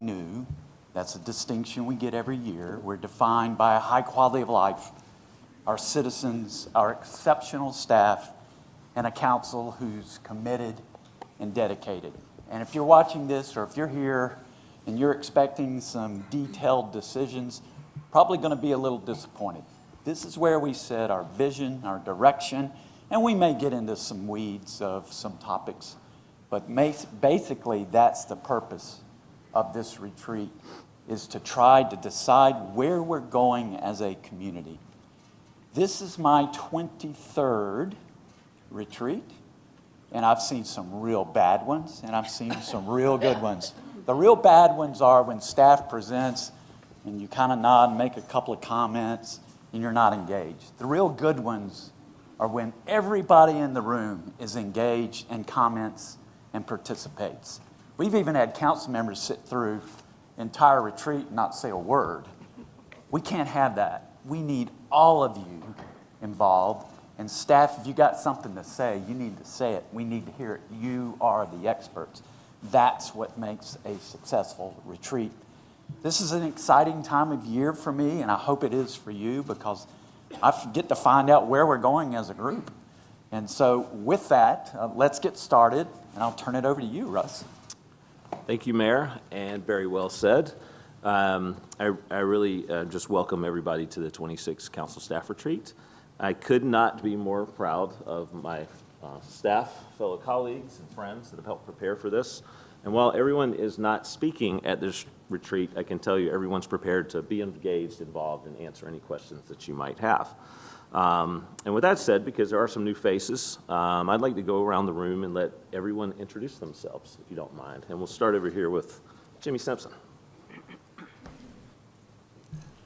new. That's a distinction we get every year. We're defined by a high quality of life, our citizens, our exceptional staff, and a council who's committed and dedicated. And if you're watching this or if you're here and you're expecting some detailed decisions, probably going to be a little disappointed. This is where we set our vision, our direction, and we may get into some weeds of some topics. But basically, that's the purpose of this retreat, is to try to decide where we're going as a community. This is my 23rd retreat, and I've seen some real bad ones, and I've seen some real good ones. The real bad ones are when staff presents, and you kind of nod and make a couple of comments, and you're not engaged. The real good ones are when everybody in the room is engaged and comments and participates. We've even had council members sit through entire retreat and not say a word. We can't have that. We need all of you involved. And staff, if you got something to say, you need to say it. We need to hear it. You are the experts. That's what makes a successful retreat. This is an exciting time of year for me, and I hope it is for you, because I get to find out where we're going as a group. And so with that, let's get started, and I'll turn it over to you, Russ. Thank you, Mayor, and very well said. I really just welcome everybody to the 26th Council Staff Retreat. I could not be more proud of my staff, fellow colleagues, and friends that have helped prepare for this. And while everyone is not speaking at this retreat, I can tell you everyone's prepared to be engaged, involved, and answer any questions that you might have. And with that said, because there are some new faces, I'd like to go around the room and let everyone introduce themselves, if you don't mind. And we'll start over here with Jimmy Simpson.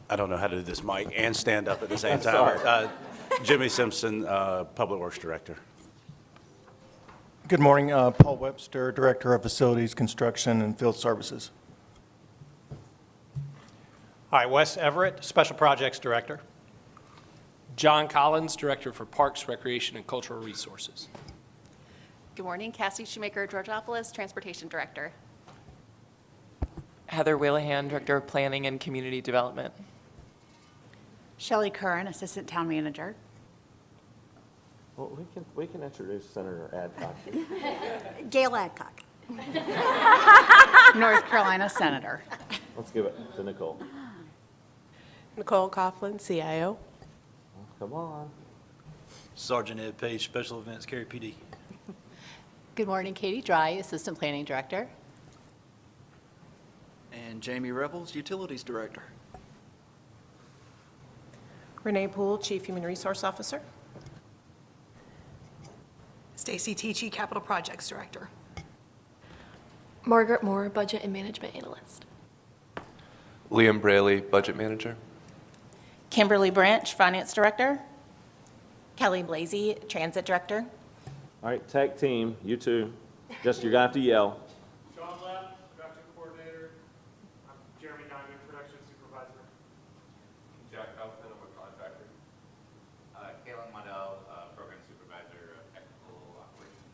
I don't know how to do this, Mike, and stand up at the same time. Jimmy Simpson, Public Works Director. Good morning, Paul Webster, Director of Facilities, Construction, and Field Services. Hi, Wes Everett, Special Projects Director. John Collins, Director for Parks, Recreation, and Cultural Resources. Good morning, Cassie Shoemaker, Georgiopolis, Transportation Director. Heather Wheelahan, Director of Planning and Community Development. Shelley Curran, Assistant Town Manager. Well, we can introduce Senator Adcock. Gail Adcock. North Carolina Senator. Let's give it to Nicole. Nicole Coughlin, CIO. Come on. Sergeant Ed Page, Special Events, Cary PD. Good morning, Katie Dry, Assistant Planning Director. And Jamie Revels, Utilities Director. Renee Poole, Chief Human Resource Officer. Stacy Teachy, Capital Projects Director. Margaret Moore, Budget and Management Analyst. Liam Braley, Budget Manager. Kimberly Branch, Finance Director. Kelly Blasey, Transit Director. All right, tag team, you two. Just, you're going to have to yell. Sean Lepp, Production Coordinator. I'm Jeremy Diamond, Production Supervisor. Jack Kaufman, I'm a contractor. Kaylin Waddell, Program Supervisor of Technical Operations.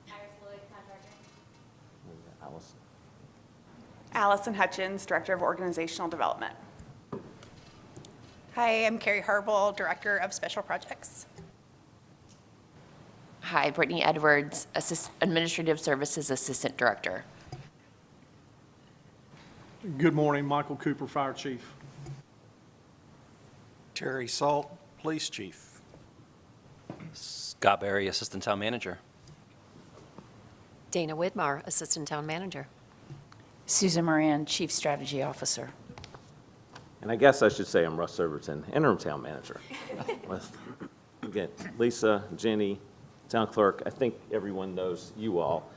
Iris Lloyd, Contractor. Allison. Allison Hutchins, Director of Organizational Development. Hi, I'm Cary Harble, Director of Special Projects. Hi, Brittany Edwards, Administrative Services Assistant Director. Good morning, Michael Cooper, Fire Chief. Terry Salt, Police Chief. Scott Berry, Assistant Town Manager. Dana Widmar, Assistant Town Manager. Susan Moran, Chief Strategy Officer. And I guess I should say I'm Russ Overton, Interim Town Manager. With, again, Lisa, Jenny, Town Clerk, I think everyone knows you all.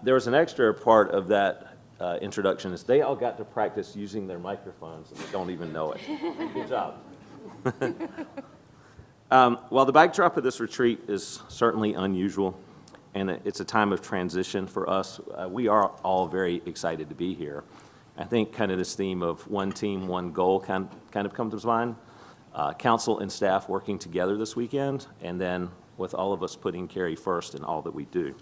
There was an extra part of that introduction is they all got to practice using their microphones and they don't even know it. Good job. While the backdrop of this retreat is certainly unusual and it's a time of transition for us, we are all very excited to be here. I think kind of this theme of one team, one goal kind of comes to mind. Council and staff working together this weekend, and then with all of us putting Cary first in all that we do.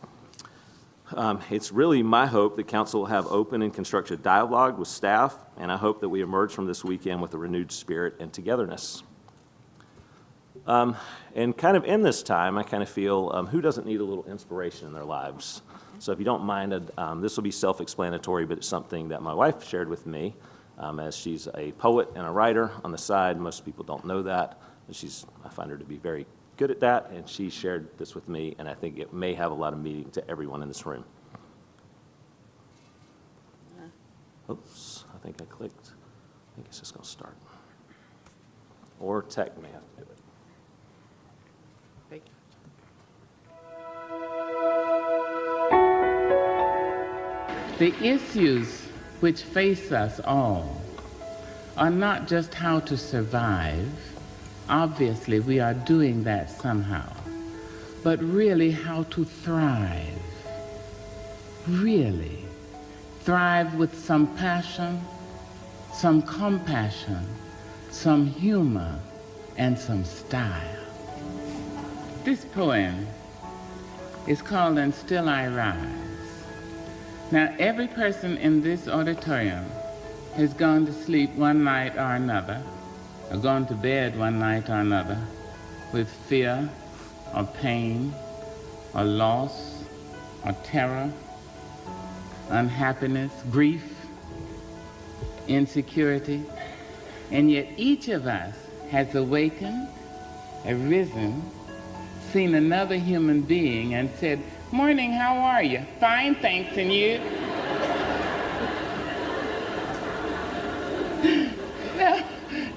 It's really my hope that council will have open and constructive dialogue with staff, and I hope that we emerge from this weekend with a renewed spirit and togetherness. And kind of in this time, I kind of feel, who doesn't need a little inspiration in their lives? So if you don't mind, this will be self-explanatory, but it's something that my wife shared with me, as she's a poet and a writer on the side. Most people don't know that, but I find her to be very good at that, and she shared this with me, and I think it may have a lot of meaning to everyone in this room. Oops, I think I clicked. I think it's just going to start. Or tech may have to do it. The issues which face us all are not just how to survive. Obviously, we are doing that somehow. But really how to thrive. Really. Thrive with some passion, some compassion, some humor, and some style. This poem is called "And Still I Rise." Now, every person in this auditorium has gone to sleep one night or another, or gone to bed one night or another, with fear, or pain, or loss, or terror, unhappiness, grief, insecurity, and yet each of us has awakened, arisen, seen another human being and said, "Morning, how are you?" "Fine, thanks, and you?"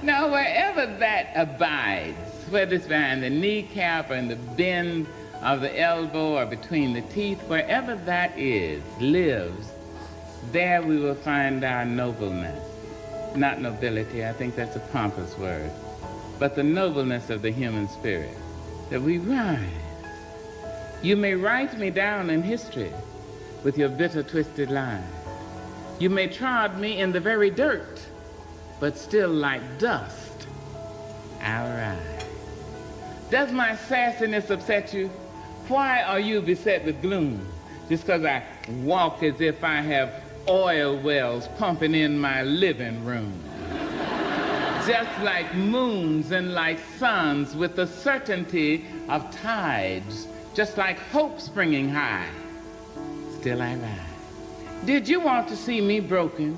Now, wherever that abides, whether it's behind the kneecap or in the bend of the elbow or between the teeth, wherever that is, lives, there we will find our nobleness. Not nobility, I think that's a pompous word, but the nobleness of the human spirit, that we rise. You may write me down in history with your bitter, twisted lies. You may trod me in the very dirt, but still like dust, I'll rise. Does my sassiness upset you? Why are you beset with gloom? Just because I walk as if I have oil wells pumping in my living room. Just like moons and like suns with the certainty of tides, just like hope springing high, still I rise. Did you want to see me broken,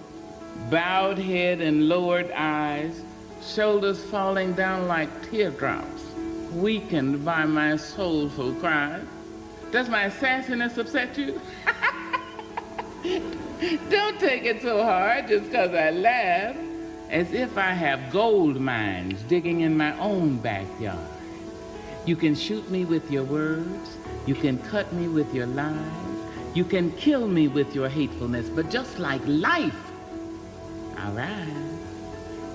bowed head and lowered eyes, shoulders falling down like teardrops, weakened by my soulful cries? Does my sassiness upset you? Don't take it so hard just because I laugh, as if I have gold mines digging in my own backyard. You can shoot me with your words, you can cut me with your lies, you can kill me with your hatefulness, but just like life, I'll rise.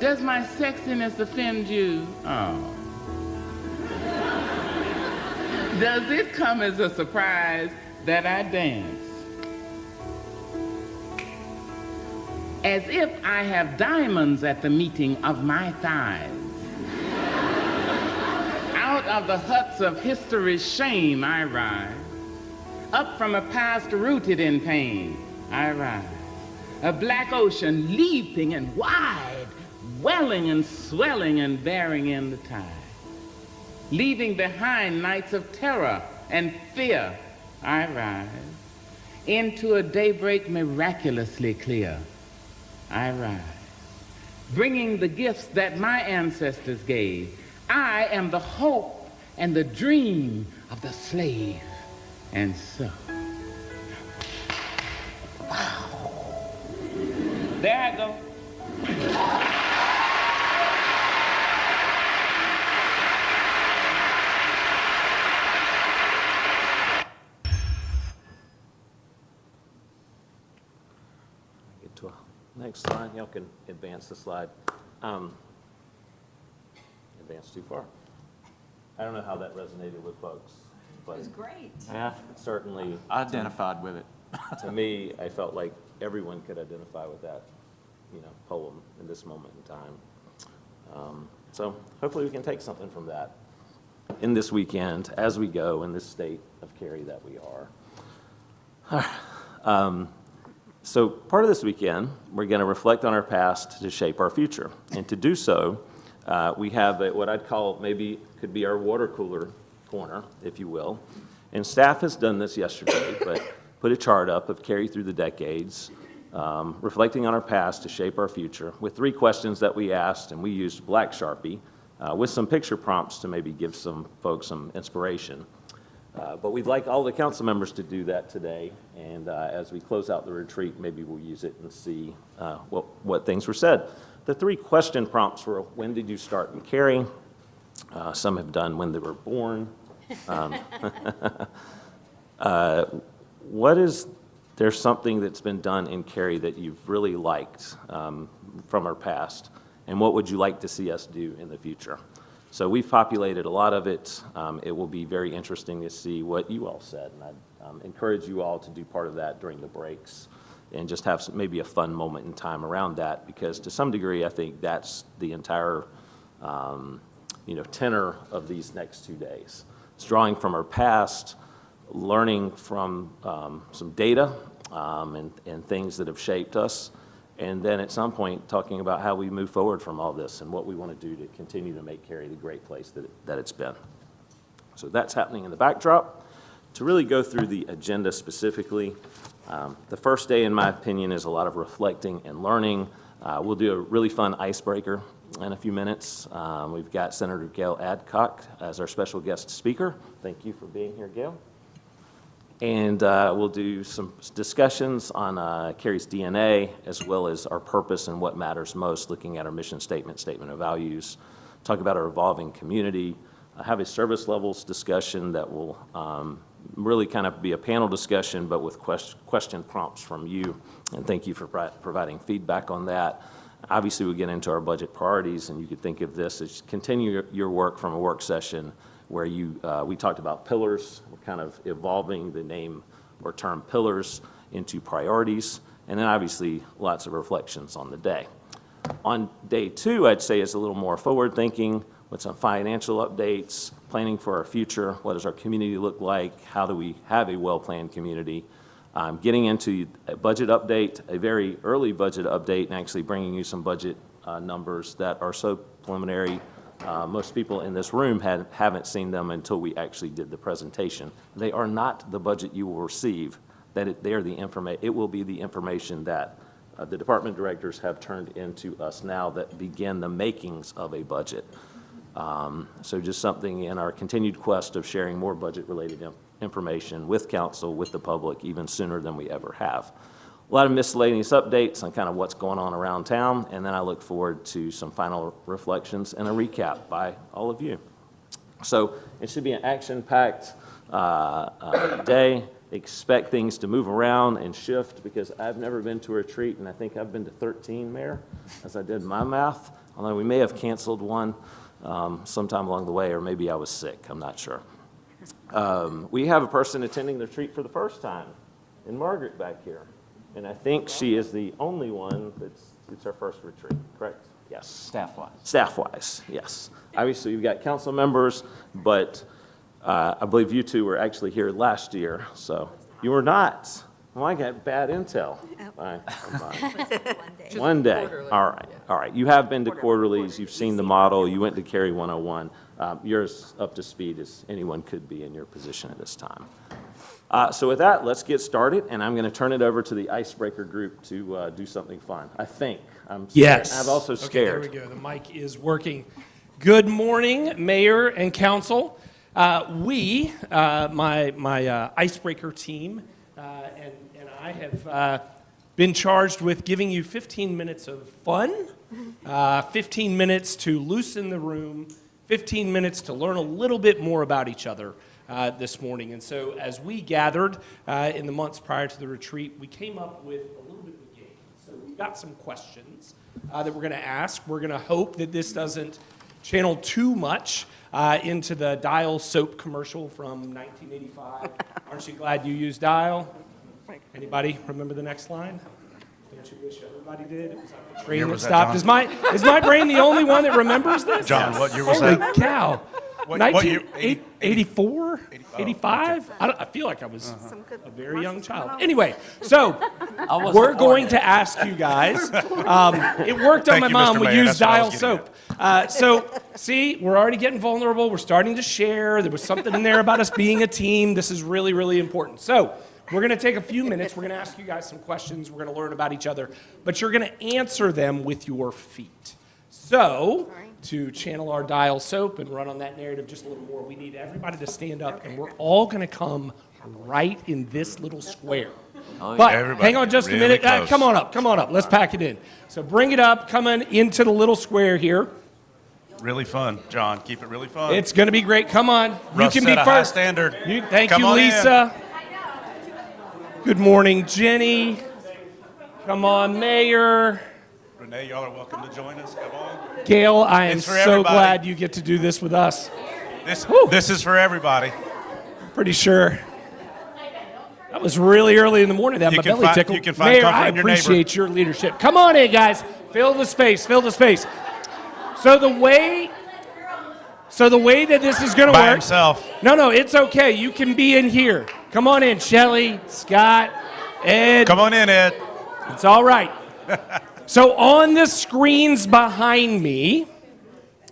Does my sexiness offend you? Oh. Does it come as a surprise that I dance? As if I have diamonds at the meeting of my thighs. Out of the huts of history's shame I rise. Up from a past rooted in pain I rise. A black ocean leaping and wide, welling and swelling and bearing in the tide. Leaving behind nights of terror and fear I rise. Into a daybreak miraculously clear I rise. Bringing the gifts that my ancestors gave. I am the hope and the dream of the slave. And so, wow. There I go. Get to a next slide. Y'all can advance the slide. Advance too far. I don't know how that resonated with folks, but It was great. Yeah, certainly I identified with it. to me, I felt like everyone could identify with that, poem in this moment in time. So hopefully we can take something from that in this weekend as we go in this state of Cary that we are. So part of this weekend, we're going to reflect on our past to shape our future. And to do so, we have what I'd call maybe could be our water cooler corner, if you will. And staff has done this yesterday, but put a chart up of Cary through the decades, reflecting on our past to shape our future with 3 questions that we asked, and we used black Sharpie with some picture prompts to maybe give some folks some inspiration. But we'd like all the council members to do that today, and as we close out the retreat, maybe we'll use it and see what things were said. The 3 question prompts were, when did you start in Cary? Some have done when they were born. There's something that's been done in Cary that you've really liked from our past, and what would you like to see us do in the future? So we've populated a lot of it. It will be very interesting to see what you all said, and I'd encourage you all to do part of that during the breaks and just have maybe a fun moment in time around that, because to some degree I think that's the entire tenor of these next 2 days. It's drawing from our past, learning from some data and things that have shaped us, and then at some point talking about how we move forward from all this and what we want to do to continue to make Cary the great place that it's been. So that's happening in the backdrop. To really go through the agenda specifically, the first day, in my opinion, is a lot of reflecting and learning. We'll do a really fun icebreaker in a few minutes. We've got Senator Gail Adcock as our special guest speaker. Thank you for being here, Gail. And we'll do some discussions on Cary's DNA, as well as our purpose and what matters most, looking at our mission statement, statement of values, talk about our evolving community, have a service levels discussion that will really kind of be a panel discussion, but with question prompts from you. And thank you for providing feedback on that. Obviously, we get into our budget priorities, and you could think of this as continue your work from a work session where we talked about pillars. We're kind of evolving the name or term pillars into priorities, and then obviously lots of reflections on the day. On day 2, I'd say is a little more forward-thinking with some financial updates, planning for our future. What does our community look like? How do we have a well-planned community? Getting into a budget update, a very early budget update, and actually bringing you some budget numbers that are so preliminary. Most people in this room haven't seen them until we actually did the presentation. They are not the budget you will receive. It will be the information that the department directors have turned into us now that begin the makings of a budget. So just something in our continued quest of sharing more budget-related information with council, with the public, even sooner than we ever have. A lot of miscellaneous updates on kind of what's going on around town, and then I look forward to some final reflections and a recap by all of you. So it should be an action-packed day. Expect things to move around and shift, because I've never been to a retreat, and I think I've been to 13, Mayor, as I did my math, although we may have canceled one sometime along the way, or maybe I was sick, I'm not sure. We have a person attending the retreat for the first time, in Margaret back here. And I think she is the only one it's her first retreat, correct? Yes. Staff-wise. Staff-wise, yes. Obviously, you've got council members, but I believe you two were actually here last year, so you were not. Well, I got bad intel. One day. All right. You have been to quarterlies. You've seen the model. You went to Cary 101. You're as up to speed as anyone could be in your position at this time. So with that, let's get started, and I'm going to turn it over to the icebreaker group to do something fun. I think. I'm also scared. Okay, there we go. The mic is working. Good morning, Mayor and Council. My icebreaker team, and I have been charged with giving you 15 minutes of fun, 15 minutes to loosen the room, 15 minutes to learn a little bit more about each other this morning. And so as we gathered in the months prior to the retreat, we came up with a little bit of a game. So we've got some questions that we're going to ask. We're going to hope that this doesn't channel too much into the Dial soap commercial from 1985. Aren't you glad you used Dial? Anybody remember the next line? Don't you wish everybody did? It was like the train that stopped. Is my brain the only one that remembers this? John, what year was Holy that? cow. What year? 84? 85? I feel like I was Some good a very young commercials child. coming on. Anyway, so wasn't we're born going yet. to ask you guys. It worked on Thank my you, mom. Mr. We Mayor. used That's what I dial was getting soap. So, see, we're already getting vulnerable. We're starting to share. There was something in there about us being a team. This is really, really important. So, we're going to take a few minutes. We're going to ask you guys some questions. We're going to learn about each other. But you're going to answer them with your feet. So, to channel our dial soap and run on that narrative just a little more, we need everybody to stand up, and we're all going to come right in this little square. Oh, yeah. But Everybody, hang on just a really minute. close. Come on up. Let's pack it in. So bring it up, coming into the little square here. Really fun, John. Keep it really fun. It's going to be great. Come on. Russ You can set be a high first. standard. Thank Come you, on in. Lisa. Good morning, Jenny. Come on, Mayor. Renee, y'all are welcome to join us. Come on. Gail, I am It's for so everybody. glad you get to do this with us. This is for everybody. Pretty sure. That was really early in the morning. That You my can belly find- tickled. you can find Mayor, comfort I in your neighbor. appreciate your leadership. Come on in, guys. Fill the space. Fill the space. So the way that this is going to By work. himself. No, it's okay. You can be in here. Come on in, Shelly, Scott, Ed. Come on in, Ed. It's all right. So on the screens behind me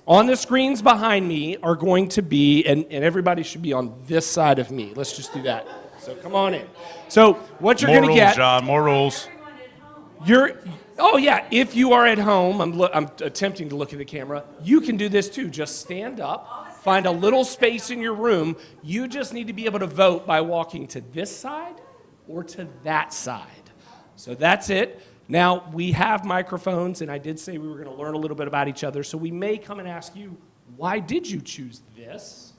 are going to be, and everybody should be on this side of me. Let's just do that. So come on in. So what you're More going to rules, get, John. More rules. if you are at home, I'm attempting to look at the camera, you can do this too. Just stand up, find a little space in your room. You just need to be able to vote by walking to this side or to that side. So that's it. Now, we have microphones, and I did say we were going to learn a little bit about each other, so we may come and ask you, why did you choose this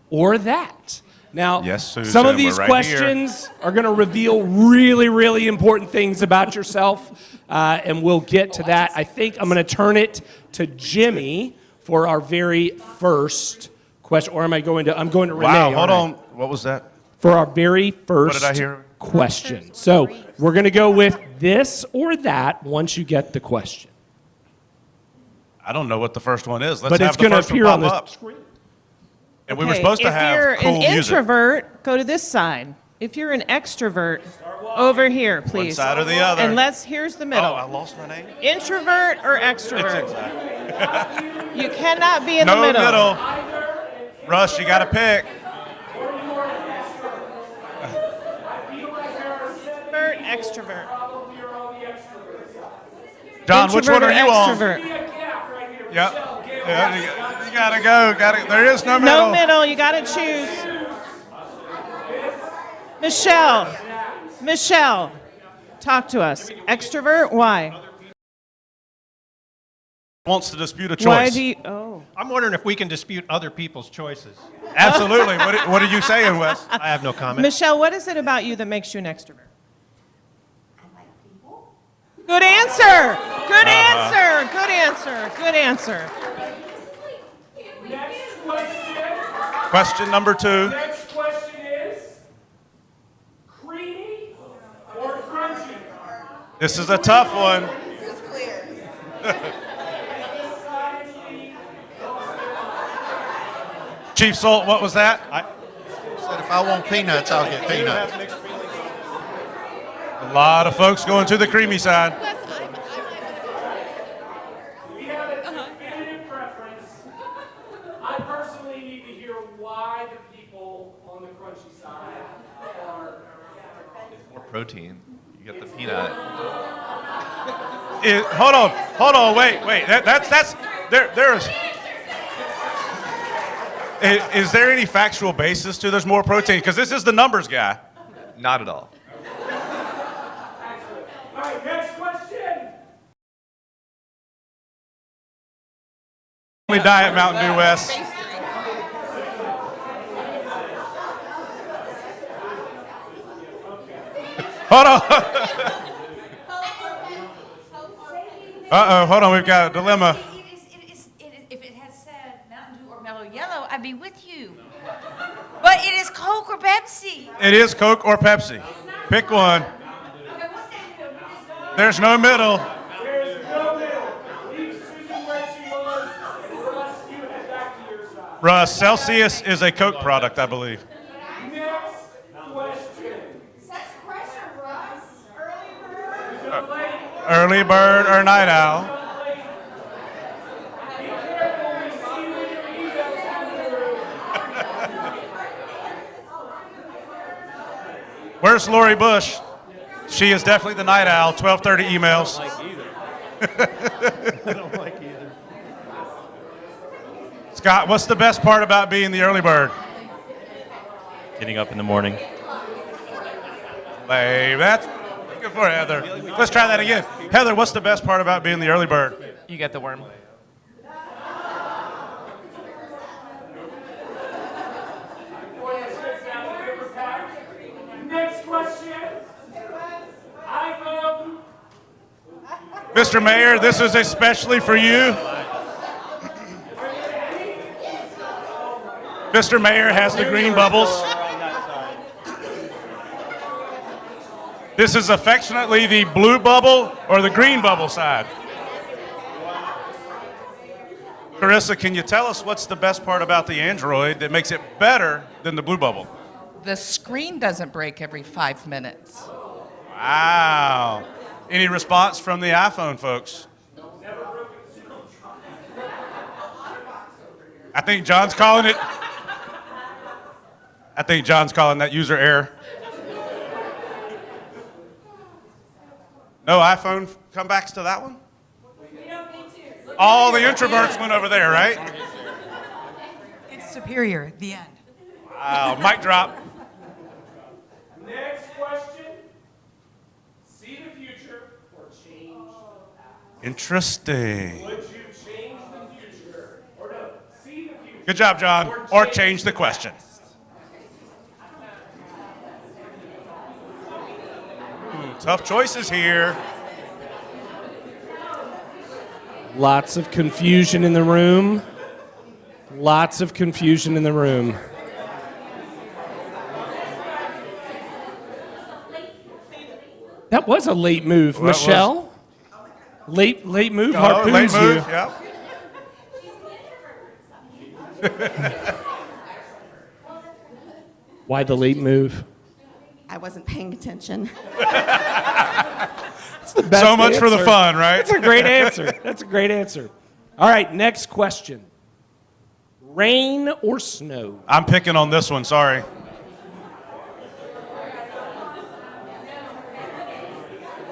or that? Now, Yes, Susan, some of these we're right questions are going to reveal really, really important things about yourself, and we'll get to that. I think I'm going to turn it to Jimmy for our very first question, or I'm going to Renee. Wow, hold aren't I? on. What was that? For our very first What did I hear? question. So we're going to go with this or that once you get the question. I don't know what the first one is. Let's But have it's the going to first one appear on pop the up. screen. And we were supposed to have cool If you're an music. introvert, go to this side. If you're an extrovert, over here, please. One side or the other. And here's the Oh, middle. I lost my name. Introvert or extrovert? You cannot be in No the middle. middle. Russ, you got to pick. Introvert, extrovert. John, which one Introvert are or you on? extrovert? Yep. Yeah, you got to go. There is no middle. No middle. You got to choose. Michelle, talk to us. Extrovert? Why? Wants to dispute a choice. Why do you? Oh. I'm wondering if we can dispute other people's choices. Absolutely. What are you saying, Wes? I have no comment. Michelle, what is it about you that makes you an extrovert? Good answer. Good answer. Good answer. Good answer. Question number 2. Next question is, creamy or crunchy? This is a tough one. Chief Salt, what was that? Said if I want peanuts, I'll get peanuts. A lot of folks going to the creamy side. We have a definitive preference. I personally need to hear why the people on the crunchy side are. More protein. You get the peanut. Hold on, wait. Is there any factual basis to there's more protein? Because this is the numbers guy. Not at all. All right, next question. Only Diet Mountain Dew West. Hold on. Uh-oh, hold on, we've got a dilemma. If it had said Mountain Dew or Mellow Yellow, I'd be with you. But it is Coke or Pepsi. It is Coke or Pepsi. Pick one. There's no middle. There's no middle. Leave Susan where she was, and Russ, you head back to your side. Russ, Celsius is a Coke product, I believe. Next question. Early bird or night owl? Where's Lori Bush? She is definitely the night owl. 12:30 emails. I don't like either. Scott, what's the best part about being the early bird? Getting up in the morning. Babe, that's good for Heather. Let's try that again. Heather, what's the best part about being the early bird? You get the worm. Next question. iPhone. Mr. Mayor, this is especially for you. Mr. Mayor has the green bubbles. This is affectionately the blue bubble or the green bubble side. Carissa, can you tell us what's the best part about the Android that makes it better than the blue bubble? The screen doesn't break every 5 minutes. Wow. Any response from the iPhone folks? I think John's calling that user error. No iPhone comebacks to that one? All the introverts went over there, right? It's superior, the end. Wow, mic drop. Next question. See the future or change the past? Interesting. Would you change the future or no? See the future. Good job, John. Or change the question. Tough choices here. Lots of confusion in the room. Lots of confusion in the room. That was a late move, Well, that Michelle. Late move, Oh, harpoons late move, you. yeah. Why the late move? I wasn't paying attention. That's the best So much for the answer. fun, right? That's a great answer. That's a great answer. All right, next question. Rain or snow? I'm picking on this one, sorry.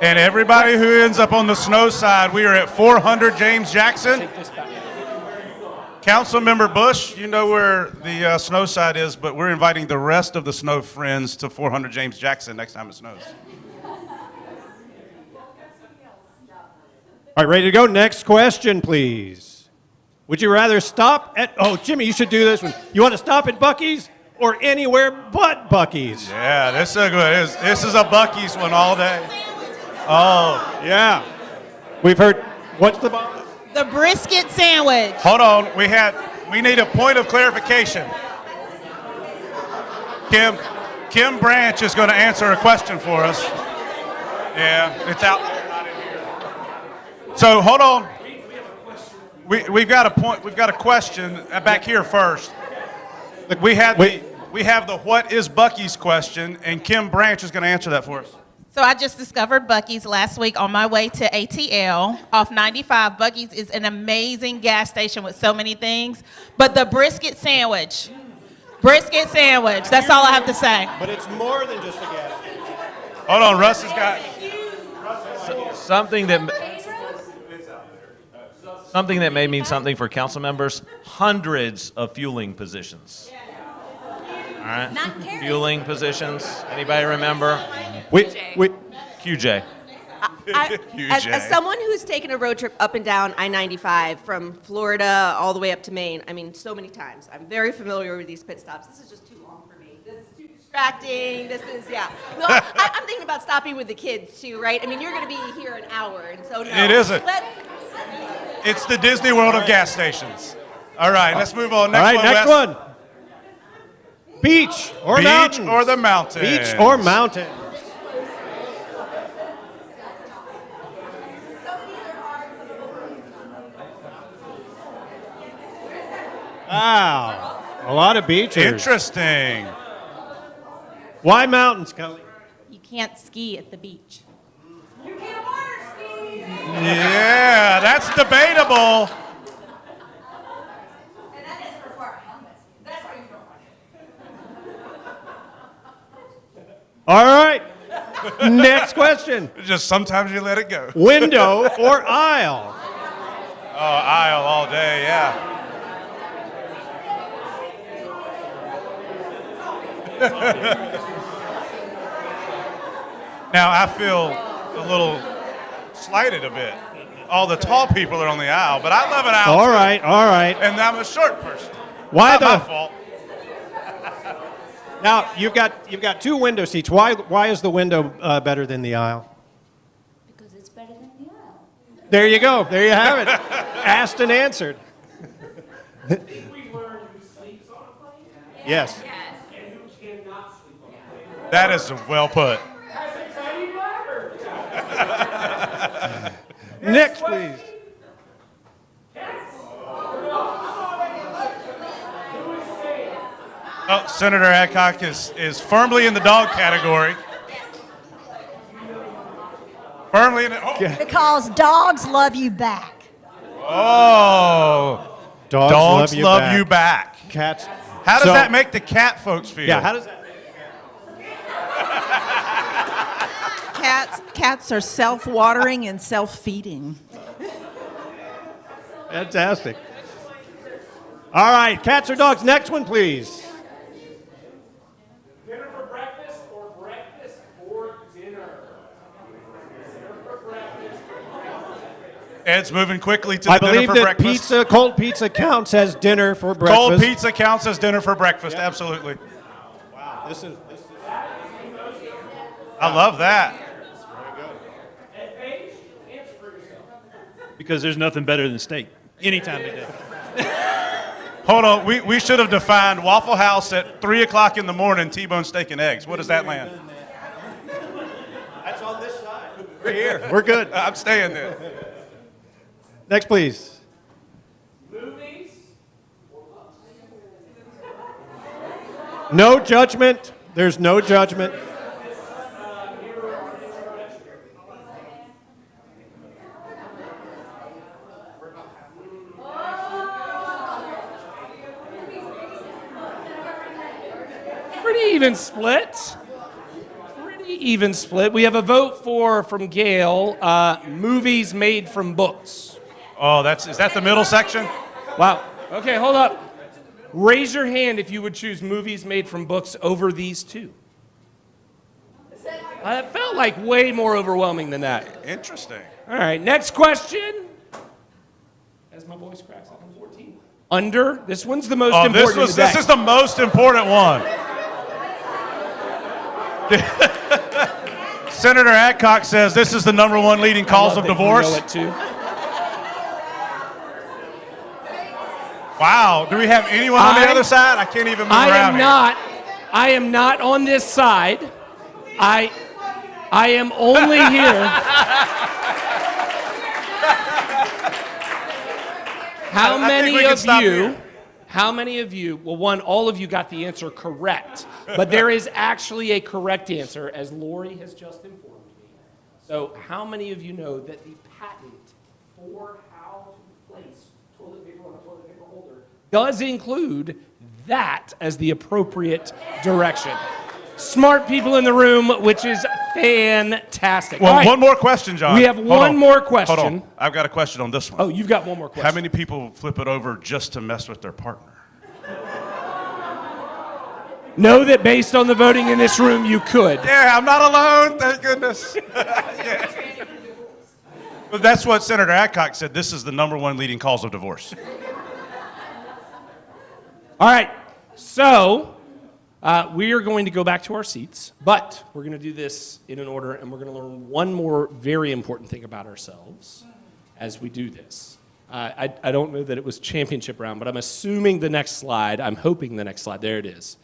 And everybody who ends up on the snow side, we are at 400 James Jackson. Take this back. Councilmember Bush, you know where the snow side is, but we're inviting the rest of the snow friends to 400 James Jackson next time it snows. All right, ready to go? Next question, please. Would you rather stop at, oh, Jimmy, you should do this one. You want to stop at Buc-ee's or anywhere but Buc-ee's? Yeah, this is a good. This is a Buc-ee's one all day. Oh, yeah. We've heard, what's the bomb? The brisket sandwich. hold on. We need a point of clarification. Kim Branch is going to answer a question for us. Yeah, it's out there, not in here. So hold on. We've got a point. We've got a question back here first. We have the what is Buc-ee's question, and Kim Branch is going to answer that for us. So I just discovered Buc-ee's last week on my way to ATL off 95. Buc-ee's is an amazing gas station with so many things, but the brisket sandwich, that's all I have to say. But it's more than just a gas station. Hold on, Russ has got Something that may mean something for council members, hundreds of fueling positions. All right, fueling positions. Anybody remember? QJ. As someone who's taken a road trip up and down I-95 from Florida all the way up to Maine, I mean, so many times, I'm very familiar with these pit stops. This is just too long for me. This is too distracting. This is, yeah. No, I'm thinking about stopping with the kids too, right? I mean, you're going to be here an hour, and so no. It isn't. It's the Disney World of gas stations. All right, let's move on. All right, next Wes. one. Beach or mountains? Beach or the mountains? Beach or mountains? Wow. A lot of beaches. Interesting. Why mountains, Kelly? You can't ski at the beach. Yeah, that's debatable. All right. Next question. Just sometimes you let it go. Window or aisle? Oh, aisle all day, yeah. Now, I feel a little slighted a bit. All the tall people are on the aisle, but I love an aisle All too. right, all right. And I'm a short person. Why Not the? my fault. Now you've got two window seats. Why is the window better than the aisle? Because it's better than the aisle. There you go. There you have it. Asked and answered. We learned who sleeps on a plane Yes. and who cannot sleep on a plane. That is well put. Has a tiny bladder. Next, please. Oh, Senator Adcock is firmly in the dog category. Firmly in the. Oh. Because dogs love you back. Oh. Dogs love you back. Cats. How does that make the cat folks feel? Yeah, how does that? Cats are self-watering and self-feeding. Fantastic. All right, cats or dogs? Next one, please. Dinner for breakfast or breakfast for dinner? Dinner for breakfast. Ed's moving quickly to I the dinner believe for that breakfast. cold pizza counts as dinner for breakfast. Cold pizza counts as dinner for breakfast. Absolutely. Wow, this is. I love that. Because there's nothing better than steak any time of day. Hold on. We should have defined Waffle House at 3 o'clock in the morning, T-bone steak and eggs. What does that land? That's on this side. We're here. We're good. I'm staying there. Next, please. Movies. No judgment. There's no judgment. Pretty even split. Pretty even split. We have a vote from Gail, movies made from books. Oh, is that the middle section? Wow. Okay, hold up. Raise your hand if you would choose movies made from books over these two. It felt like way more overwhelming than that. Interesting. All right, next question. As my voice cracks up on 14. Under. This one's the most important. This is the most important one. Senator Adcock says this is the #1 leading cause of divorce. You know it too. Wow. Do we have anyone on the other side? I can't even move around here. I am not on this side. I am only here. How many of you, well, one, all of you got the answer correct, but there is actually a correct answer, as Lori has just informed me. So how many of you know that the patent for how to place toilet paper on a toilet paper holder does include that as the appropriate direction? Smart people in the room, which is fantastic. Well, All right. one more question, John. We have one more question. Hold on. I've got a question on this one. Oh, you've got one more question. How many people flip it over just to mess with their partner? Know that based on the voting in this room, you could. Yeah, I'm not alone, thank goodness. Yeah. But that's what Senator Adcock said. This is the #1 leading cause of divorce. All right, so we are going to go back to our seats, but we're going to do this in an order, and we're going to learn one more very important thing about ourselves as we do this. I don't know that it was championship round, but I'm assuming the next slide, I'm hoping the next slide, there it is.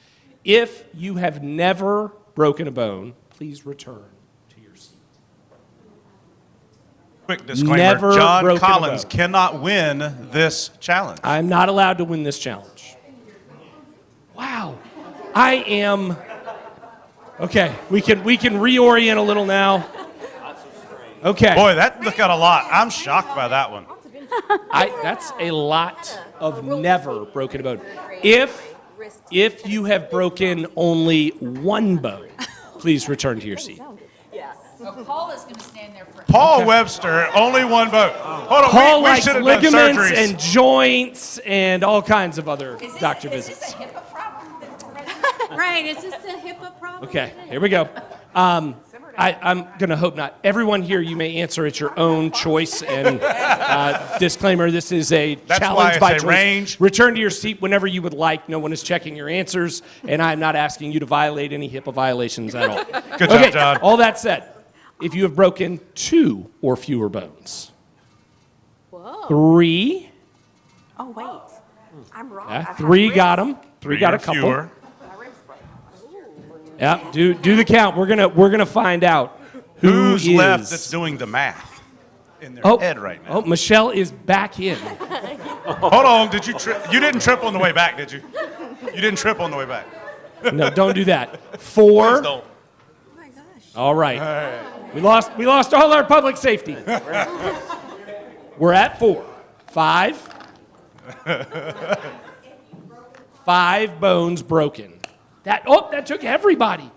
If you have never broken a bone, please return to your seat. Quick disclaimer, Never John broken a Collins boat. cannot win this challenge. I'm not allowed to win this challenge. Wow. I am. Okay, we can reorient a little now. Okay. Boy, that look at a lot. I'm shocked by that one. That's a lot of never broken a bone. If you have broken only one bone, please return to your seat. Paul is going to stand there for. Paul Webster, only one vote. Hold on, Paul we likes should have done ligaments surgeries. and joints and all kinds of other doctor visits. Is this a HIPAA problem? Right, is this a HIPAA problem? Okay, here we go. I'm going to hope not. Everyone here, you may answer at your own choice. And disclaimer, this is a That's why challenge it's by a choice. range. Return to your seat whenever you would like. No one is checking your answers, and I'm not asking you to violate any HIPAA violations at all. Good Okay, job, John. all that said, if you have broken 2 or fewer bones, Whoa. 3, Oh, wait. I'm wrong. yeah, I've had 3 ribs. got them. 3 got or a couple. fewer. My ribs broke. Yeah, do the count. We're gonna find out Who's is left that's doing the math in their head right now? Oh, Michelle is back in. Hold on, did you trip? You didn't trip on the way back, did you? You didn't trip on the way back. No, don't do that. 4. Please don't. Oh my gosh. All right. We lost all our public safety. We're at 4. 5. 5 bones broken. That took everybody.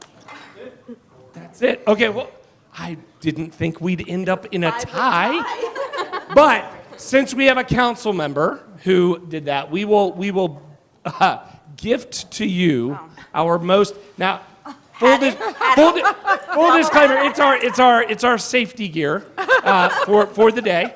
That's it. Okay, well, I didn't think we'd end up in a tie. But since we have a council member who did that, we will gift to you our most now. Full disclaimer: it's our safety gear for the day.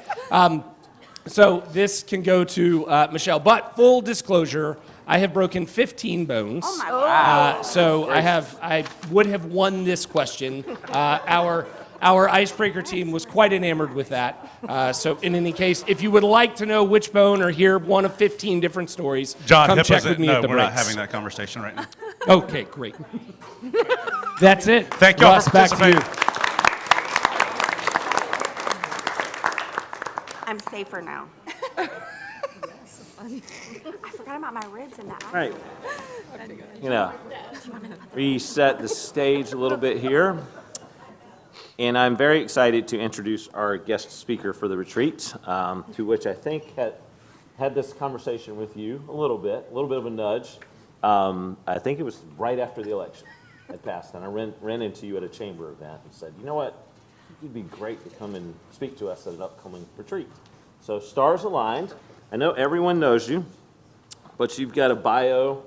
So this can go to Michelle. But full disclosure, I have broken 15 bones. Oh my God. So I would have won this question. Our icebreaker team was quite enamored with that. So in any case, if you would like to know which bone or hear one of 15 different stories, John, come HIPAA's check with me no, at the we're not breaks. having that conversation right now. Okay, great. That's it. Thank you all Russ, for back to you. participating. I'm safer now. I forgot about my ribs in that. Right. Reset the stage a little bit here. And I'm very excited to introduce our guest speaker for the retreat, to which I think had this conversation with you a little bit of a nudge. I think it was right after the election had passed, and I ran into you at a chamber event and said, you know what, you'd be great to come and speak to us at an upcoming retreat. So stars aligned. I know everyone knows you, but you've got a bio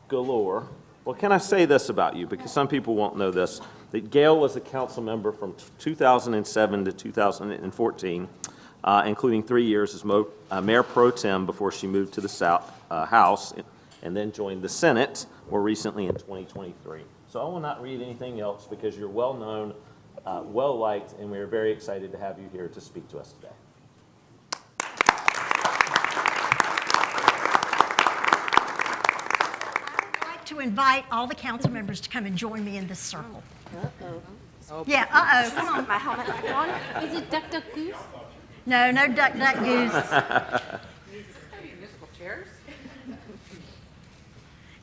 galore. Well, can I say this about you? Because some people won't know this. That Gail was a council member from 2007 to 2014, including 3 years as mayor pro tem before she moved to the House and then joined the Senate more recently in 2023. So I will not read anything else because you're well known, well liked, and we are very excited to have you here to speak to us today. To invite all the council members to come and join me in this circle. Uh-oh. Yeah, uh-oh, come on. My helmet back on. Is it Duck Duck Goose? No, no duck, duck, goose. Musical chairs.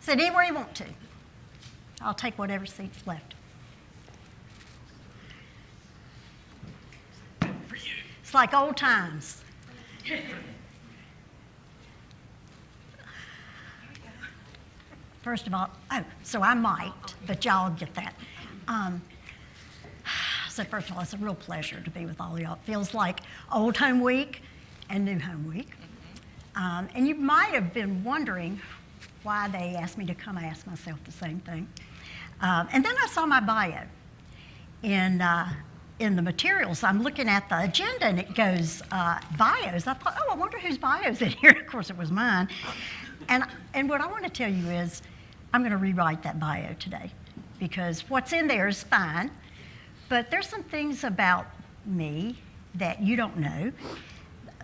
Sit anywhere you want to. I'll take whatever seat's left. It's like old times. First of all, so I might, but y'all get that. So first of all, it's a real pleasure to be with all y'all. It feels like Old Home Week and New Home Week. And you might have been wondering why they asked me to come. I asked myself the same thing. And then I saw my bio in the materials. I'm looking at the agenda and it goes bios. I thought, I wonder whose bio's in here. Of course, it was mine. And what I want to tell you is I'm going to rewrite that bio today because what's in there is fine, but there's some things about me that you don't know.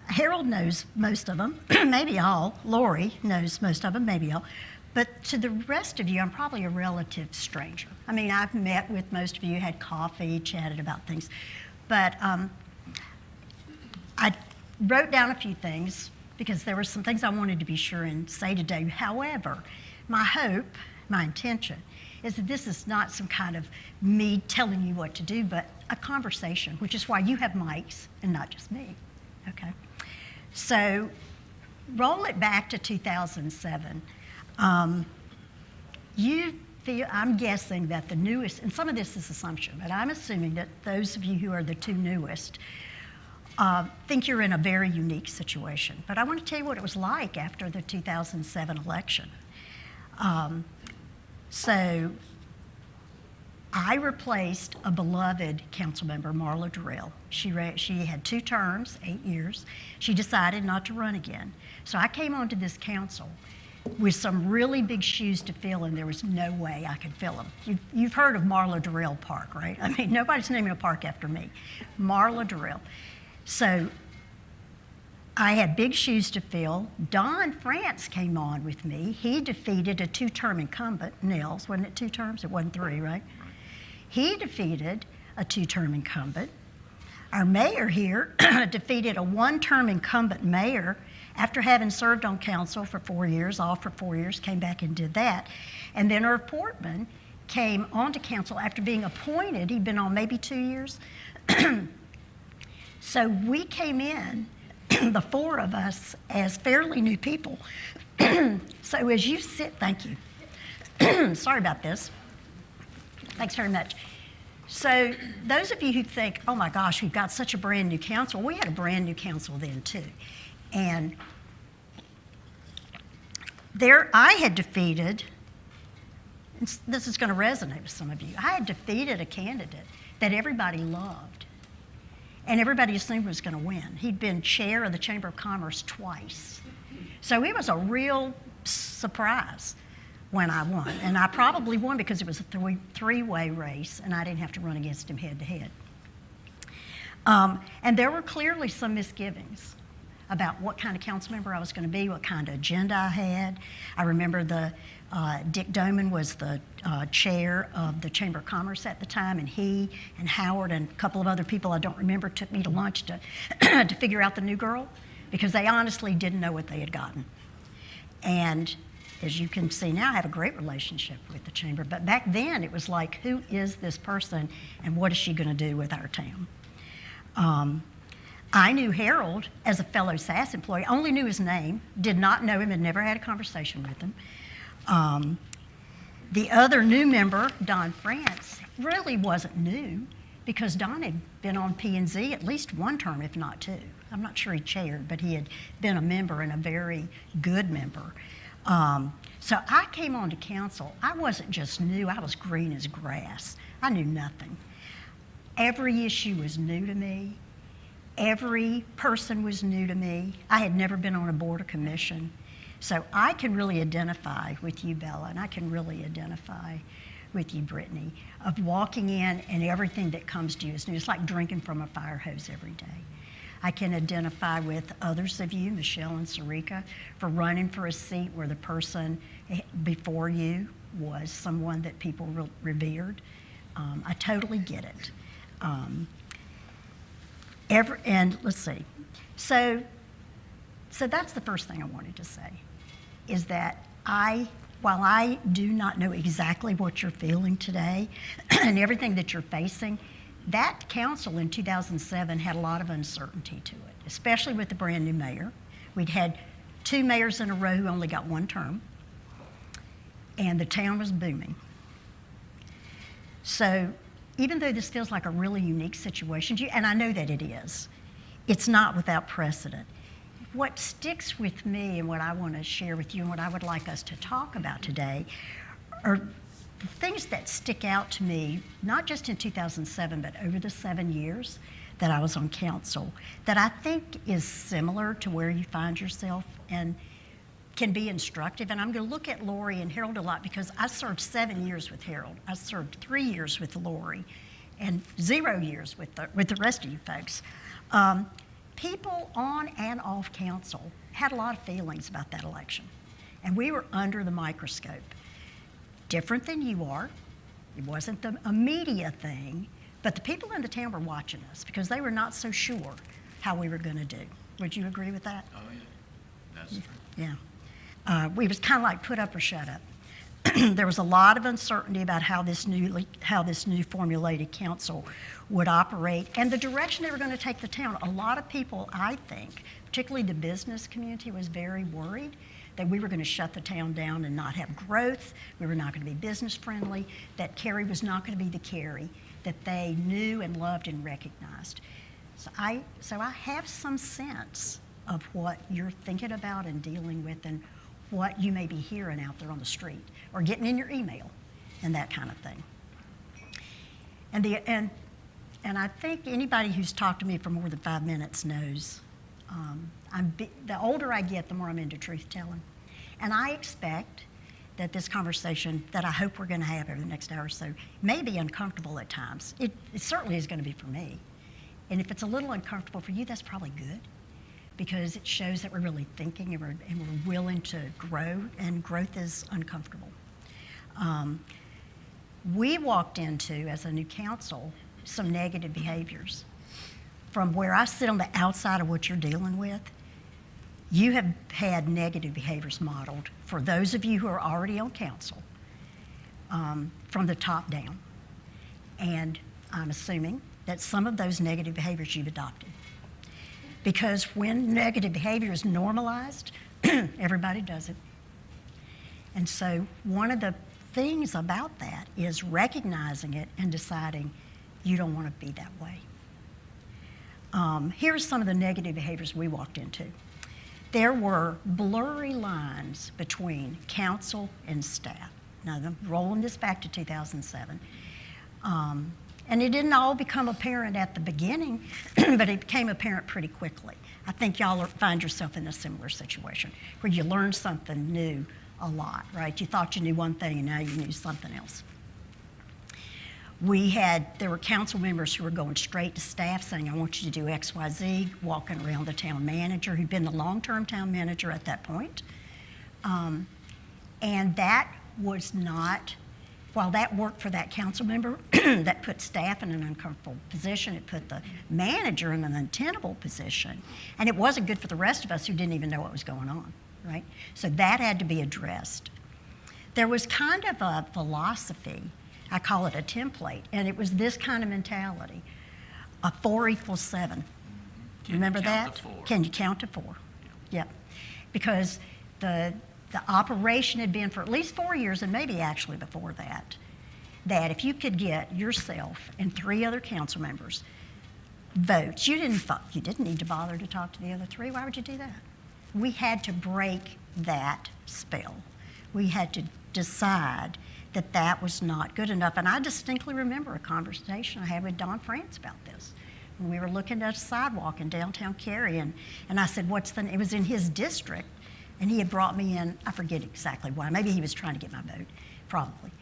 Harold knows most of them, maybe all. Lori knows most of them, maybe all. But to the rest of you, I'm probably a relative stranger. I mean, I've met with most of you, had coffee, chatted about things. But I wrote down a few things because there were some things I wanted to be sure and say today. However, my hope, my intention, is that this is not some kind of me telling you what to do, but a conversation, which is why you have mics and not just me, okay? So roll it back to 2007. I'm guessing that the newest, and some of this is assumption, but I'm assuming that those of you who are the two newest think you're in a very unique situation. But I want to tell you what it was like after the 2007 election. So I replaced a beloved council member, Marla Durrell. She had 2 terms, 8 years. She decided not to run again. So I came onto this council with some really big shoes to fill, and there was no way I could fill them. You've heard of Marla Durrell Park, right? I mean, nobody's naming a park after me. Marla Durrell. So I had big shoes to fill. Don France came on with me. He defeated a 2-term incumbent, Nels. Wasn't it 2 terms? It wasn't 3, right? He defeated a 2-term incumbent. Our mayor here defeated a 1-term incumbent mayor after having served on council for 4 years, all for 4 years, came back and did that. And then Irv Portman came onto council after being appointed. He'd been on maybe 2 years. So we came in, the 4 of us, as fairly new people. So as you sit, thank you. Sorry about this. Thanks very much. So those of you who think, oh my gosh, we've got such a brand new council, we had a brand new council then too. And there I had defeated, and this is going to resonate with some of you, I had defeated a candidate that everybody loved and everybody assumed was going to win. He'd been chair of the Chamber of Commerce twice. So it was a real surprise when I won. And I probably won because it was a three-way race and I didn't have to run against him head to head. And there were clearly some misgivings about what kind of council member I was going to be, what kind of agenda I had. I remember Dick Doman was the chair of the Chamber of Commerce at the time, and he and Howard and a couple of other people I don't remember took me to lunch to, to figure out the new girl, because they honestly didn't know what they had gotten. And as you can see now, I have a great relationship with the chamber. But back then, it was like, who is this person and what is she going to do with our town? I knew Harold as a fellow SAS employee, only knew his name, did not know him, had never had a conversation with him. The other new member, Don France, really wasn't new because Don had been on P&Z at least 1 term, if not 2. I'm not sure he chaired, but he had been a member and a very good member. So I came on to council. I wasn't just new, I was green as grass. I knew nothing. Every issue was new to me. Every person was new to me. I had never been on a board or commission. So I can really identify with you, Bella, and I can really identify with you, Brittany, of walking in and everything that comes to you is new. It's like drinking from a fire hose every day. I can identify with others of you, Michelle and Sarika, for running for a seat where the person before you was someone that people revered. I totally get it. And let's see. So that's the first thing I wanted to say, is that while I do not know exactly what you're feeling today and everything that you're facing, that council in 2007 had a lot of uncertainty to it, especially with the brand new mayor. We'd had 2 mayors in a row who only got 1 term, and the town was booming. So even though this feels like a really unique situation to you, and I know that it is, it's not without precedent. What sticks with me and what I want to share with you and what I would like us to talk about today are the things that stick out to me, not just in 2007, but over the 7 years that I was on council, that I think is similar to where you find yourself and can be instructive. And I'm going to look at Lori and Harold a lot because I served 7 years with Harold. I served 3 years with Lori and 0 years with the rest of you folks. People on and off council had a lot of feelings about that election. And we were under the microscope. Different than you are. It wasn't a media thing, but the people in the town were watching us because they were not so sure how we were going to do. Would you agree with that? Oh, yeah. That's true. Yeah. We was kind of like put up or shut up. There was a lot of uncertainty about how this new formulated council would operate and the direction they were going to take the town. A lot of people, I think, particularly the business community, was very worried that we were going to shut the town down and not have growth. We were not going to be business friendly. That Cary was not going to be the Cary that they knew and loved and recognized. So I have some sense of what you're thinking about and dealing with and what you may be hearing out there on the street or getting in your email and that kind of thing. And I think anybody who's talked to me for more than 5 minutes knows the older I get, the more I'm into truth telling. And I expect that this conversation that I hope we're going to have over the next hour or so may be uncomfortable at times. It certainly is going to be for me. And if it's a little uncomfortable for you, that's probably good, because it shows that we're really thinking and we're willing to grow, and growth is uncomfortable. We walked into, as a new council, some negative behaviors. From where I sit on the outside of what you're dealing with, you have had negative behaviors modeled for those of you who are already on council, from the top down. And I'm assuming that some of those negative behaviors you've adopted. Because when negative behavior is normalized, everybody does it. And so one of the things about that is recognizing it and deciding you don't want to be that way. Here's some of the negative behaviors we walked into. There were blurry lines between council and staff. Now, I'm rolling this back to 2007. And it didn't all become apparent at the beginning, but it became apparent pretty quickly. I think y'all find yourself in a similar situation where you learn something new a lot, right? You thought you knew one thing and now you knew something else. There were council members who were going straight to staff saying, I want you to do X, Y, Z, walking around the town manager, who'd been the long-term town manager at that point. And that was not, while that worked for that council member, that put staff in an uncomfortable position, it put the manager in an untenable position, and it wasn't good for the rest of us who didn't even know what was going on, right? So that had to be addressed. There was kind of a philosophy, I call it a template, and it was this kind of mentality. A 4 equals 7. Remember that? Can you count to 4? Yep. Because the operation had been for at least 4 years, and maybe actually before that, that if you could get yourself and 3 other council members votes, you didn't need to bother to talk to the other 3. Why would you do that? We had to break that spell. We had to decide that that was not good enough. And I distinctly remember a conversation I had with Don France about this. When we were looking at a sidewalk in downtown Cary, and I said, it was in his district, and he had brought me in, I forget exactly why, maybe he was trying to get my vote, probably.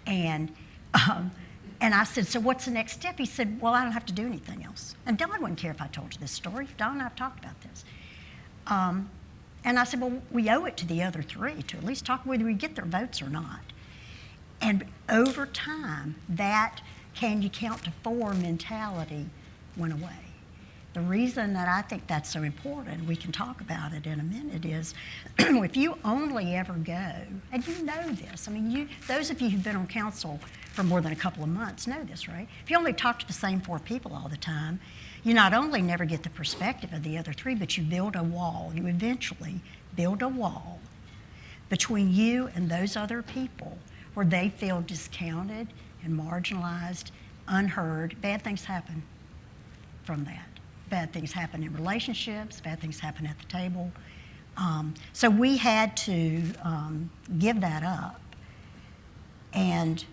And I said, so what's the next step? He said, well, I don't have to do anything else. And Don wouldn't care if I told you this story. Don and I have talked about this. And I said, well, we owe it to the other 3 to at least talk whether we get their votes or not. And over time, that can you count to 4 mentality went away. The reason that I think that's so important, we can talk about it in a minute, is if you only ever go, and you know this, I mean, those of you who've been on council for more than a couple of months know this, right? If you only talk to the same 4 people all the time, you not only never get the perspective of the other 3, but you build a wall. You eventually build a wall between you and those other people where they feel discounted and marginalized, unheard. Bad things happen from that. Bad things happen in relationships, bad things happen at the table. So we had to give that up. And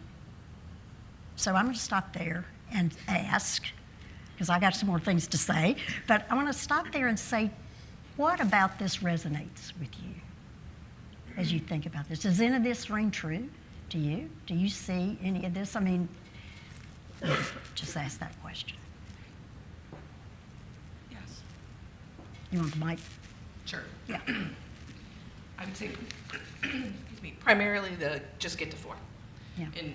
so I'm going to stop there and ask, because I got some more things to say, but I want to stop there and say, what about this resonates with you as you think about this? Does any of this ring true to you? Do you see any of this? I mean, just ask that question. Yes. You want the mic? Sure. Yeah. I would say, excuse me, primarily the just get to 4. Yeah. And,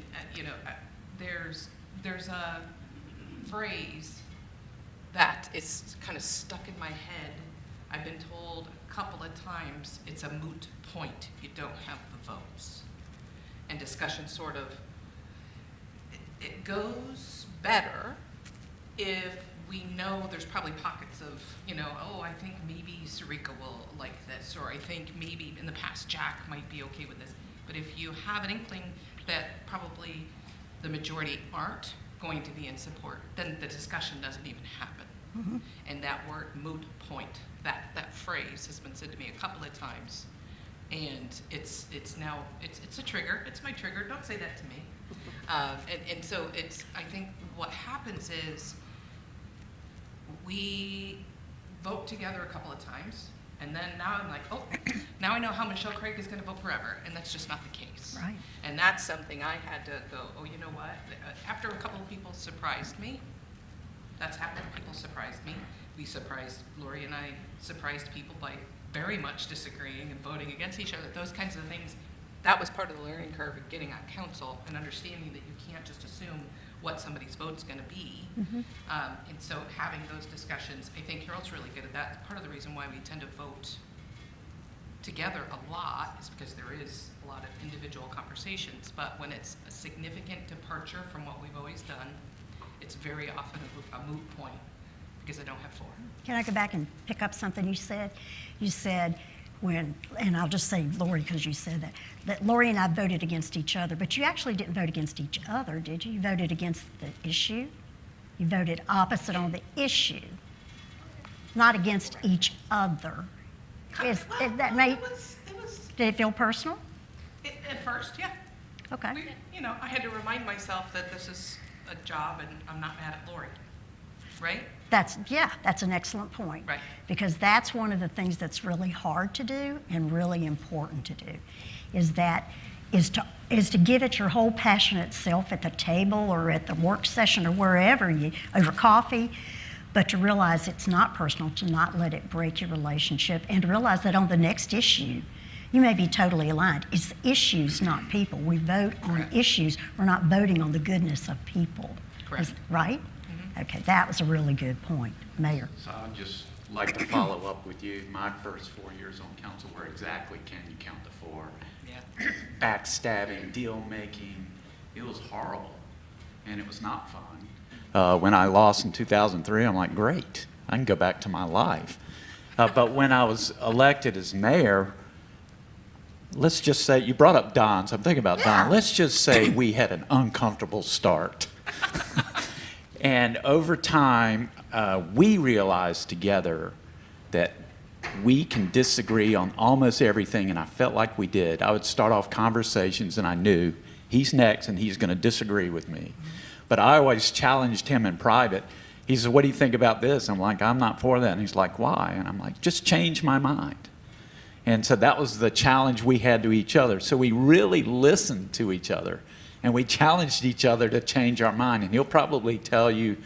there's a phrase that is kind of stuck in my head. I've been told a couple of times it's a moot point. You don't have the votes. And discussion sort of, it goes better if we know there's probably pockets of, oh, I think maybe Sarika will like this, or I think maybe in the past Jack might be okay with this. But if you have an inkling that probably the majority aren't going to be in support, then the discussion doesn't even happen. Mm-hmm. And that word moot point, that phrase has been said to me a couple of times. And it's now, it's a trigger, it's my trigger, don't say that to me. And so I think what happens is we vote together a couple of times, and then now I'm like, oh, now I know how Michelle Craig is gonna vote forever, and that's just not the case. Right. And that's something I had to go, oh, you know what? After a couple of people surprised me, that's happened, people surprised me. Lori and I surprised people by very much disagreeing and voting against each other, those kinds of things. That was part of the learning curve of getting on council and understanding that you can't just assume what somebody's vote's gonna be. Mm-hmm. And so having those discussions, I think Harold's really good at that. It's part of the reason why we tend to vote together a lot is because there is a lot of individual conversations, but when it's a significant departure from what we've always done, it's very often a moot point because I don't have four. Can I go back and pick up something you said? You said when, and I'll just say Lori because you said that Lori and I voted against each other, but you actually didn't vote against each other, did you? You voted against the issue. You voted opposite on the issue, not against each other. Did it feel personal? At first, yeah. Okay. I had to remind myself that this is a job and I'm not mad at Lori, right? That's an excellent point. Right. Because that's one of the things that's really hard to do and really important to do, is to give it your whole passionate self at the table or at the work session or wherever over coffee, but to realize it's not personal, to not let it break your relationship, and to realize that on the next issue, you may be totally aligned. It's issues, not people. We vote on issues. We're not voting on the goodness of people. Correct. Right? Okay, that was a really good point. Mayor. So I'd just like to follow up with you. My first 4 years on council were exactly, can you count to four? Yeah. Backstabbing, deal making, it was horrible, and it was not fun. When I lost in 2003, I'm like, great, I can go back to my life. But when I was elected as mayor, let's just say, you brought up Don, so I'm thinking about Don. Let's just say we had an uncomfortable start. And over time, we realized together that we can disagree on almost everything, and I felt like we did. I would start off conversations, and I knew he's next, and he's going to disagree with me. But I always challenged him in private. He said, what do you think about this? I'm like, I'm not for that. And he's like, why? And I'm like, just change my mind. And so that was the challenge we had to each other. So we really listened to each other, and we challenged each other to change our mind. And he'll probably tell you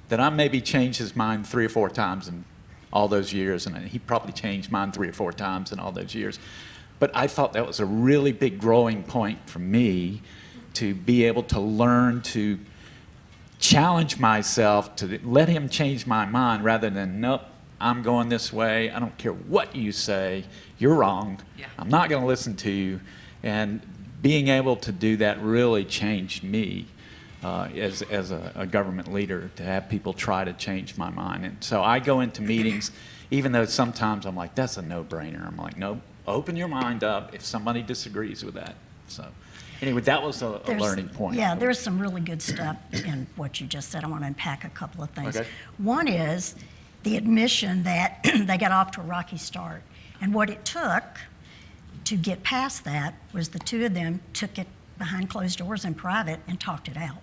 that I maybe changed his mind 3 or 4 times in all those years, and he probably changed mine 3 or 4 times in all those years. But I thought that was a really big growing point for me, to be able to learn to challenge myself, to let him change my mind rather than, nope, I'm going this way. I don't care what you say. You're wrong. Yeah. I'm not going to listen to you. And being able to do that really changed me as a government leader, to have people try to change my mind. And so I go into meetings, even though sometimes I'm like, that's a no-brainer. I'm like, nope, open your mind up if somebody disagrees with that. So anyway, that was a learning point. Yeah, there's some really good stuff in what you just said. I want to unpack a couple of things. Okay. One is the admission that they got off to a rocky start. And what it took to get past that was the two of them took it behind closed doors in private and talked it out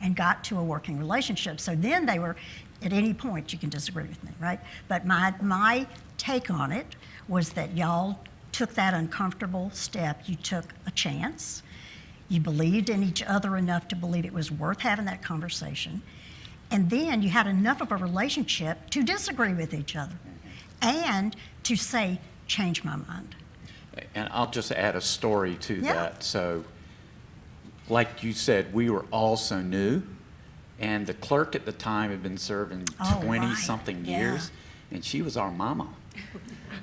and got to a working relationship. So then they were, at any point you can disagree with me, right? But my take on it was that y'all took that uncomfortable step. You took a chance. You believed in each other enough to believe it was worth having that conversation. And then you had enough of a relationship to disagree with each other and to say, change my mind. And I'll just add a story to that. So like you said, we were all so new, And the clerk at the time had been serving 20-something years, and she was our mama.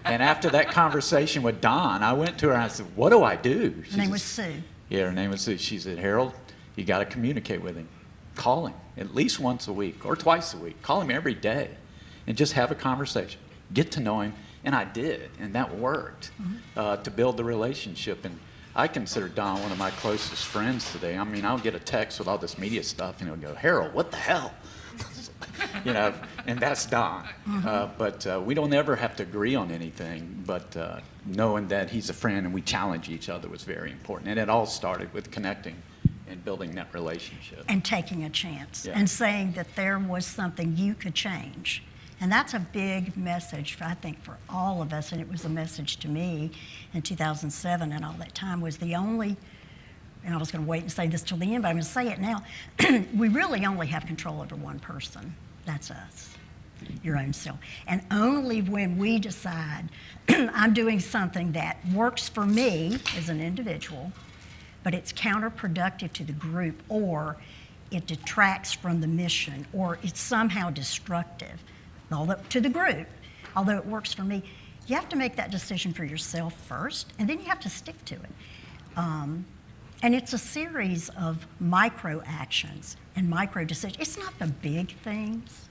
And after that conversation with Don, I went to her and I said, what do I do? Her name was Sue. Yeah, her name was Sue. She said, Harold, you got to communicate with him. Call him at least once a week or twice a week. Call him every day and just have a conversation. Get to know him. And I did, and that worked to build the relationship. And I consider Don one of my closest friends today. I mean, I'll get a text with all this media stuff, and he'll go, Harold, what the hell? You know, and that's Don. But we don't ever have to agree on anything, but knowing that he's a friend and we challenge each other was very important. And it all started with connecting and building that relationship. And taking a chance Yeah. and saying that there was something you could change. And that's a big message, I think, for all of us. And it was a message to me in 2007 and all that time was the only, and I was going to wait and say this till the end, but I'm going to say it now. We really only have control over one person. That's us, your own self. And only when we decide I'm doing something that works for me as an individual, but it's counterproductive to the group, or it detracts from the mission, or it's somehow destructive to the group, although it works for me, you have to make that decision for yourself first, and then you have to stick to it. And it's a series of micro actions and micro decisions. It's not the big things.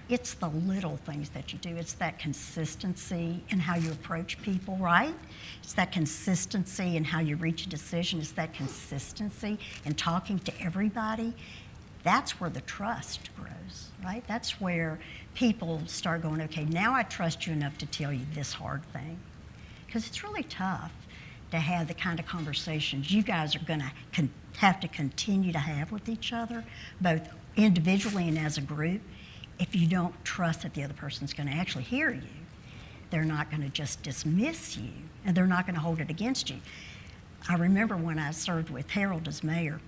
It's the little things that you do. It's that consistency in how you approach people, right? It's that consistency in how you reach a decision. It's that consistency in talking to everybody. That's where the trust grows, right? That's where people start going, okay, now I trust you enough to tell you this hard thing. Because it's really tough to have the kind of conversations you guys are going to have to continue to have with each other, both individually and as a group, if you don't trust that the other person's going to actually hear you. They're not going to just dismiss you, and they're not going to hold it against you. I remember when I served with Harold as mayor,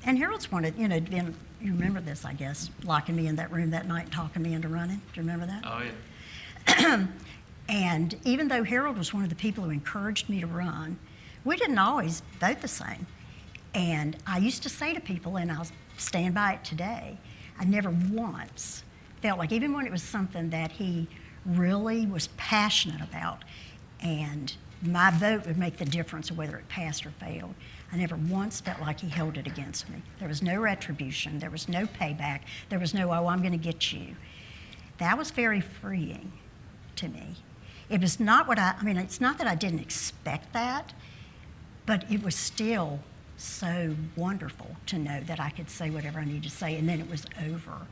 and Harold's wanted, you remember this, I guess, locking me in that room that night and talking me into running. Do you remember that? Oh, yeah. And even though Harold was one of the people who encouraged me to run, we didn't always vote the same. And I used to say to people, and I'll stand by it today, I never once felt like, even when it was something that he really was passionate about, and my vote would make the difference of whether it passed or failed, I never once felt like he held it against me. There was no retribution. There was no payback. There was no, oh, I'm going to get you. That was very freeing to me. It was not what I mean, it's not that I didn't expect that, but it was still so wonderful to know that I could say whatever I needed to say, and then it was over.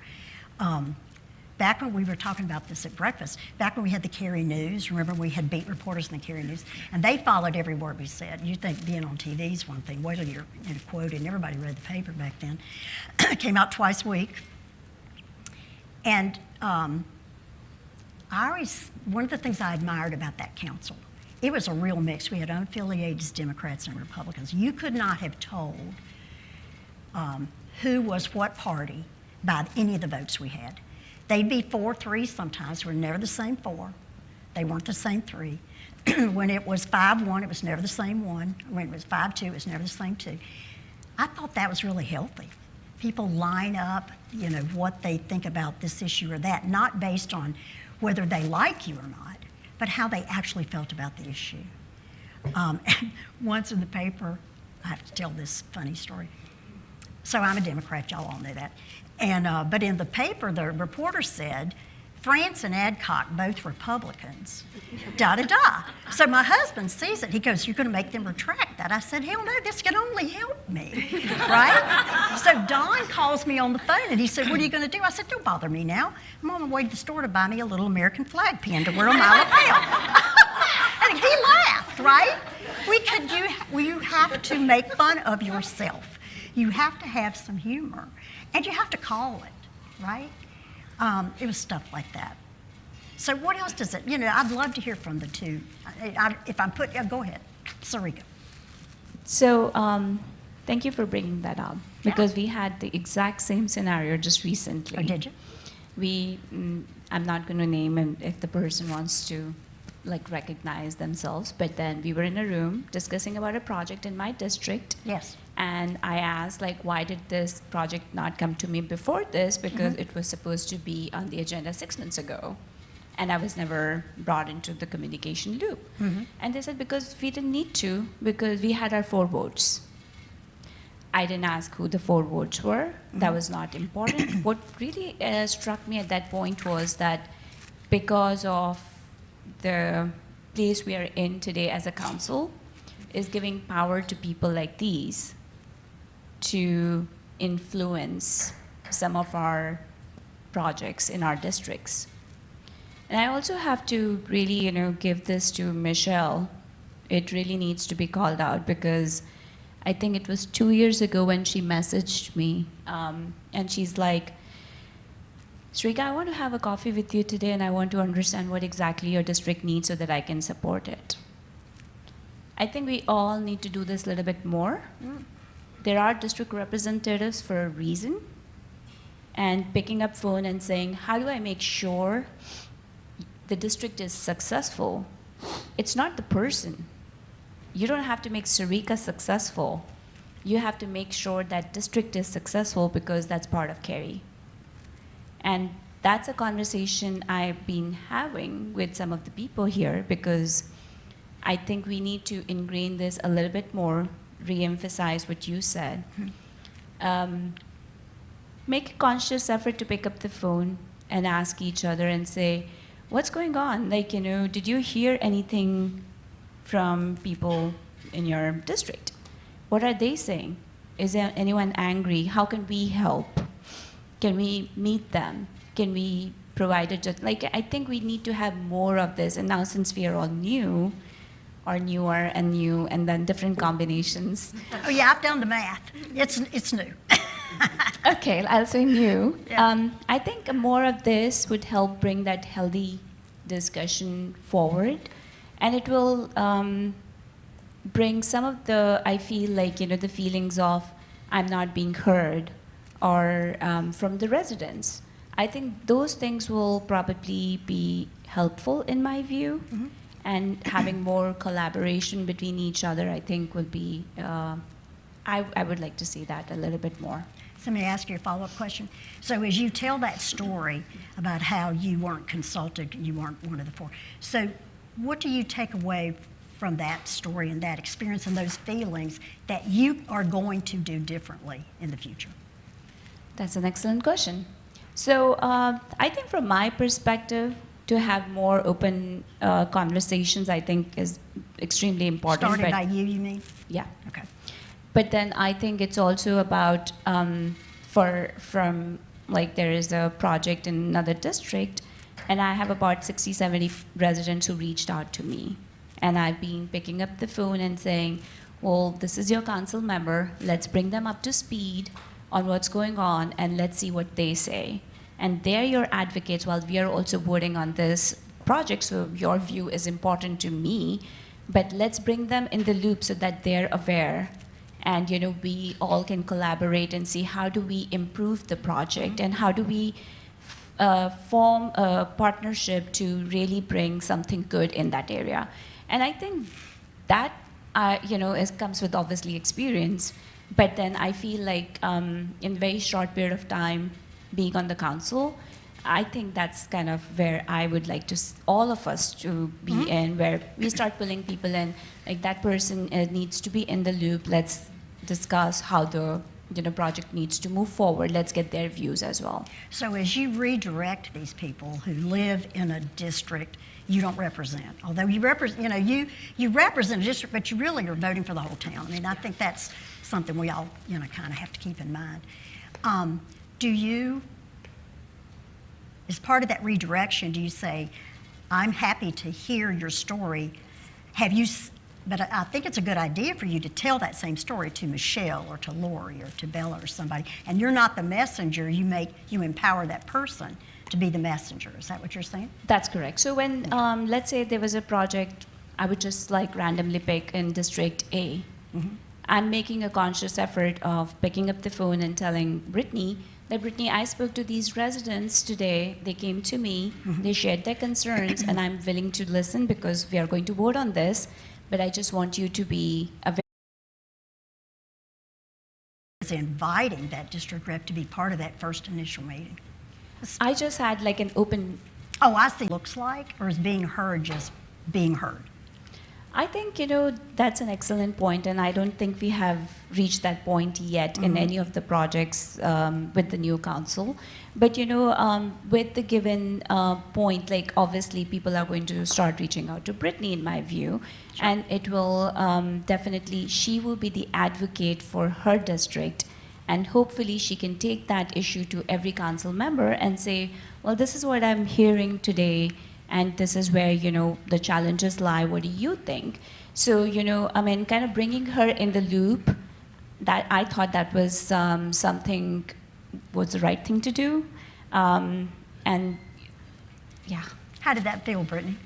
Back when we were talking about this at breakfast, back when we had the Cary News, remember we had beat reporters in the Cary News, and they followed every word we said. You think being on TV is one thing, whether you're quoted, and everybody read the paper back then. It came out twice a week. And one of the things I admired about that council, it was a real mix. We had unaffiliated Democrats and Republicans. You could not have told who was what party by any of the votes we had. They'd be 4-3 sometimes. We're never the same 4. They weren't the same 3. When it was 5-1, it was never the same 1. When it was 5-2, it was never the same 2. I thought that was really healthy. People line up, what they think about this issue or that, not based on whether they like you or not, but how they actually felt about the issue. And once in the paper, I have to tell this funny story. So I'm a Democrat, y'all all know that. And but in the paper, the reporter said, France and Adcock, both Republicans, da-da-da. So my husband sees it. He goes, you're going to make them retract that. I said, hell no, this can only help me, right? So Don calls me on the phone, and he said, what are you going to do? I said, don't bother me now. I'm on my way to the store to buy me a little American flag pin to wear on my lapel. And he laughed, right? You have to make fun of yourself. You have to have some humor, and you have to call it, right? It was stuff like that. So what else does it, I'd love to hear from the two. Go ahead, Sarika. So thank you for bringing that up, because we had the exact same scenario just recently. Oh, did you? I'm not going to name him if the person wants to recognize themselves, but then we were in a room discussing about a project in my district. Yes. And I asked, like, why did this project not come to me before this? Because it was supposed to be on the agenda 6 months ago. And I was never brought into the communication loop. And they said, because we didn't need to, because we had our 4 votes. I didn't ask who the 4 votes were. That was not important. What really struck me at that point was that because of the place we are in today as a council, is giving power to people like these to influence some of our projects in our districts. And I also have to really, give this to Michelle. It really needs to be called out because I think it was 2 years ago when she messaged me, and she's like, Srika, I want to have a coffee with you today, and I want to understand what exactly your district needs so that I can support it. I think we all need to do this a little bit more. There are district representatives for a reason, and picking up phone and saying, how do I make sure the district is successful? It's not the person. You don't have to make Sarika successful. You have to make sure that district is successful because that's part of Cary. And that's a conversation I've been having with some of the people here because I think we need to ingrain this a little bit more, re-emphasize what you said. Make a conscious effort to pick up the phone and ask each other and say, what's going on? Like, did you hear anything from people in your district? What are they saying? Is there anyone angry? How can we help? Can we meet them? Can we provide I think we need to have more of this. And now since we are all new, or newer and new, and then different combinations. Oh yeah, I've done the math. It's new. Okay, I'll say new. Yeah. I think more of this would help bring that healthy discussion forward, and it will bring some of the, I feel like, the feelings of I'm not being heard, or from the residents. I think those things will probably be helpful in my view, and having more collaboration between each other, I think will be, I would like to see that a little bit more. So let me ask you a follow-up question. So as you tell that story about how you weren't consulted, you weren't one of the 4, so what do you take away from that story and that experience and those feelings that you are going to do differently in the future? That's an excellent question. So I think from my perspective, to have more open conversations, I think is extremely important. Starting by you mean? Yeah. Okay. But then I think it's also about, there is a project in another district, and I have about 60, 70 residents who reached out to me. And I've been picking up the phone and saying, well, this is your council member, let's bring them up to speed on what's going on, and let's see what they say. And they're your advocates while we are also voting on this project, so your view is important to me, but let's bring them in the loop so that they're aware. And we all can collaborate and see how do we improve the project and how do we form a partnership to really bring something good in that area. And I think that comes with obviously experience, but then I feel like in a very short period of time being on the council, I think that's kind of where I would like to all of us to be in, where we start pulling people in, like that person needs to be in the loop. Let's discuss how the project needs to move forward. Let's get their views as well. So as you redirect these people who live in a district you don't represent, although you represent, you represent a district, but you really are voting for the whole town. I mean, I think that's something we all, kind of have to keep in mind. Do you, as part of that redirection, do you say, I'm happy to hear your story? But I think it's a good idea for you to tell that same story to Michelle or to Lori or to Bella or somebody. And you're not the messenger, you empower that person to be the messenger. Is that what you're saying? That's correct. So when, let's say there was a project, I would just randomly pick in District A. I'm making a conscious effort of picking up the phone and telling Brittany that, Brittany, I spoke to these residents today. They came to me, they shared their concerns, and I'm willing to listen because we are going to vote on this. But I just want you to be aware inviting that district rep to be part of that first initial meeting. I just had like an open. Oh, I see. Looks like, or is being heard just being heard? I think, that's an excellent point, and I don't think we have reached that point yet in any of the projects with the new council. But, with the given point, like obviously people are going to start reaching out to Brittany, in my view, and it will definitely, she will be the advocate for her district, and hopefully she can take that issue to every council member and say, well, this is what I'm hearing today, and this is where, the challenges lie. What do you think? So, kind of bringing her in the loop, that I thought that was something was the right thing to do. And yeah. How did that feel, Brittany?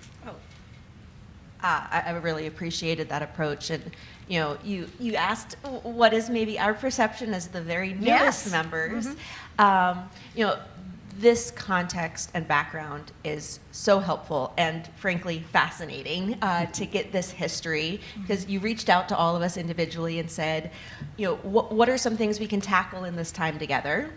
I really appreciated that approach. And, you asked what is maybe our perception as the very newest members. This context and background is so helpful and frankly fascinating to get this history, because you reached out to all of us individually and said, what are some things we can tackle in this time together?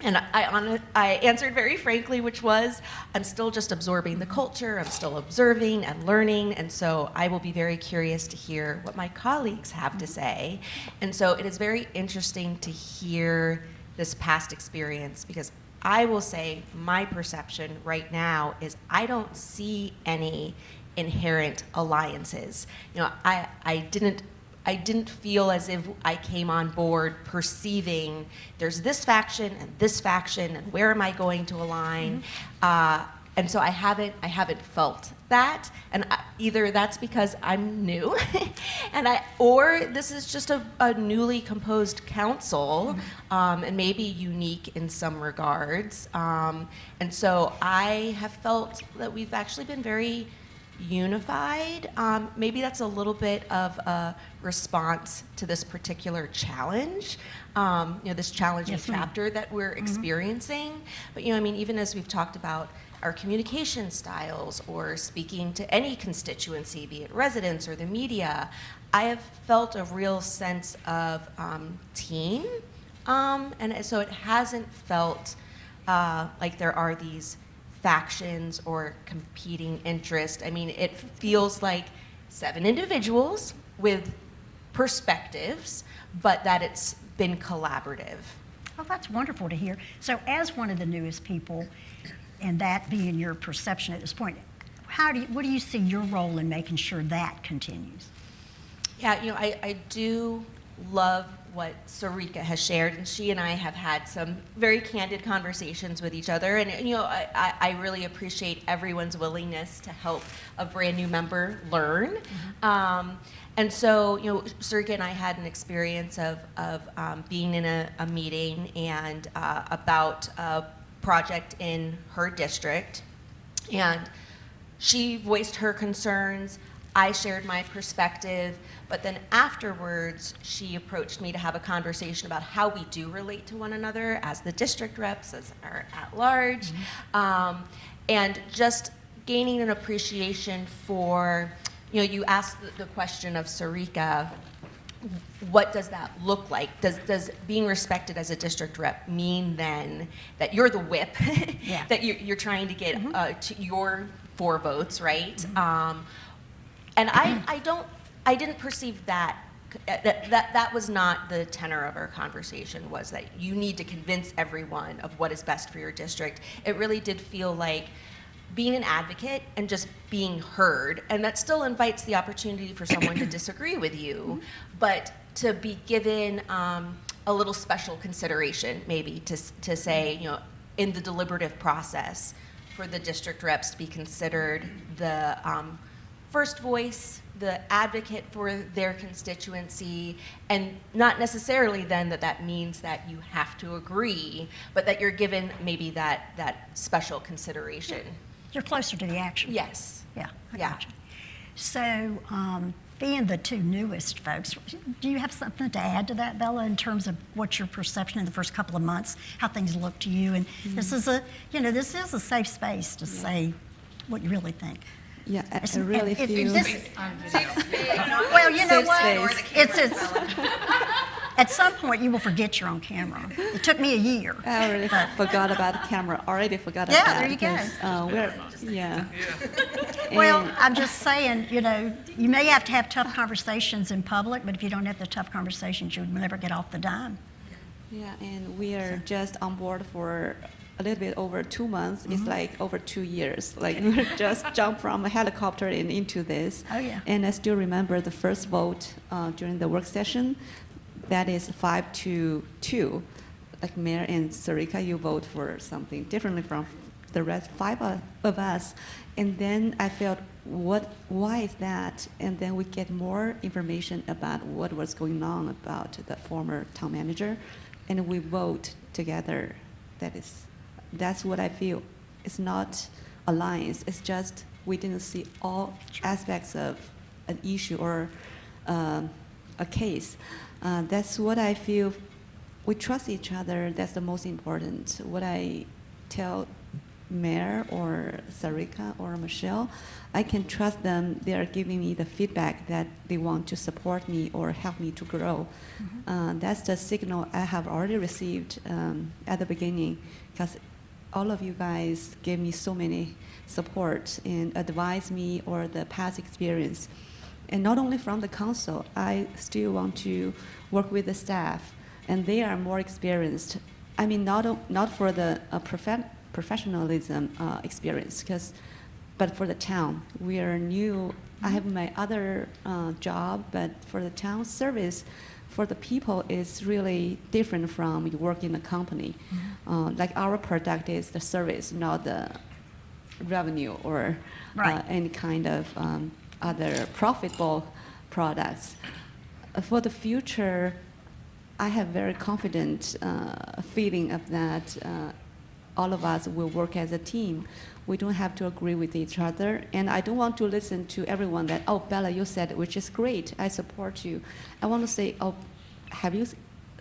And I answered very frankly, which was, I'm still just absorbing the culture, I'm still observing and learning, and so I will be very curious to hear what my colleagues have to say. And so it is very interesting to hear this past experience, because I will say my perception right now is I don't see any inherent alliances. I didn't feel as if I came on board perceiving there's this faction and where am I going to align? And so I haven't felt that, and either that's because I'm new, or this is just a newly composed council, and maybe unique in some regards. And so I have felt that we've actually been very unified. Maybe that's a little bit of a response to this particular challenge, this challenging chapter that we're experiencing. But even as we've talked about our communication styles or speaking to any constituency, be it residents or the media, I have felt a real sense of team. And so it hasn't felt like there are these factions or competing interests. It feels like 7 individuals with perspectives, but that it's been collaborative. Well, that's wonderful to hear. So as one of the newest people, and that being your perception at this point, what do you see your role in making sure that continues? Yeah, I do love what Sarika has shared, and she and I have had some very candid conversations with each other, and I really appreciate everyone's willingness to help a brand new member learn. And so, Sarika and I had an experience of being in a meeting and about a project in her district, and she voiced her concerns. I shared my perspective, but then afterwards, she approached me to have a conversation about how we do relate to one another as the district reps, as our at-large, and just gaining an appreciation for, you asked the question of Sarika, what does that look like? Does being respected as a district rep mean then that you're the whip, that you're trying to get to your 4 votes, right? And I didn't perceive that was not the tenor of our conversation, was that you need to convince everyone of what is best for your district. It really did feel like being an advocate and just being heard, and that still invites the opportunity for someone to disagree with you, but to be given a little special consideration, maybe to say, in the deliberative process, for the district reps to be considered the first voice, the advocate for their constituency, and not necessarily then that means that you have to agree, but that you're given maybe that special consideration. You're closer to the action. Yes. Yeah, I gotcha. So, being the 2 newest folks, do you have something to add to that, Bella, in terms of what's your perception in the first couple of months, how things look to you? And this is a safe space to say what you really think. Yeah, I really feel. Well, you know what? At some point, you will forget you're on camera. It took me a year. I already forgot about the camera. Already forgot Yeah, about that. there you go. Yeah. Well, I'm just saying, you know, you may have to have tough conversations in public, but if you don't have the tough conversations, you'll never get off the dime. Yeah, and we are just on board for a little bit over 2 months. It's like over 2 years. Like we just jumped from a helicopter and into this. Oh, yeah. And I still remember the first vote during the work session. That is 5-2. Like Mayor and Sarika, you vote for something differently from the rest 5 of us. And then I felt, why is that? And then we get more information about what was going on about the former town manager, and we vote together. That's what I feel. It's not alliance. It's just we didn't see all aspects of an issue or a case. That's what I feel. We trust each other. That's the most important. What I tell Mayor or Sarika or Michelle, I can trust them. They are giving me the feedback that they want to support me or help me to grow. That's the signal I have already received at the beginning, because all of you guys gave me so many support and advised me or the past experience. And not only from the council, I still want to work with the staff, and they are more experienced. I mean, not for the professionalism experience, but for the town. We are new. I have my other job, but for the town service, for the people, is really different from you work in a company. Like our product is the service, not the revenue or any kind of other profitable products. For the future, I have very confident feeling of that all of us will work as a team. We don't have to agree with each other. And I don't want to listen to everyone that, oh, Bella, you said, which is great, I support you. I want to say, oh, have you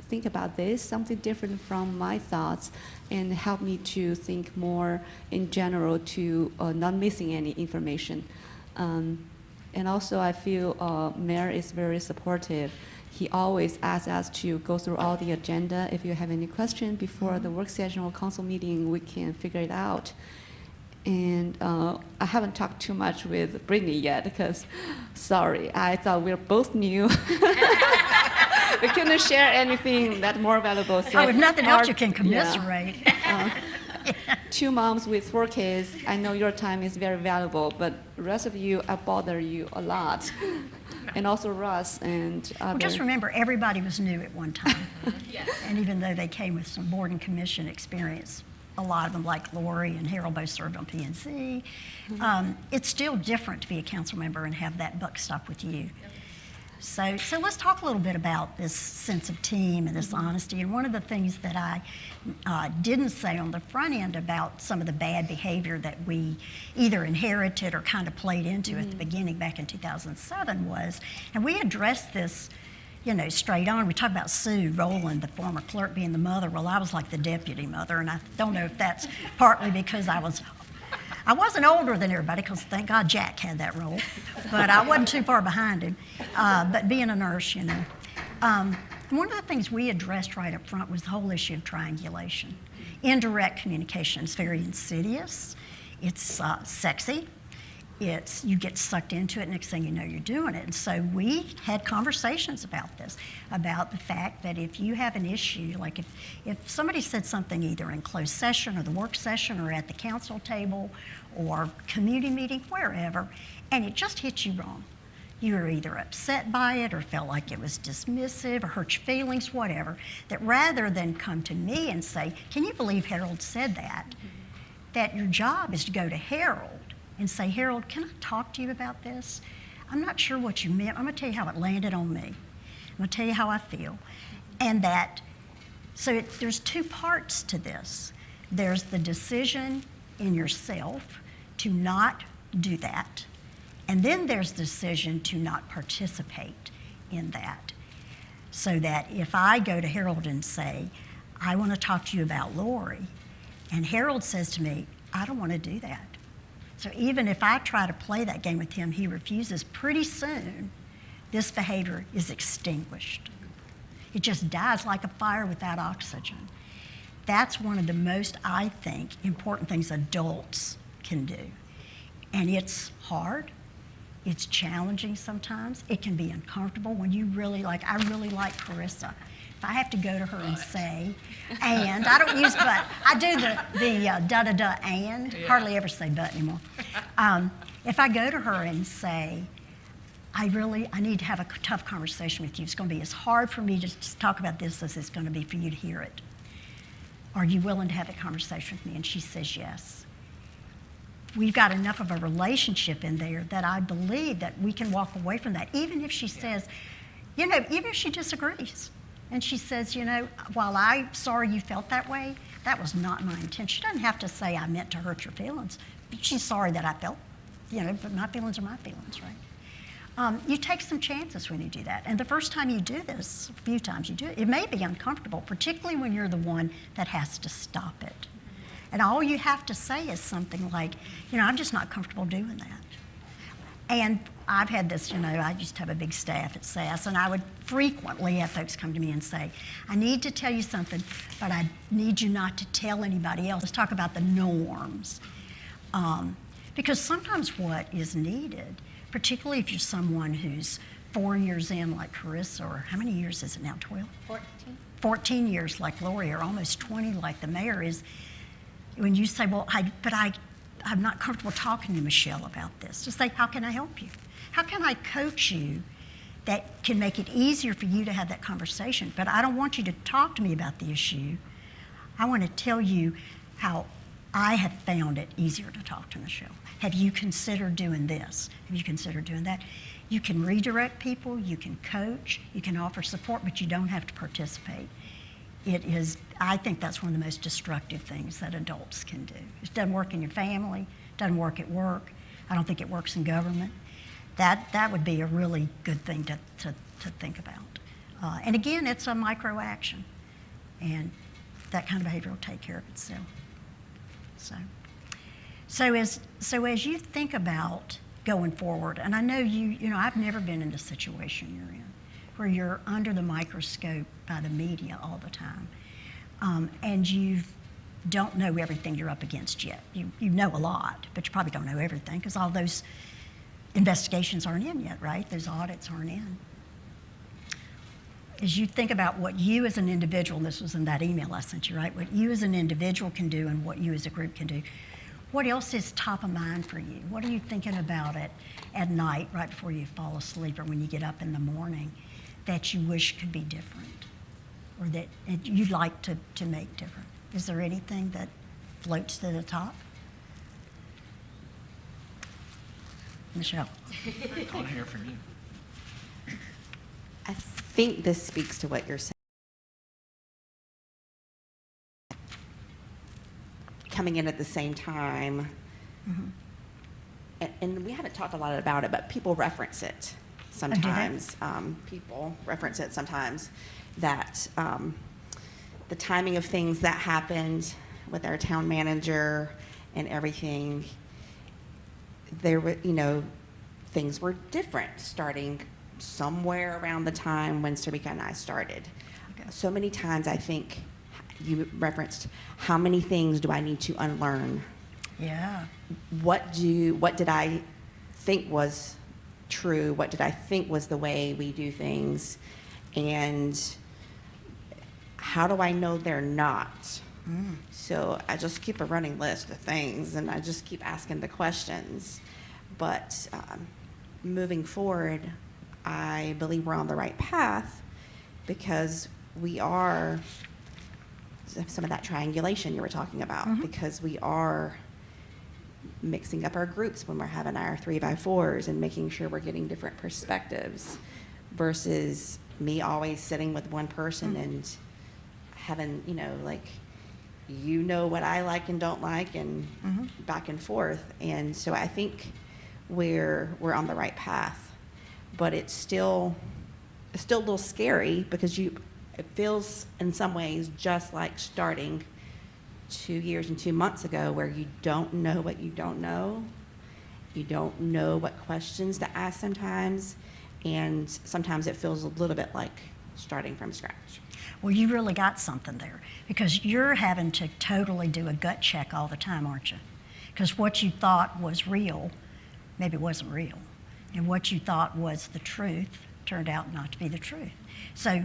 think about this, something different from my thoughts, and help me to think more in general to not missing any information. And also I feel Mayor is very supportive. He always asks us to go through all the agenda. If you have any question before the work session or council meeting, we can figure it out. And I haven't talked too much with Brittany yet because, sorry, I thought we were both new. We couldn't share anything that more valuable. So if nothing else, you can commiserate. Yeah. 2 moms with 4 kids, I know your time is very valuable, but the rest of you, I bother you a lot. And also Russ and others. Well, just remember, everybody was new at one time. And even though they came with some board and commission experience, a lot of them, like Lori and Harold, both served on PNC. It's still different to be a council member and have that buck stop with you. So let's talk a little bit about this sense of team and this honesty. And one of the things that I didn't say on the front end about some of the bad behavior that we either inherited or kind of played into at the beginning back in 2007 was, and we addressed this, you know, straight on. We talked about Sue Rowland, the former clerk, being the mother. Well, I was like the deputy mother, and I don't know if that's partly because I wasn't older than everybody, because thank God Jack had that role, but I wasn't too far behind him. But being a nurse, you know. One of the things we addressed right up front was the whole issue of triangulation. Indirect communication is very insidious. It's sexy. You get sucked into it, next thing you know, you're doing it. And so we had conversations about this, about the fact that if you have an issue, like if somebody said something either in closed session or the work session or at the council table or community meeting, wherever, and it just hit you wrong. You were either upset by it or felt like it was dismissive or hurt your feelings, whatever, that rather than come to me and say, can you believe Harold said that? That your job is to go to Harold and say, Harold, can I talk to you about this? I'm not sure what you meant. I'm going to tell you how it landed on me. I'm going to tell you how I feel. And there's 2 parts to this. There's the decision in yourself to not do that. And then there's the decision to not participate in that. So that if I go to Harold and say, I want to talk to you about Lori, and Harold says to me, I don't want to do that. So even if I try to play that game with him, he refuses, pretty soon this behavior is extinguished. It just dies like a fire without oxygen. That's one of the most, I think, important things adults can do. And it's hard. It's challenging sometimes. It can be uncomfortable when you really like, I really like Carissa. If I have to go to her and say, and, I don't use but, I do the da-da-da and, hardly ever say but anymore. If I go to her and say, I need to have a tough conversation with you. It's going to be as hard for me to just talk about this as it's going to be for you to hear it. Are you willing to have a conversation with me? And she says yes. We've got enough of a relationship in there that I believe that we can walk away from that, even if she says, even if she disagrees. And she says, while I'm sorry you felt that way, that was not my intention. She doesn't have to say I meant to hurt your feelings, but she's sorry that I felt, but my feelings are my feelings, right? You take some chances when you do that. And the first time you do this, a few times you do it, it may be uncomfortable, particularly when you're the one that has to stop it. And all you have to say is something like, I'm just not comfortable doing that. And I've had this, I used to have a big staff at SAS, and I would frequently have folks come to me and say, I need to tell you something, but I need you not to tell anybody else. Let's talk about the norms. Because sometimes what is needed, particularly if you're someone who's 4 years in like Carissa, or how many years is it now, 12? 14. 14 years like Lori, or almost 20 like the mayor, is when you say, well, I'm not comfortable talking to Michelle about this. Just say, how can I help you? How can I coach you that can make it easier for you to have that conversation? But I don't want you to talk to me about the issue. I want to tell you how I have found it easier to talk to Michelle. Have you considered doing this? Have you considered doing that? You can redirect people, you can coach, you can offer support, but you don't have to participate. I think that's one of the most destructive things that adults can do. It doesn't work in your family, it doesn't work at work. I don't think it works in government. That would be a really good thing to think about. And again, it's a micro action, and that kind of behavior will take care of itself. So as you think about going forward, and I know I've never been in the situation you're in, where you're under the microscope by the media all the time, and you don't know everything you're up against yet. You know a lot, but you probably don't know everything, because all those investigations aren't in yet, right? Those audits aren't in. As you think about what you as an individual, and this was in that email I sent you, right? What you as an individual can do and what you as a group can do, what else is top of mind for you? What are you thinking about it at night, right before you fall asleep, or when you get up in the morning, that you wish could be different, or that you'd like to make different? Is there anything that floats to the top? Michelle. I want to hear from you. I think this speaks to what you're saying. Coming in at the same time, and we haven't talked a lot about it, but people reference it sometimes. People reference it sometimes, that the timing of things that happened with our town manager and everything, there were, things were different starting somewhere around the time when Sarika and I started. Okay. So many times I think you referenced, how many things do I need to unlearn? Yeah. What did I think was true? What did I think was the way we do things? And how do I know they're not? So I just keep a running list of things, and I just keep asking the questions. But moving forward, I believe we're on the right path, because we are some of that triangulation you were talking about, because we are mixing up our groups when we're having our 3x4s and making sure we're getting different perspectives, versus me always sitting with one person and having, what I like and don't like, and back and forth. And so I think we're on the right path, but it's still a little scary, because it feels in some ways just like starting 2 years and 2 months ago, where you don't know what you don't know. You don't know what questions to ask sometimes, and sometimes it feels a little bit like starting from scratch. Well, you really got something there because you're having to totally do a gut check all the time, aren't you? Because what you thought was real, maybe it wasn't real. And what you thought was the truth turned out not to be the truth. So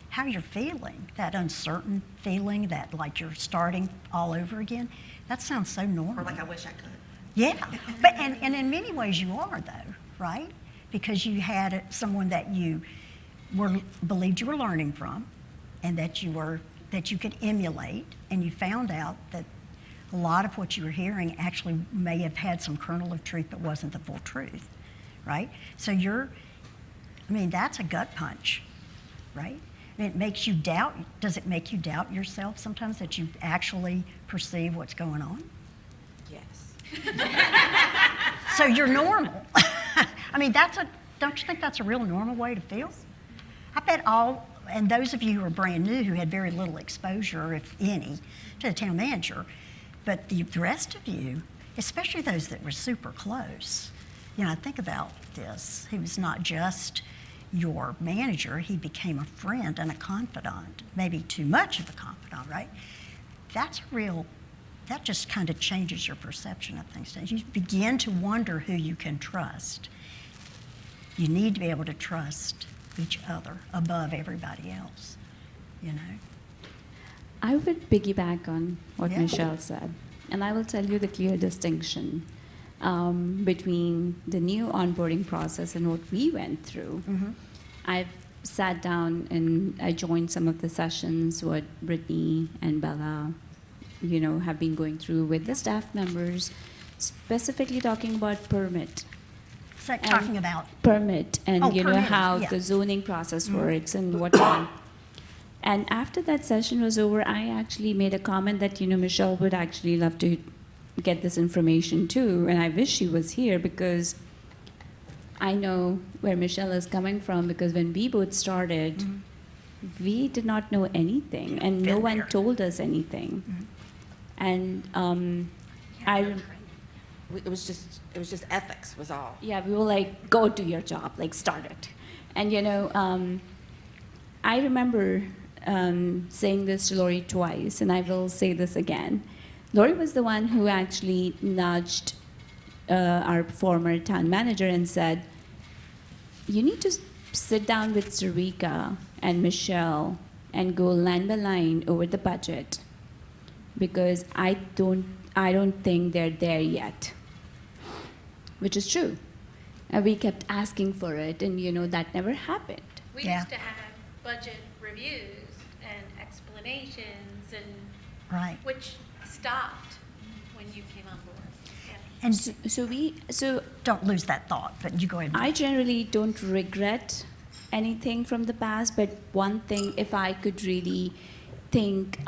how you're feeling, that uncertain feeling that like you're starting all over again, that sounds so normal. Or like I wish I could. Yeah, but and in many ways you are though, right? Because you had someone that you believed you were learning from, and that you could emulate, and you found out that a lot of what you were hearing actually may have had some kernel of truth, but wasn't the full truth, right? So that's a gut punch, right? And it makes you doubt. Does it make you doubt yourself sometimes that you actually perceive what's going on? Yes. So you're normal. I mean, don't you think that's a real normal way to feel? I bet and those of you who are brand new who had very little exposure, if any, to the town manager, but the rest of you, especially those that were super close, think about this. He was not just your manager, he became a friend and a confidant, maybe too much of a confidant, right? That just kind of changes your perception of things. You begin to wonder who you can trust. You need to be able to trust each other above everybody else, I would piggyback on what Yeah. Michelle said, and I will tell you the clear distinction between the new onboarding process and what we went through. Mm-hmm. I've sat down and I joined some of the sessions what Brittany and Bella, have been going through with the staff members, specifically talking about permit. It's like talking about permit and permitting, how yeah. the zoning process works and whatnot. And after that session was over, I actually made a comment that Michelle would actually love to get this information too, and I wish she was here because I know where Michelle is coming from, because when we both started, we did not know anything and no one told us anything. And It was just ethics was all. yeah, we were like, go do your job, like start it. And I remember saying this to Lori twice, and I will say this again. Lori was the one who actually nudged our former town manager and said, you need to sit down with Sarika and Michelle and go line by line over the budget, because I don't think they're there yet. Which is true. And we kept asking for it, and that never happened. We used to have budget reviews and explanations, and Right. which stopped when you came on board. And so don't lose that thought, but you go ahead. I generally don't regret anything from the past, but one thing, if I could really think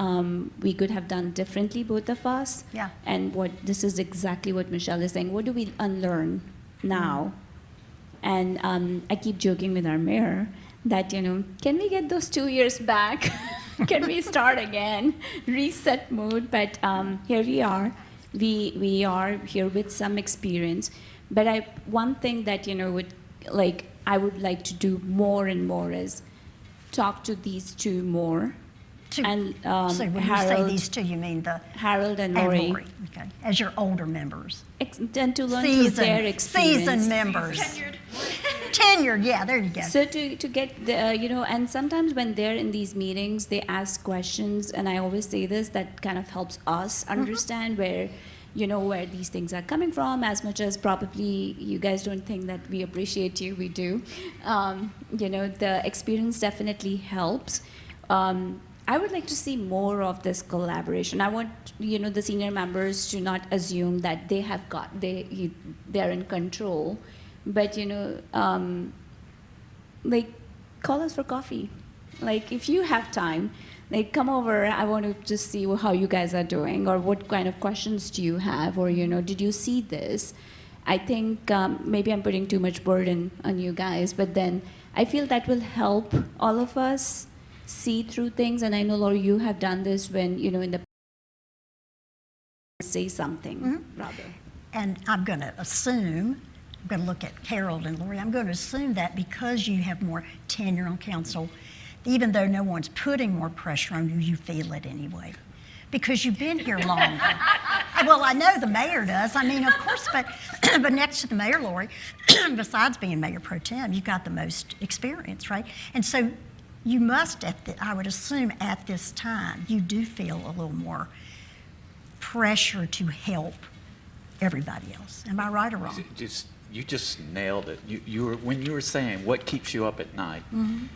we could have done differently, both of us. Yeah. And this is exactly what Michelle is saying. What do we unlearn now? And I keep joking with our mayor that, can we get those 2 years back? Can we start again? Reset mode. But here we are. We are here with some experience. But one thing that, I would like to do more and more is talk to these two more. And so when you say these two, you mean Harold and Lori. Okay, as your older members. And to learn through their experience. Seasoned members. Tenured, yeah, there you go. So to get the, and sometimes when they're in these meetings, they ask questions, and I always say this, that kind of helps us understand where these things are coming from, as much as probably you guys don't think that we appreciate you, we do. The experience definitely helps. I would like to see more of this collaboration. I want, the senior members to not assume that they're in control, but, call us for coffee. If you have time, come over. I want to just see how you guys are doing, or what kind of questions do you have, or, did you see this? I think maybe I'm putting too much burden on you guys, but then I feel that will help all of us see through things. And I know, Lori, you have done this when, in the say something, rather. And I'm going to look at Harold and Lori. I'm going to assume that because you have more tenure on council, even though no one's putting more pressure on you, you feel it anyway. Because you've been here longer. Well, I know the mayor does. I mean, of course, but next to the mayor, Lori, besides being mayor pro tem, you've got the most experience, right? And so you must, I would assume at this time, you do feel a little more pressure to help everybody else. Am I right or wrong? You just nailed it. When you were saying what keeps you up at night,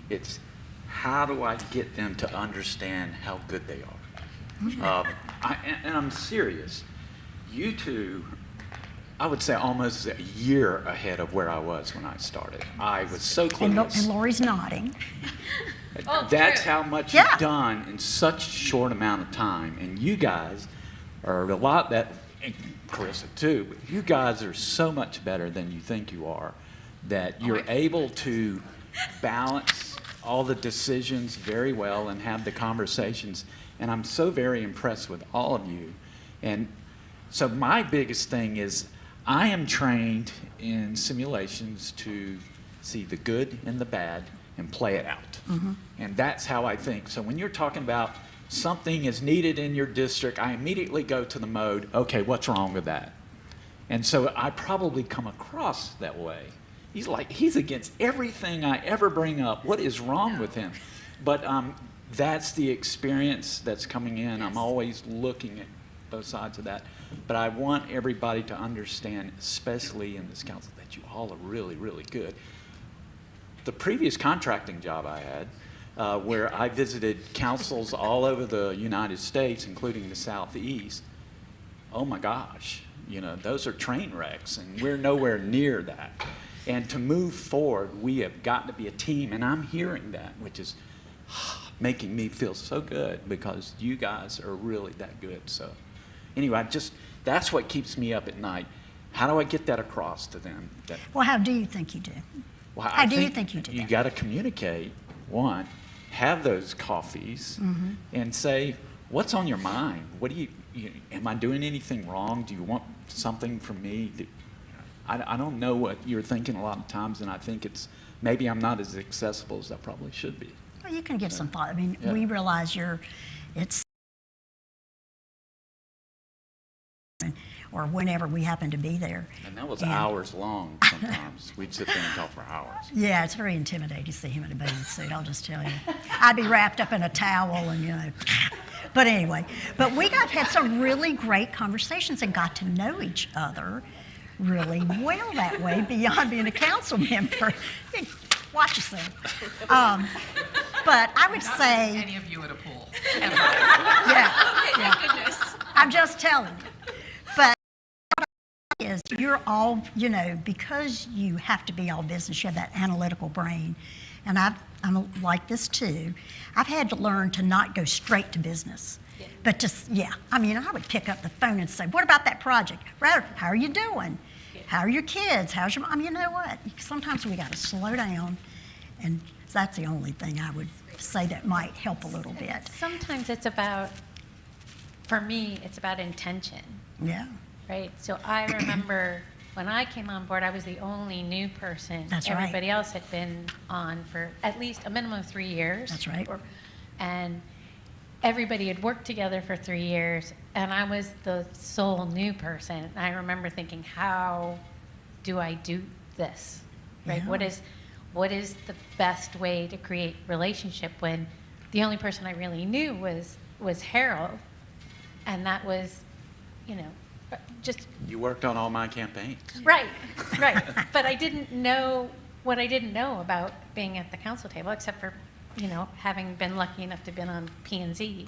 it's how do I get them to understand how good they are? And I'm serious. You two, I would say almost a year ahead of where I was when I started. I was so clueless. And Lori's nodding. That's how much you've done in such a short amount of time. And you guys are a lot that, and Carissa too, but you guys are so much better than you think you are, that you're able to balance all the decisions very well and have the conversations. And I'm so very impressed with all of you. And so my biggest thing is I am trained in simulations to see the good and the bad and play it out. And that's how I think. So when you're talking about something is needed in your district, I immediately go to the mode, okay, what's wrong with that? And so I probably come across that way. He's against everything I ever bring up. What is wrong with him? But that's the experience that's coming in. I'm always looking at both sides of that. But I want everybody to understand, especially in this council, that you all are really, really good. The previous contracting job I had, where I visited councils all over the United States, including the Southeast, oh my gosh, those are train wrecks, and we're nowhere near that. And to move forward, we have got to be a team, and I'm hearing that, which is making me feel so good because you guys are really that good. So anyway, that's what keeps me up at night. How do I get that across to them? Well, how do you think you do? Well, how do you think you do that? You got to communicate, one, have those coffees, and say, what's on your mind? What do am I doing anything wrong? Do you want something from me? I don't know what you're thinking a lot of times, and I think maybe I'm not as accessible as I probably should be. Well, you can give some thought. I mean, we realize it's, or whenever we happen to be there. And that was hours long sometimes. We'd sit there and talk for hours. Yeah, it's very intimidating to see him in a bathing suit, I'll just tell you. I'd be wrapped up in a towel and, But anyway, we had some really great conversations and got to know each other really well that way beyond being a council member. Watch yourself. But I would say... Any of you at a pool. Yeah. Goodness. I'm just telling you. But is you're all, because you have to be all business, you have that analytical brain. And I'm like this too. I've had to learn to not go straight to business. Yeah. But I would pick up the phone and say, what about that project? Rather, how are you doing? How are your kids? How's your mom? You know what? Sometimes we got to slow down, and that's the only thing I would say that might help a little bit. Sometimes it's about, for me, it's about intention. Yeah. Right? So I remember when I came on board, I was the only new person. That's right. Everybody else had been on for at least a minimum of 3 years. That's right. And everybody had worked together for 3 years, and I was the sole new person. And I remember thinking, how do I do this? Right? Yeah. What is the best way to create relationship when the only person I really knew was Harold, and that was, just... You worked on all my campaigns. Right. But I didn't know what I didn't know about being at the council table, except for having been lucky enough to have been on P&Z.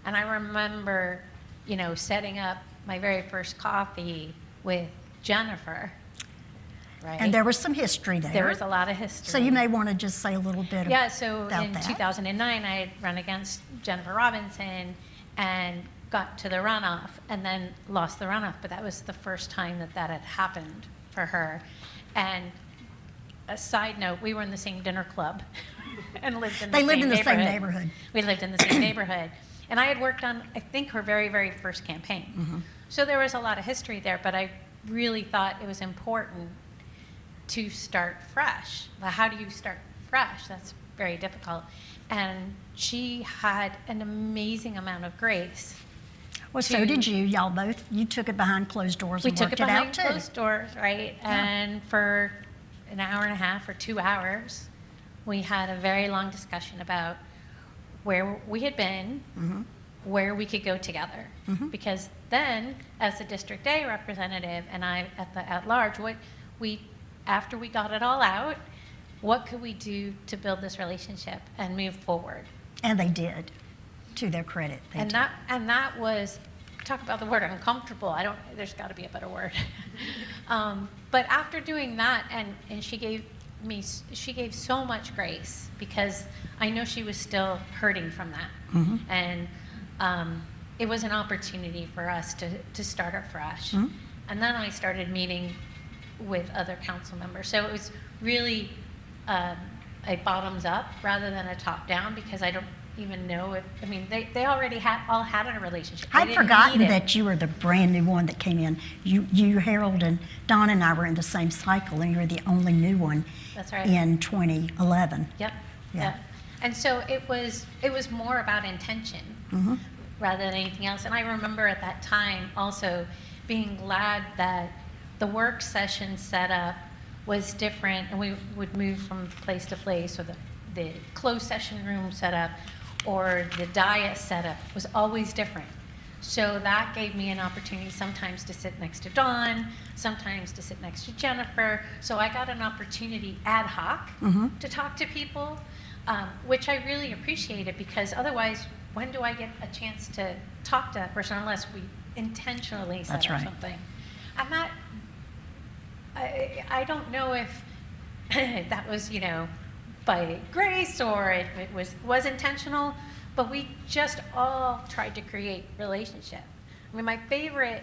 And I remember, setting up my very first coffee with Jennifer, right? And there was some history there. There was a lot of history. So you may want to just say a little bit about so in 2009, I had run against Jennifer Robinson and got to the runoff and then lost the runoff, but that was the first time that had happened for her. And a side note, we were in the same dinner club. And lived in the same neighborhood. We lived in the same neighborhood. And I had worked on, I think, her very, very first campaign. So there was a lot of history there, but I really thought it was important to start fresh. Well, how do you start fresh? That's very difficult. And she had an amazing amount of grace. Well, so did you. Y'all both, you took it behind closed doors We and took worked it it out behind too. closed doors, right? Yeah. And for an hour and a half or 2 hours, we had a very long discussion about where we had been, where we could go together. Because then, as the District A representative and I at large, after we got it all out, what could we do to build this relationship and move forward? And they did, to their credit. They did. That was, talk about the word uncomfortable. There's got to be a better word. But after doing that, and she gave so much grace, because I know she was still hurting from that. And it was an opportunity for us to start afresh. And then I started meeting with other council members. So it was really a bottoms up rather than a top down, because I don't even know if, I mean, they already all had a relationship. They I'd didn't forgotten need it. that you were the brand new one that came in. You, Harold, and Don and I were in the same cycle, and you were the only new one. That's right. In 2011. Yep. Yeah. Yep. And so it was more about intention rather than anything else. And I remember at that time also being glad that the work session setup was different, and we would move from place to place, or the closed session room setup or the dais setup was always different. So that gave me an opportunity sometimes to sit next to Dawn, sometimes to sit next to Jennifer. So I got an opportunity ad hoc to talk to people, which I really appreciated, because otherwise, when do I get a chance to talk to that person unless we intentionally set That's up right. something? And that, I don't know if that was, by grace or it was intentional, but we just all tried to create relationship. I mean, my favorite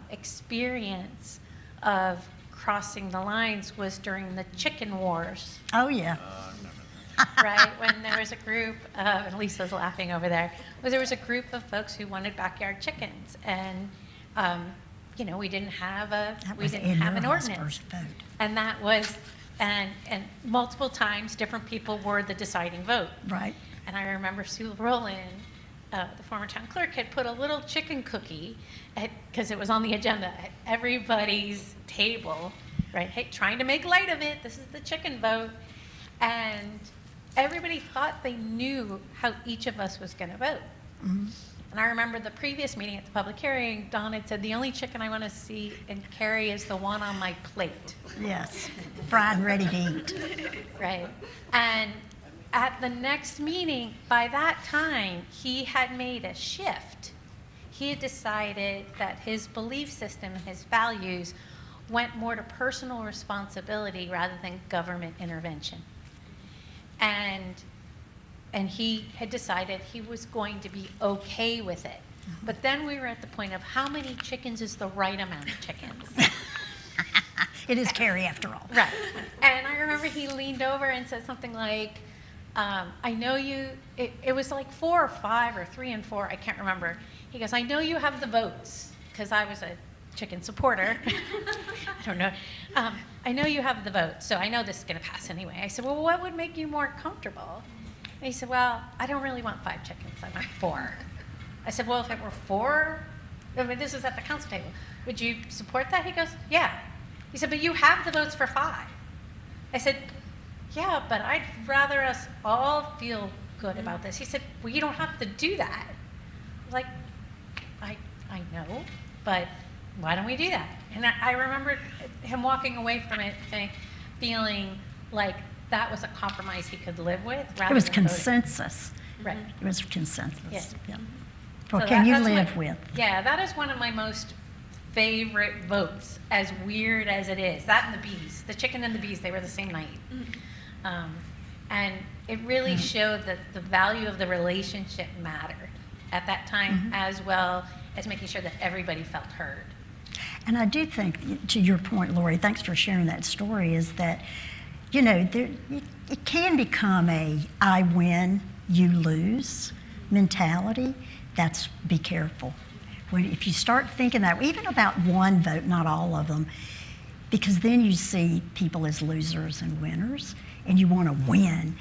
experience of crossing the lines was during the chicken wars. Oh, yeah. Right, when there was a group, and Lisa's laughing over there, there was a group of folks who wanted backyard chickens, and we didn't have an ordinance, and that was, and multiple times different people were the deciding vote. Right. And I remember Sue Rowland, the former town clerk, had put a little chicken cookie, because it was on the agenda, at everybody's table, right? Hey, trying to make light of it. This is the chicken vote, and everybody thought they knew how each of us was going to vote. And I remember the previous meeting at the public hearing, Dawn had said, the only chicken I want to see in Cary is the one on my plate. Yes, fried and ready to eat. Right. And at the next meeting, by that time, he had made a shift. He had decided that his belief system, his values, went more to personal responsibility rather than government intervention. And he had decided he was going to be okay with it. But then we were at the point of how many chickens is the right amount of chickens? It is Cary after all. Right. And I remember he leaned over and said something like, I know you, it was like 4 or 5 or 3 and 4, I can't remember. He goes, I know you have the votes, because I was a chicken supporter. I don't know. I know you have the votes, so I know this is going to pass anyway. I said, well, what would make you more comfortable? And he said, well, I don't really want 5 chickens, I want 4. I said, well, if it were 4, I mean, this was at the council table, would you support that? He goes, yeah. He said, but you have the votes for 5. I said, yeah, but I'd rather us all feel good about this. He said, well, you don't have to do that. I was like, I know, but why don't we do that? And I remember him walking away from it feeling like that was a compromise he could live with. It was than voting. consensus. Right. It was consensus. Yes. Yeah. What So can you that's live with? Yeah, that is one of my most favorite votes, as weird as it is. That and the bees. The chicken and the bees, they were the same night. And it really showed that the value of the relationship mattered at that time, as well as making sure that everybody felt heard. And I do think, to your point, Lori, thanks for sharing that story, is that, it can become a I win, you lose mentality. Be careful. If you start thinking that, even about one vote, not all of them, because then you see people as losers and winners, and you want to win.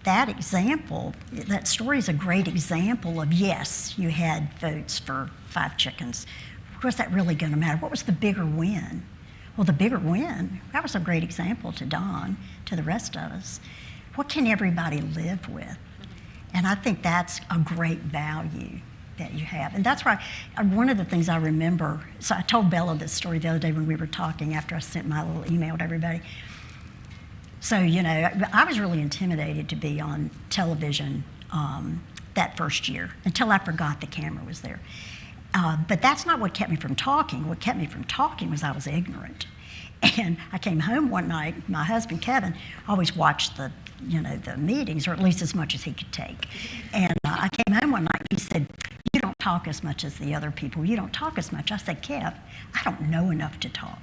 that example, that story is a great example of, yes, you had votes for 5 chickens. Was that really going to matter? What was the bigger win? Well, the bigger win, that was a great example to Don, to the rest of us. What can everybody live with? And I think that's a great value that you have. And that's why one of the things I remember, so I told Bella this story the other day when we were talking after I sent my little email to everybody. So, you know, I was really intimidated to be on television that first year until I forgot the camera was there. But that's not what kept me from talking. What kept me from talking was I was ignorant. And I came home one night, my husband, Kevin, always watched the meetings, or at least as much as he could take. And I came home one night and he said, "You don't talk as much as the other people. You don't talk as much." I said, "Kev, I don't know enough to talk.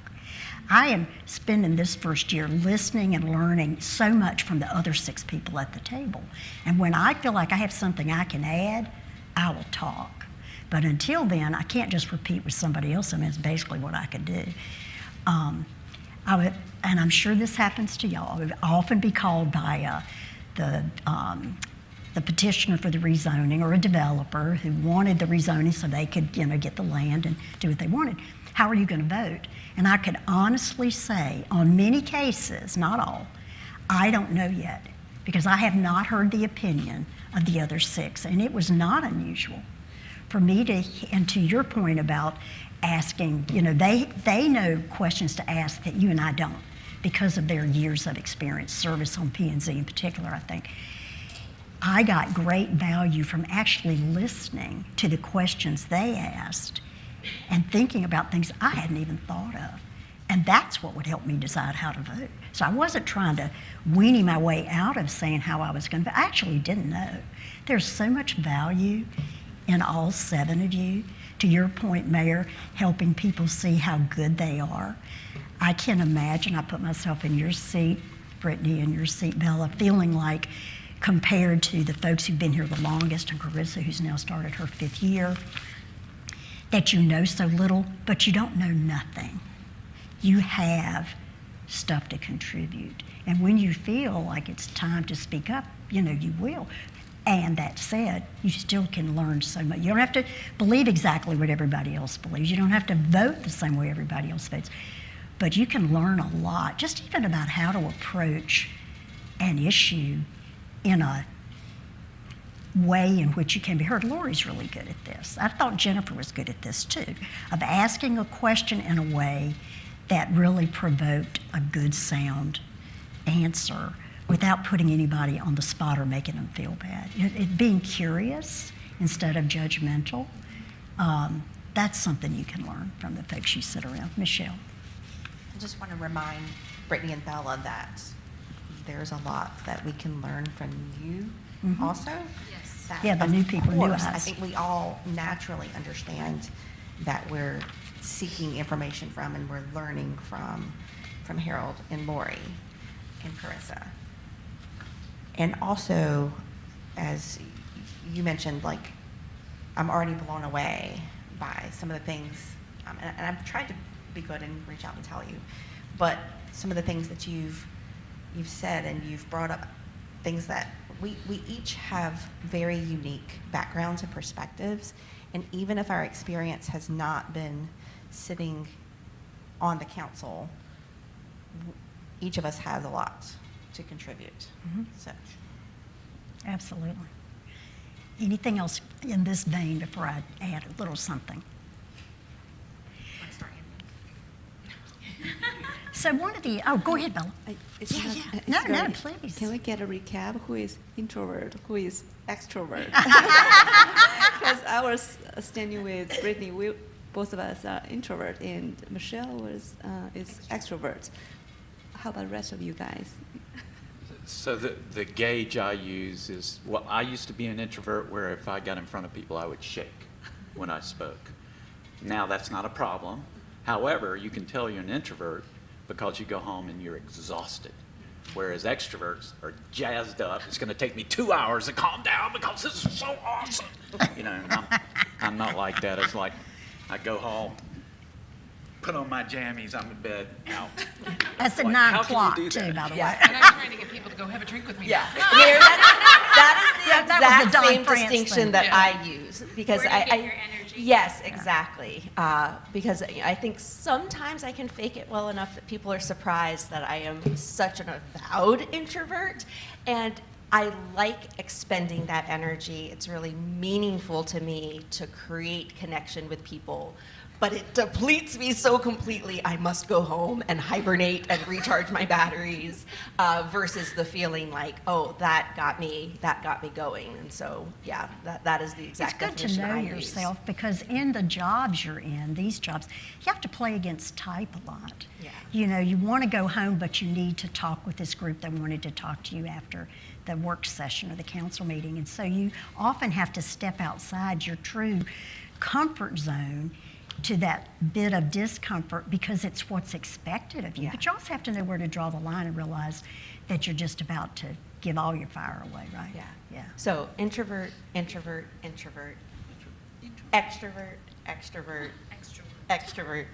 I am spending this first year listening and learning so much from the other 6 people at the table. And when I feel like I have something I can add, I will talk. But until then, I can't just repeat what somebody else said. I mean, it's basically what I could do." And I'm sure this happens to y'all. I would often be called by the petitioner for the rezoning, or a developer who wanted the rezoning so they could, get the land and do what they wanted. "How are you going to vote?" And I could honestly say, on many cases, not all, I don't know yet, because I have not heard the opinion of the other 6. And it was not unusual for me to, and to your point about asking, they know questions to ask that you and I don't, because of their years of experience, service on P&Z in particular, I think. I got great value from actually listening to the questions they asked and thinking about things I hadn't even thought of. And that's what would help me decide how to vote. So I wasn't trying to weenie my way out of saying how I was going to vote. I actually didn't know. There's so much value in all 7 of you. To your point, Mayor, helping people see how good they are. I can imagine, I put myself in your seat, Brittany, in your seat, Bella, feeling like, compared to the folks who've been here the longest, and Carissa, who's now started her 5th year, that you know so little, but you don't know nothing. You have stuff to contribute. And when you feel like it's time to speak up, you will. And that said, you still can learn so much. You don't have to believe exactly what everybody else believes. You don't have to vote the same way everybody else votes. But you can learn a lot, just even about how to approach an issue in a way in which you can be heard. Lori's really good at this. I thought Jennifer was good at this too, of asking a question in a way that really provoked a good sound answer without putting anybody on the spot or making them feel bad. Being curious instead of judgmental, that's something you can learn from the folks you sit around. Michelle. I just want to remind Brittany and Bella that there's a lot that we can learn from you also. Yes. That, Yeah, the new people, new course, I eyes. think we all naturally understand that we're seeking information from and we're learning from Harold and Lori and Carissa. And also, as you mentioned, like, I'm already blown away by some of the things, and I've tried to be good and reach out and tell you, but some of the things that you've said, and you've brought up things that we each have very unique backgrounds and perspectives, and even if our experience has not been sitting on the council, each of us has a lot to contribute. So, Absolutely. Anything else in this vein before I add a little something? So one of the, go ahead, Bella. No, please. Can we get a recap? Who is introvert? Who is extrovert? Because I was standing with Brittany. Both of us are introvert, and Michelle is extrovert. How about the rest of you guys? So the gauge I use is, well, I used to be an introvert where if I got in front of people, I would shake when I spoke. Now that's not a problem. However, you can tell you're an introvert because you go home and you're exhausted. Whereas extroverts are jazzed up. It's going to take me 2 hours to calm down because this is so awesome. I'm not like that. It's like I go home, put on my jammies, I'm in bed, out. That's at Like, 9 how can you o'clock do too, that? by the Yeah. way. And I'm trying to get people to go have a drink with me. Yeah. now. Mayor, that is the Yeah, that was the exact Don same France distinction thing. that Yeah. I use because Where do you I get your energy? yes, exactly. Because I think sometimes I can fake it well enough that people are surprised that I am such an avowed introvert, and I like expending that energy. It's really meaningful to me to create connection with people. But it depletes me so completely, I must go home and hibernate and recharge my batteries, versus the feeling like, oh, that got me going. And so, yeah, that is the exact It's good to definition know I use. yourself because in the jobs you're in, these jobs, you have to play against type a lot. Yeah. You know, you want to go home, but you need to talk with this group that wanted to talk to you after the work session or the council meeting. And so you often have to step outside your true comfort zone to that bit of discomfort because it's what's expected of you. Yeah. But you also have to know where to draw the line and realize that you're just about to give all your fire away, right? Yeah. Yeah. So introvert, introvert, introvert, extrovert, extrovert, extrovert.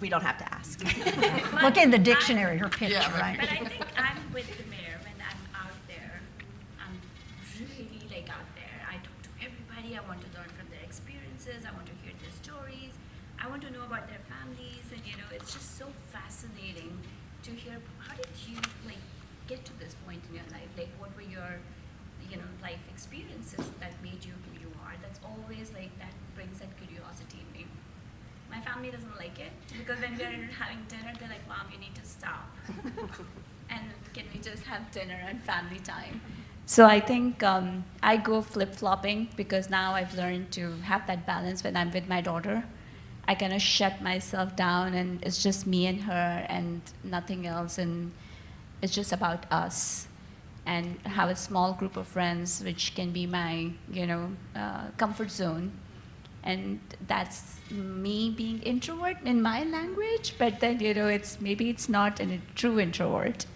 We don't have to ask. Look in the dictionary, her picture, Yeah, right? But I think I'm with the mayor when I'm out there. I'm really like out there. I talk to everybody. I want to learn from their experiences. I want to hear their stories. I want to know about their families. And it's just so fascinating to hear how did you like get to this point in your life? Like what were your life experiences that made you who you are? That's always like that brings that curiosity in me. My family doesn't like it because when we're having dinner, they're like, Mom, you need to stop. And can we just have dinner and family time? So I think I go flip-flopping because now I've learned to have that balance when I'm with my daughter. I kind of shut myself down and it's just me and her and nothing else. And it's just about us. And have a small group of friends, which can be my, comfort zone. And that's me being introvert in my language, but then, maybe it's not a true introvert.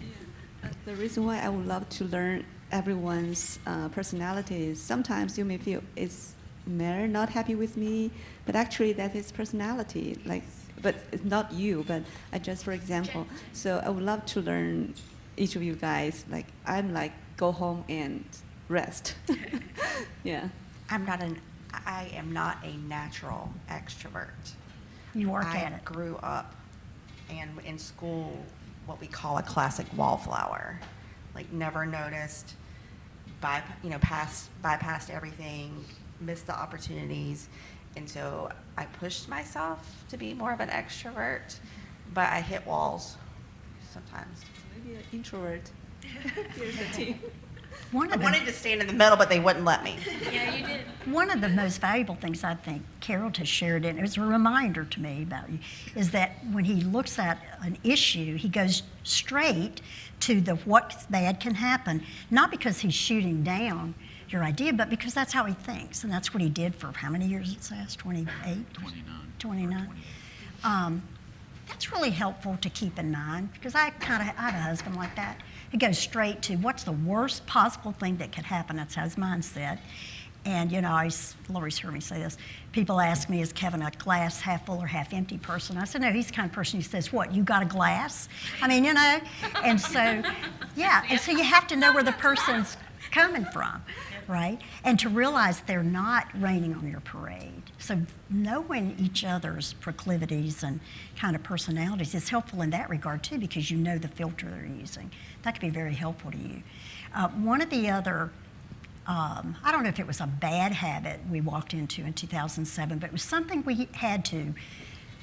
The reason why I would love to learn everyone's personality is sometimes you may feel, is Mayor not happy with me? But actually that is personality, but it's not you, but for example. So I would love to learn each of you guys, I'm go home and rest. Yeah. I am not a natural extrovert. You work at I it. grew up and in school what we call a classic wallflower. Never noticed, bypassed everything, missed the opportunities. And so I pushed myself to be more of an extrovert, but I hit walls sometimes. Maybe an introvert. Here's the team. I wanted to stand in the middle, but they wouldn't let me. Yeah, you did. One of the most valuable things I think Carol has shared, and it was a reminder to me about you, is that when he looks at an issue, he goes straight to the what bad can happen, not because he's shooting down your idea, but because that's how he thinks. And that's what he did for how many years it says? 28? 29. That's really helpful to keep in mind because I have a husband like that. He goes straight to what's the worst possible thing that could happen. That's how his mind's set. And, Lori's heard me say this. People ask me, is Kevin a glass half full or half empty person? I said, no, he's the kind of person who says, what, you got a glass? And so, yeah. And so you have to know where the person's coming from, right? And to realize they're not raining on your parade. So knowing each other's proclivities and kind of personalities is helpful in that regard too, because you know the filter they're using. That could be very helpful to you. One of the other, I don't know if it was a bad habit we walked into in 2007, but it was something we had to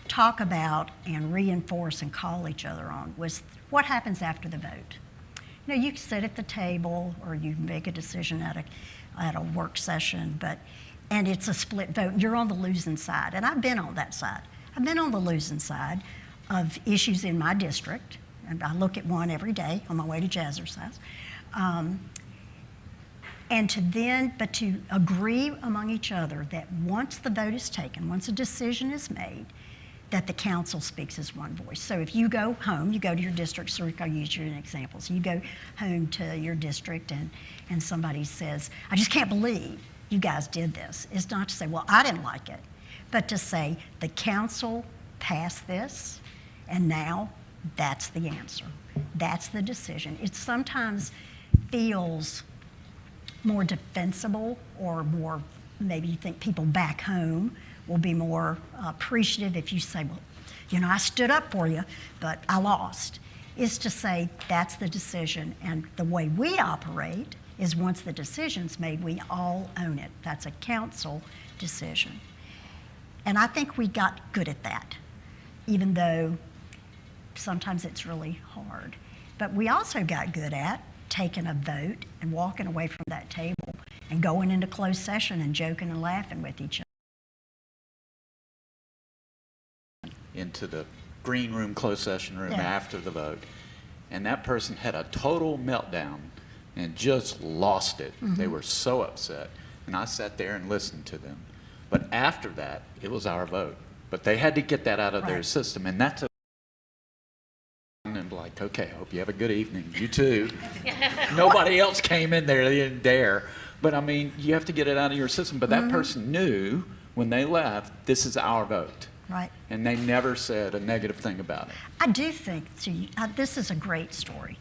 talk about and reinforce and call each other on, was what happens after the vote. You can sit at the table or you make a decision at a work session, and it's a split vote. You're on the losing side, and I've been on that side. I've been on the losing side of issues in my district, and I look at one every day on my way to Jazzercise. But to agree among each other that once the vote is taken, once a decision is made, that the council speaks as one voice. So if you go home, you go to your district, so I'll use you as an example. So you go home to your district and somebody says, I just can't believe you guys did this. It's not to say, well, I didn't like it, but to say the council pass this, and now that's the answer. That's the decision. It sometimes feels more defensible, or more, maybe you think people back home will be more appreciative if you say, well, you know, I stood up for you, but I lost. Is to say that's the decision, and the way we operate is once the decision's made, we all own it. That's a council decision. And I think we got good at that, even though sometimes it's really hard. But we also got good at taking a vote and walking away from that table and going into closed session and joking and laughing with each other. Into the green room, closed session room after the vote. And that person had a total meltdown and just lost it. They were so upset. And I sat there and listened to them. But after that, it was our vote. But they had to get that out of their system. And that's a and like, okay, hope you have a good evening. You too. Nobody else came in there. They didn't dare. But I mean, you have to get it out of your system. But that person knew when they left, this is our vote. Right. And they never said a negative thing about it. I do think this is a great story,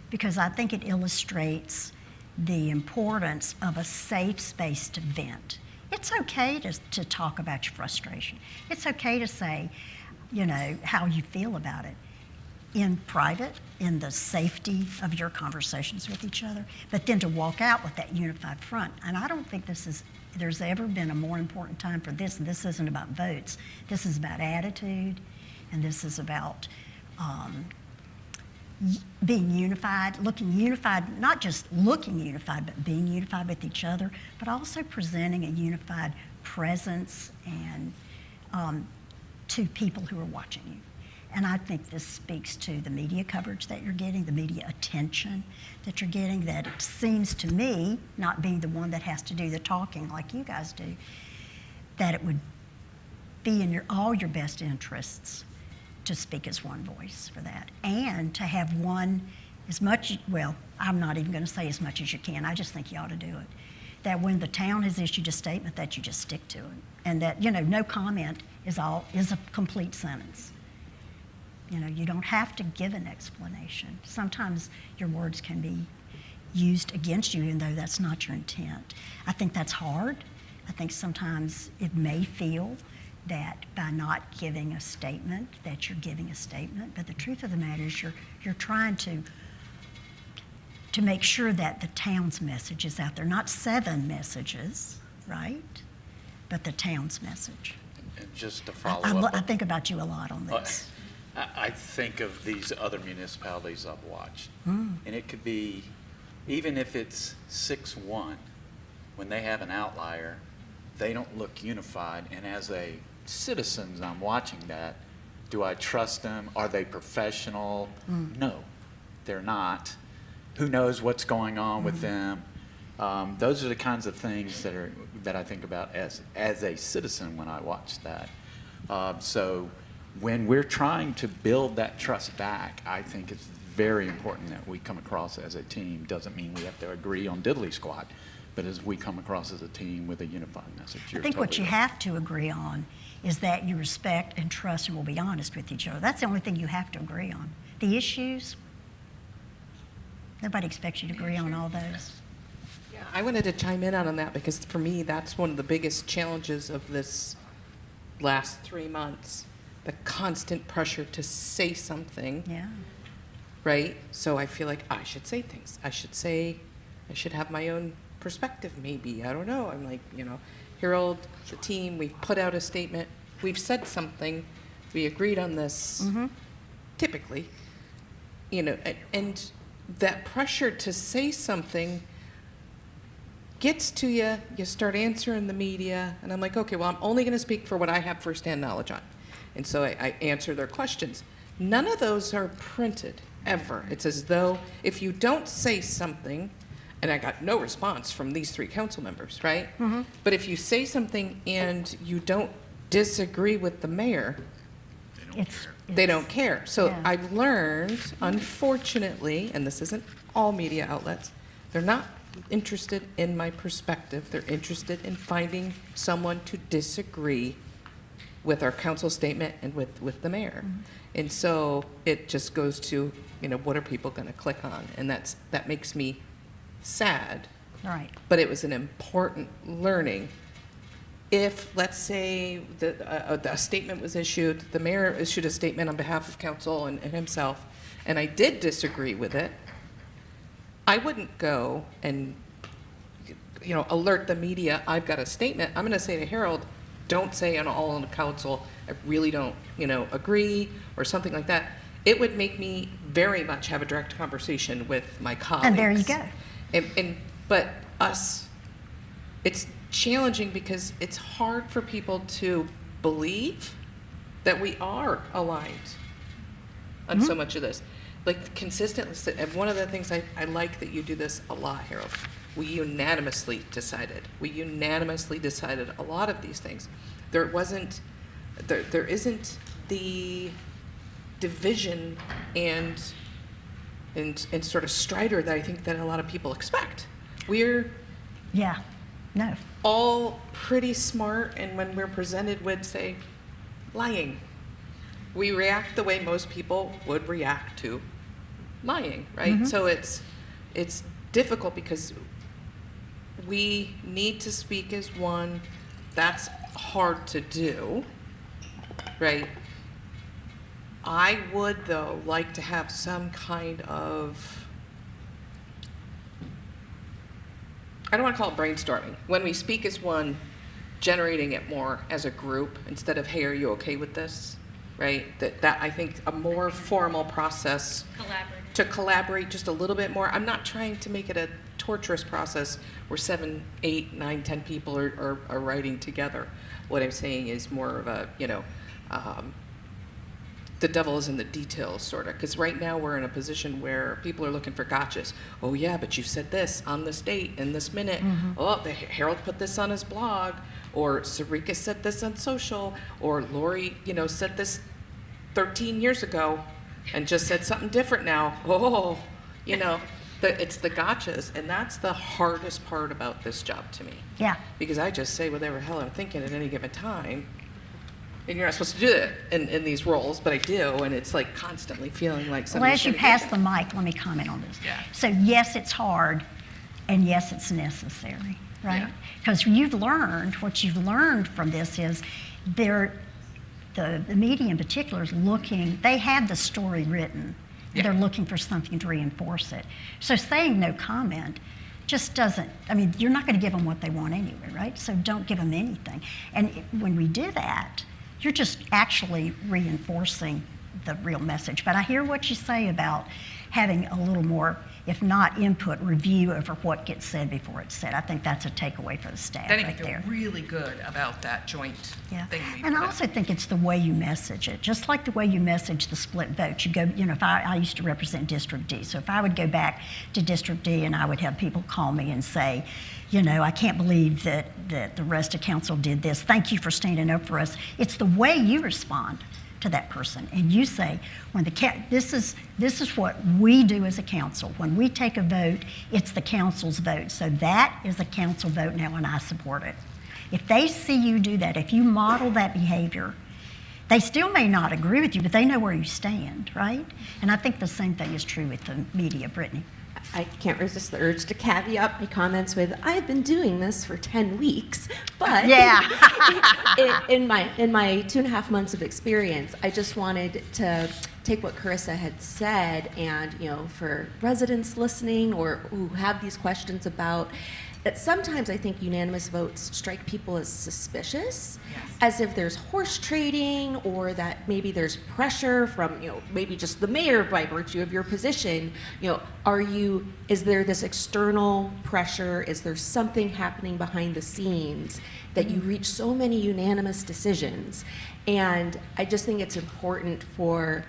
because I think it illustrates the importance of a safe space to vent. It's okay to talk about your frustration. It's okay to say, you know, how you feel about it in private, in the safety of your conversations with each other, but then to walk out with that unified front. And I don't think there's ever been a more important time for this. And this isn't about votes. This is about attitude, and this is about being unified, looking unified, not just looking unified, but being unified with each other, but also presenting a unified presence and to people who are watching you. And I think this speaks to the media coverage that you're getting, the media attention that you're getting, that it seems to me, not being the one that has to do the talking like you guys do, that it would be in all your best interests to speak as one voice for that. And to have one, as much, well, I'm not even going to say as much as you can. I just think you ought to do it. That when the town has issued a statement, that you just stick to it. And that, you know, no comment is a complete sentence. You know, you don't have to give an explanation. Sometimes your words can be used against you, even though that's not your intent. I think that's hard. I think sometimes it may feel that by not giving a statement, that you're giving a statement. But the truth of the matter is you're trying to make sure that the town's message is out there. Not 7 messages, right? But the town's message. And just to follow up. I think about you a lot on this. I think of these other municipalities I've watched, and it could be, even if it's 6-1, when they have an outlier, they don't look unified. And as a citizen, I'm watching that. Do I trust them? Are they professional? No, they're not. Who knows what's going on with them? Those are the kinds of things that I think about as a citizen when I watch that. So when we're trying to build that trust back, I think it's very important that we come across as a team. Doesn't mean we have to agree on diddly squat, but as we come across as a team with a unified message. I think what you have to agree on is that you respect and trust and will be honest with each other. That's the only thing you have to agree on. The issues, nobody expects you to agree on all those. Yeah, I wanted to chime in on that because for me, that's one of the biggest challenges of this last 3 months. The constant pressure to say something. Yeah. Right? So I feel like I should say things. I should have my own perspective, maybe. I don't know. I'm like, you know, Harold, the team, we've put out a statement. We've said something. We agreed on this, typically. You know, and that pressure to say something gets to you. You start answering the media. And I'm like, okay, well, I'm only going to speak for what I have firsthand knowledge on. And so I answer their questions. None of those are printed, ever. It's as though if you don't say something, and I got no response from these 3 council members, right? But if you say something and you don't disagree with the mayor, they don't care. So yeah. I've learned, unfortunately, and this isn't all media outlets, they're not interested in my perspective. They're interested in finding someone to disagree with our council statement and with the mayor. And so it just goes to, what are people going to click on? And that makes me sad. Right. But it was an important learning. If, let's say, a statement was issued, the mayor issued a statement on behalf of council and himself, and I did disagree with it, I wouldn't go and, alert the media, I've got a statement. I'm going to say to Harold, don't say all on the council, I really don't, agree, or something like that. It would make me very much have a direct conversation with my colleagues. And there you go. But us, it's challenging because it's hard for people to believe that we are aligned on so much of this. Like consistently, and one of the things I like that you do this a lot, Harold, we unanimously decided a lot of these things. There isn't the division and sort of stridor that I think that a lot of people expect. We're all pretty smart, and when we're presented with, say, lying, we react the way most people would react to lying, right? So it's difficult because we need to speak as one. That's hard to do, right? I would, though, like to have some kind of, I don't want to call it brainstorming. When we speak as one, generating it more as a group instead of, hey, are you okay with this? Right? That I think a more formal process to collaborate just a little bit more. I'm not trying to make it a torturous process where 7, 8, 9, 10 people are writing together. What I'm saying is more of a, the devil is in the details, sort of. Because right now we're in a position where people are looking for gotchas. Oh yeah, but you said this on this date in this minute. Oh, Harold put this on his blog, or Sarika said this on social, or Lori, said this 13 years ago and just said something different now. Oh, it's the gotchas, and that's the hardest part about this job to me. Yeah. Because I just say whatever the hell I'm thinking at any given time, and you're not supposed to do it in these roles, but I do, and it's like constantly feeling like something. Well, as you pass the mic, let me comment on this. Yeah. So yes, it's hard, and yes, it's necessary, right? Because what you've learned from this is the media in particular is looking, they have the story written. Yeah. They're looking for something to reinforce it. So saying no comment just doesn't, you're not going to give them what they want anyway, right? So don't give them anything. And when we do that, you're just actually reinforcing the real message. But I hear what you say about having a little more, if not input, review over what gets said before it's said. I think that's a takeaway for the staff Then right there. I feel really good about that joint thing. And I also think it's the way you message it. Just like the way you message the split vote. You go, if I used to represent District D, so if I would go back to District D and I would have people call me and say, I can't believe that the rest of council did this. Thank you for standing up for us. It's the way you respond to that person, and you say, this is what we do as a council. When we take a vote, it's the council's vote. So that is a council vote now, and I support it. If they see you do that, if you model that behavior, they still may not agree with you, but they know where you stand, right? And I think the same thing is true with the media, Brittany. I can't resist the urge to caveat my comments with, I've been doing this for 10 weeks, but in my 2.5 months of experience, I just wanted to take what Carissa had said and, for residents listening or who have these questions about, that sometimes I think unanimous votes strike people as suspicious, as if there's horse trading or that maybe there's pressure from, maybe just the mayor by virtue of your position. Is there this external pressure? Is there something happening behind the scenes that you reach so many unanimous decisions? And I just think it's important for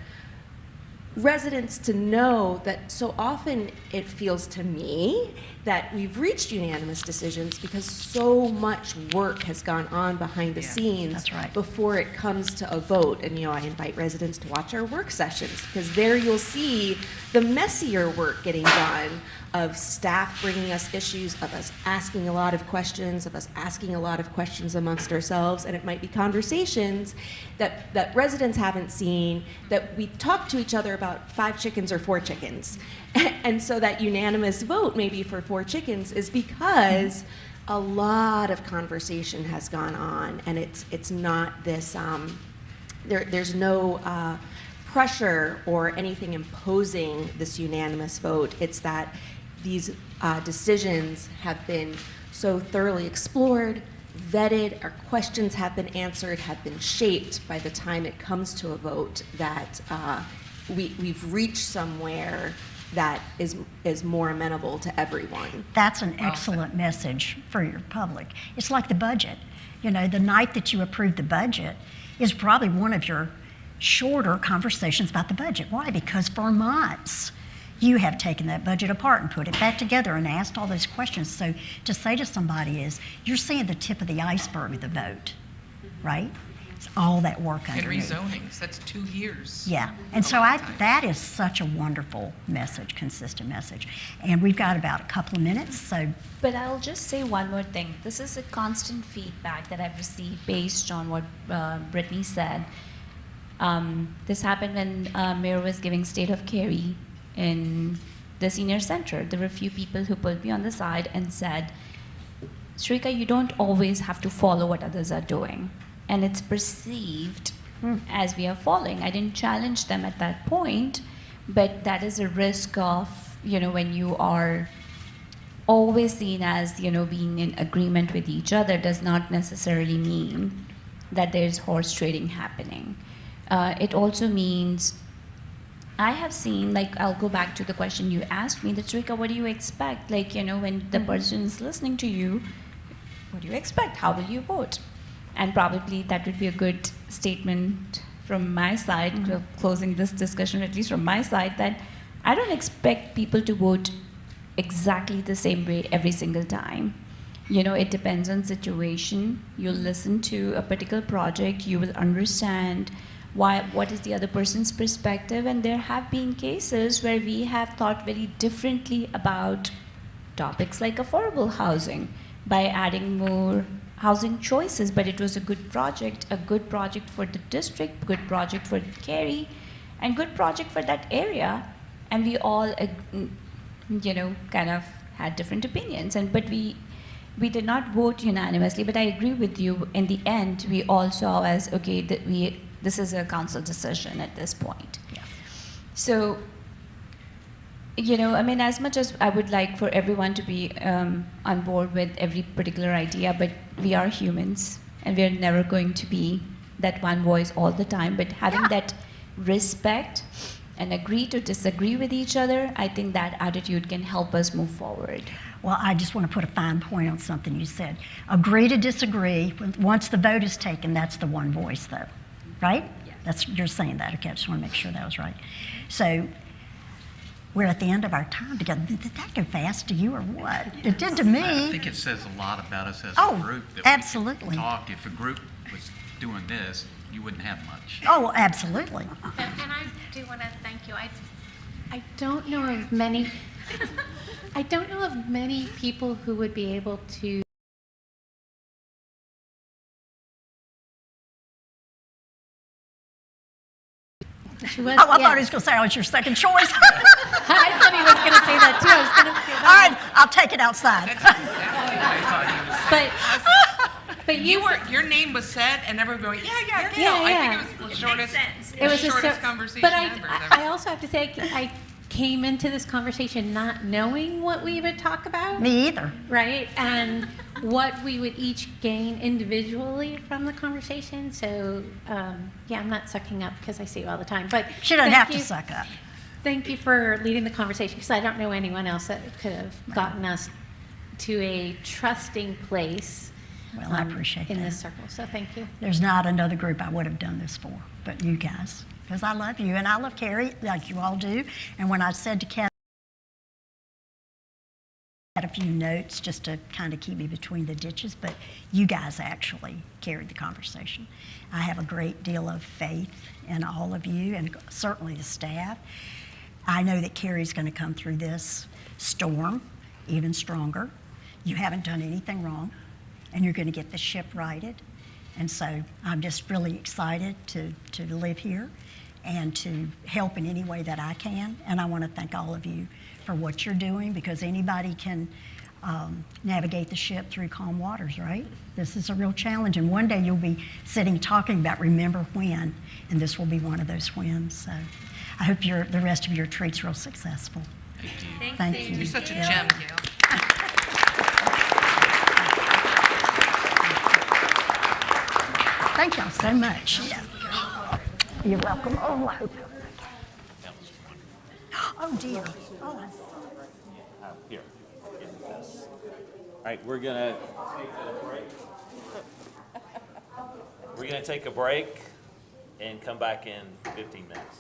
residents to know that so often it feels to me that we've reached unanimous decisions because so much work has gone on behind the scenes that's right. before it comes to a vote. And, I invite residents to watch our work sessions because there you'll see the messier work getting done of staff bringing us issues, of us asking a lot of questions, of us asking a lot of questions amongst ourselves, and it might be conversations that residents haven't seen, that we talk to each other about 5 chickens or 4 chickens. And so that unanimous vote maybe for 4 chickens is because a lot of conversation has gone on, and it's not this, there's no pressure or anything imposing this unanimous vote. It's that these decisions have been so thoroughly explored, vetted, our questions have been answered, have been shaped by the time it comes to a vote that we've reached somewhere that is more amenable to everyone. That's an excellent message for your public. It's like the budget. The night that you approve the budget is probably one of your shorter conversations about the budget. Why? Because for months, you have taken that budget apart and put it back together and asked all those questions. So to say to somebody is, you're seeing the tip of the iceberg of the vote, right? It's all that work And underneath. rezonings, that's 2 years. Yeah, and so that is such a wonderful message, consistent message. And we've got about a couple of minutes, so. But I'll just say one more thing. This is a constant feedback that I've received based on what Brittany said. This happened when Mayor was giving State of Cary in the senior center. There were a few people who pulled me on the side and said, Shrika, you don't always have to follow what others are doing. And it's perceived as we are following. I didn't challenge them at that point, but that is a risk of, when you are always seen as, being in agreement with each other does not necessarily mean that there's horse trading happening. It also means, I have seen, I'll go back to the question you asked me, Shrika, what do you expect? When the person is listening to you, what do you expect? How will you vote? And probably that would be a good statement from my side, closing this discussion, at least from my side, that I don't expect people to vote exactly the same way every single time. It depends on situation. You'll listen to a particular project, you will understand what is the other person's perspective, and there have been cases where we have thought very differently about topics like affordable housing by adding more housing choices, but it was a good project for the district, good project for Cary, and good project for that area, and we all, kind of had different opinions, but we did not vote unanimously. But I agree with you. In the end, we all saw as okay that this is a council decision at this point. Yeah. So, as much as I would like for everyone to be on board with every particular idea, but we are humans, and we're never going to be that one voice all the time. But having that respect and agree to disagree with each other, I think that attitude can help us move forward. Well, I just want to put a fine point on something you said. Agree to disagree. Once the vote is taken, that's the one voice, though, right? Yeah. You're saying that. Okay, I just want to make sure that was right. So we're at the end of our time together. Did that go fast to you or what? It did to me. I think it says a lot about us as a group. That absolutely. We talk. If a group was doing this, you wouldn't have much. Oh, absolutely. And I do want to thank you. I don't know of many I don't know of many people who would be able to I thought he was going to say I was your second choice. I thought he was going to say that too. I was going to say that. All right, I'll take it outside. But your name was said, and everybody went, yeah, Gail. Yeah. I think it was the shortest, conversation but ever. I also have to say, I came into this conversation not knowing what we would talk about. Me either. Right? And what we would each gain individually from the conversation. So, I'm not sucking up because I see you all the time. But she doesn't have to suck up. Thank you for leading the conversation, because I don't know anyone else that could have gotten us to a trusting place. Well, I appreciate in that. this circle. So thank you. There's not another group I would have done this for, but you guys. because I love you, and I love Cary like you all do. And when I said to Kathy, I had a few notes just to kind of keep me between the ditches, but you guys actually carried the conversation. I have a great deal of faith in all of you, and certainly the staff. I know that Cary's going to come through this storm even stronger. You haven't done anything wrong, and you're going to get the ship righted. And so I'm just really excited to live here and to help in any way that I can. And I want to thank all of you for what you're doing, because anybody can navigate the ship through calm waters, right? This is a real challenge. And one day you'll be sitting talking about remember when, and this will be one of those whens. So I hope the rest of your retreat's real successful. Thank you. You're such a Yeah. gem, Gail. Thank y'all so much. Yeah. You're welcome. Oh, I hope. Oh, dear. Oh, Here. All right, we're gonna take a break. We're gonna take a break and come back in 15 minutes.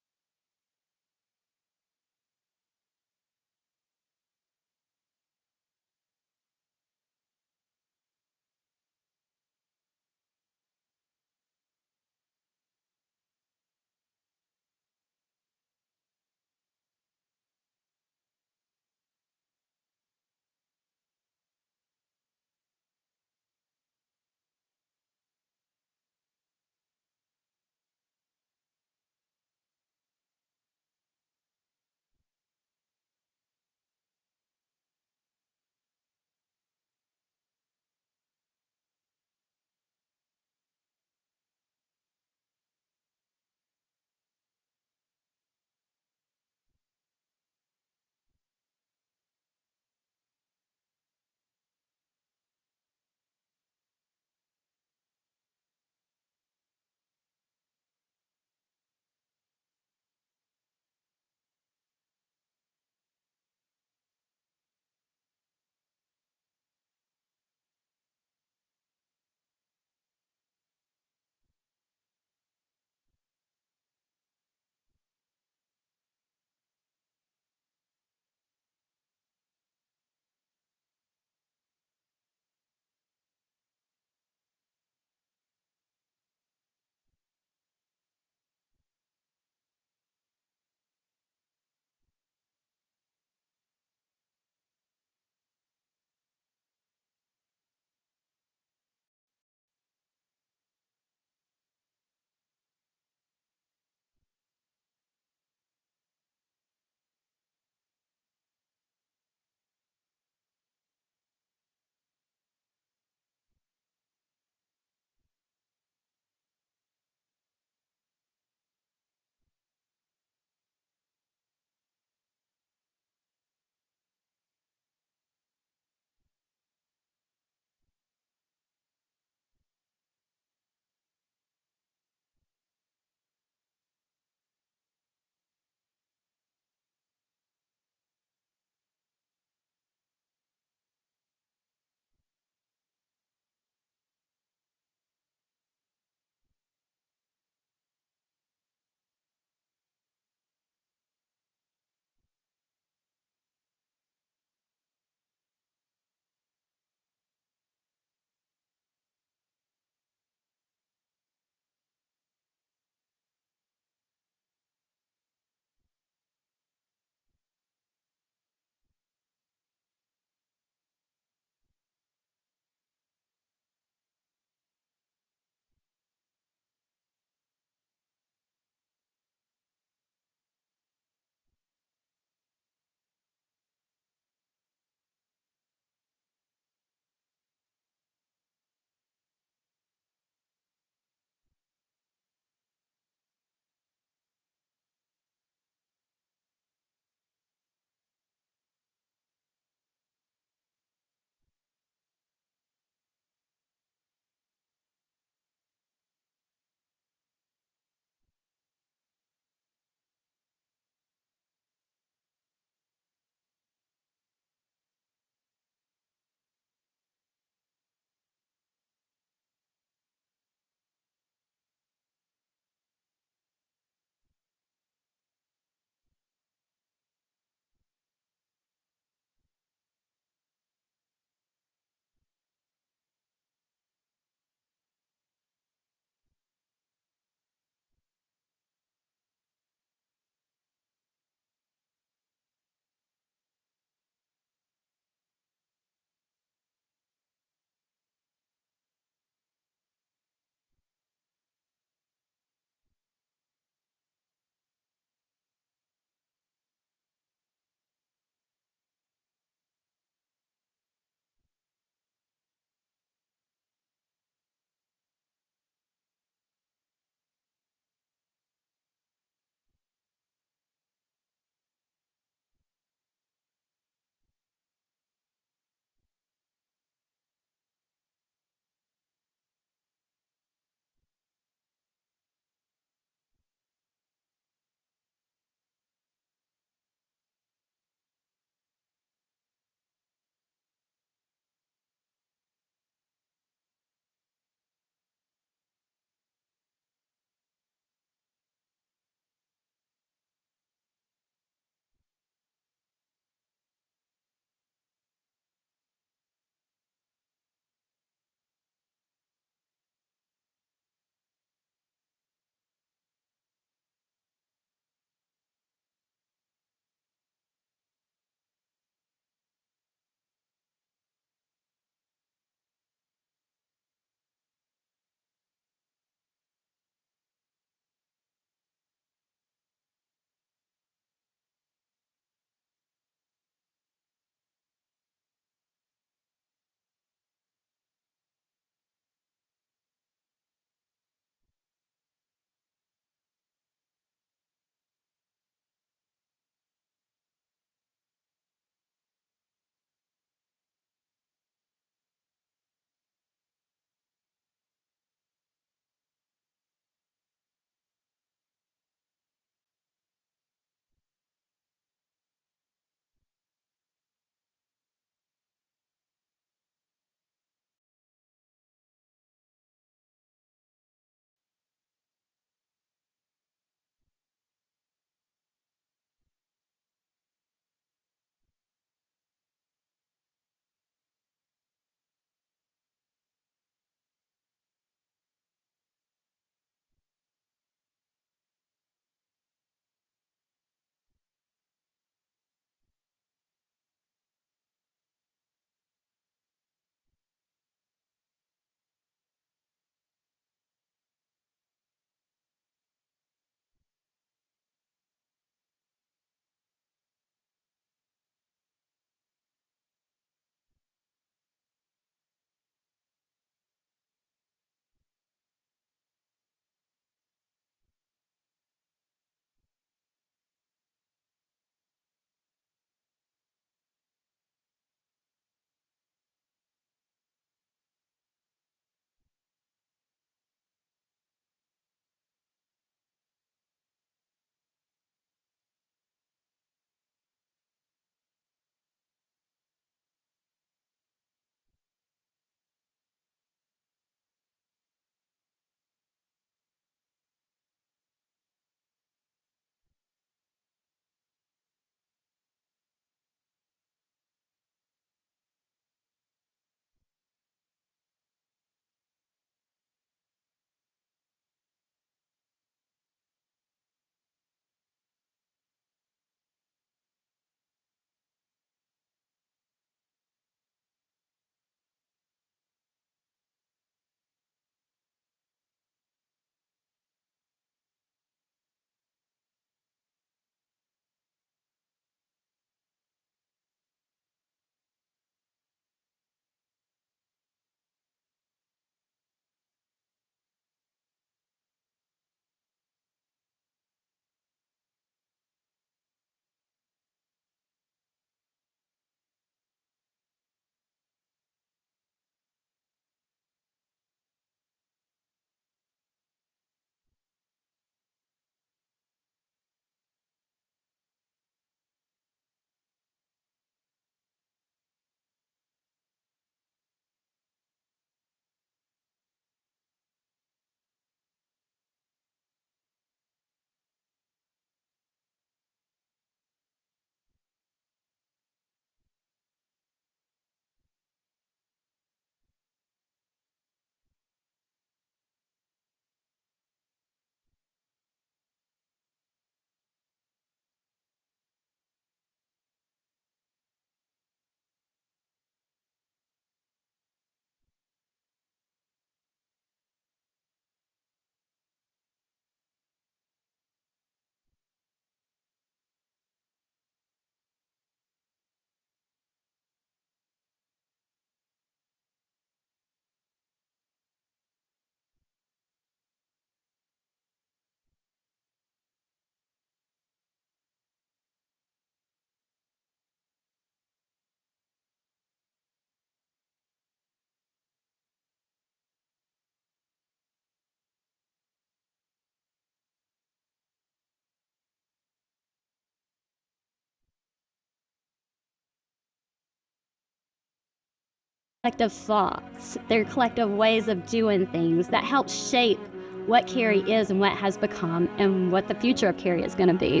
collective thoughts, their collective ways of doing things that help shape what Cary is and what has become and what the future of Cary is going to be.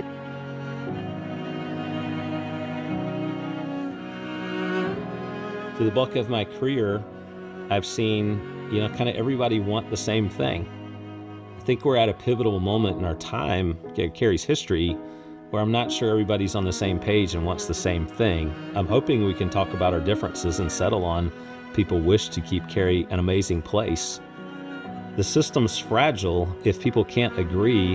Through the bulk of my career, I've seen, kind of everybody want the same thing. I think we're at a pivotal moment in our time, Cary's history, where I'm not sure everybody's on the same page and wants the same thing. I'm hoping we can talk about our differences and settle on people wish to keep Cary an amazing place. The system's fragile if people can't agree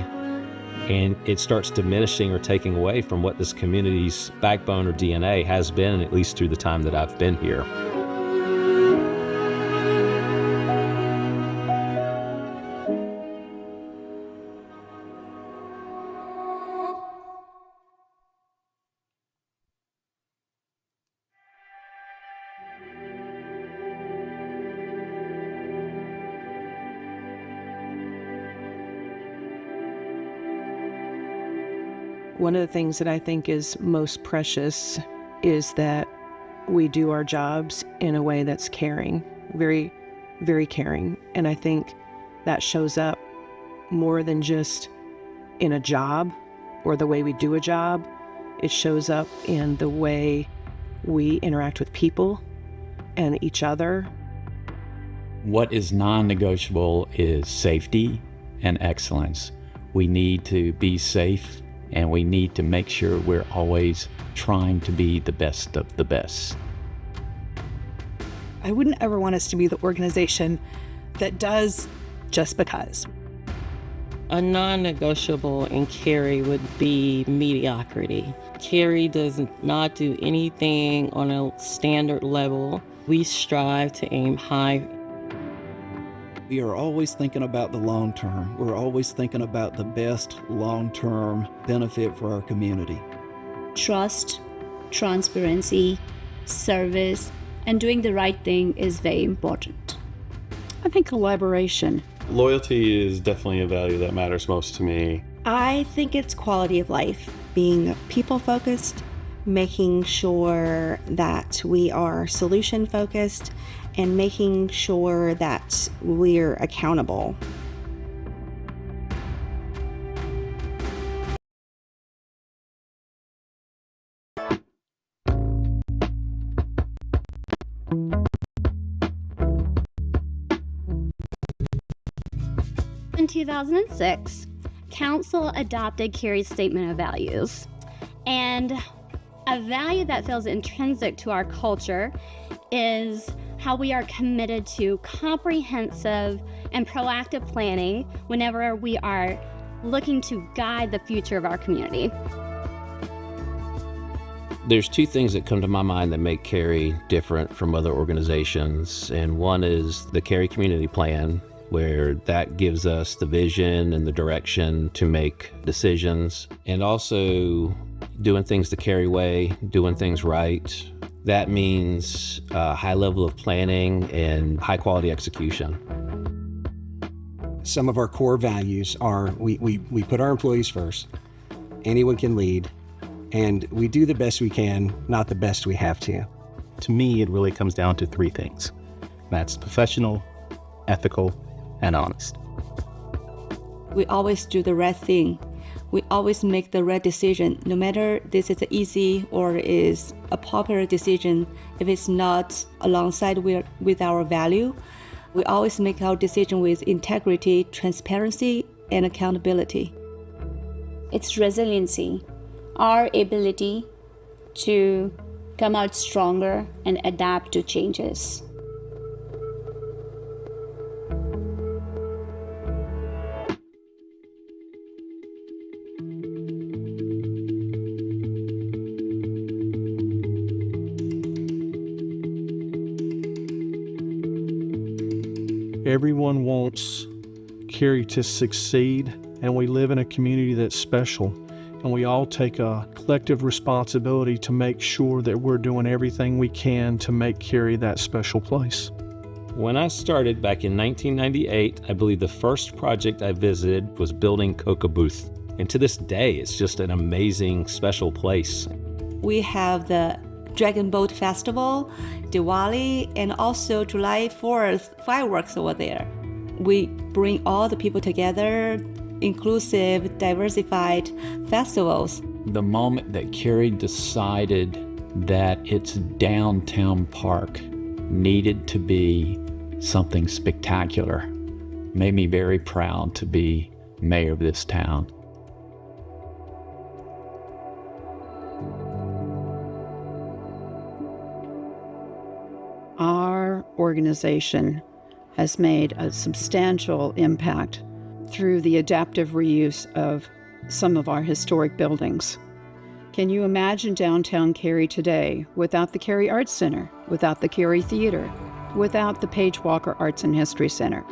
and it starts diminishing or taking away from what this community's backbone or DNA has been, at least through the time that I've been here. One of the things that I think is most precious is that we do our jobs in a way that's caring, very, very caring. And I think that shows up more than just in a job or the way we do a job. It shows up in the way we interact with people and each other. What is non-negotiable is safety and excellence. We need to be safe, and we need to make sure we're always trying to be the best of the best. I wouldn't ever want us to be the organization that does just because. A non-negotiable in Cary would be mediocrity. Cary does not do anything on a standard level. We strive to aim high. We are always thinking about the long term. We're always thinking about the best long-term benefit for our community. Trust, transparency, service, and doing the right thing is very important. I think collaboration. Loyalty is definitely a value that matters most to me. I think it's quality of life, being people-focused, making sure that we are solution-focused, and making sure that we're accountable. In 2006, Council adopted Cary's Statement of Values. And a value that feels intrinsic to our culture is how we are committed to comprehensive and proactive planning whenever we are looking to guide the future of our community. There's two things that come to my mind that make Cary different from other organizations, and one is the Cary Community Plan, where that gives us the vision and the direction to make decisions, and also doing things the Cary way, doing things right. That means a high level of planning and high quality execution. Some of our core values are we put our employees first, anyone can lead, and we do the best we can, not the best we have to. To me, it really comes down to three things. That's professional, ethical, and honest. We always do the right thing. We always make the right decision, no matter this is easy or is a popular decision. If it's not alongside with our value, we always make our decision with integrity, transparency, and accountability. It's resiliency, our ability to come out stronger and adapt to changes. Everyone wants Cary to succeed, and we live in a community that's special, and we all take a collective responsibility to make sure that we're doing everything we can to make Cary that special place. When I started back in 1998, I believe the first project I visited was building Coca Booth. And to this day, it's just an amazing, special place. We have the Dragon Boat Festival, Diwali, and also July 4th fireworks over there. We bring all the people together, inclusive, diversified festivals. The moment that Cary decided that its downtown park needed to be something spectacular made me very proud to be mayor of this town. Our organization has made a substantial impact through the adaptive reuse of some of our historic buildings. Can you imagine downtown Cary today without the Cary Arts Center, without the Cary Theater, without the Page Walker Arts and History Center?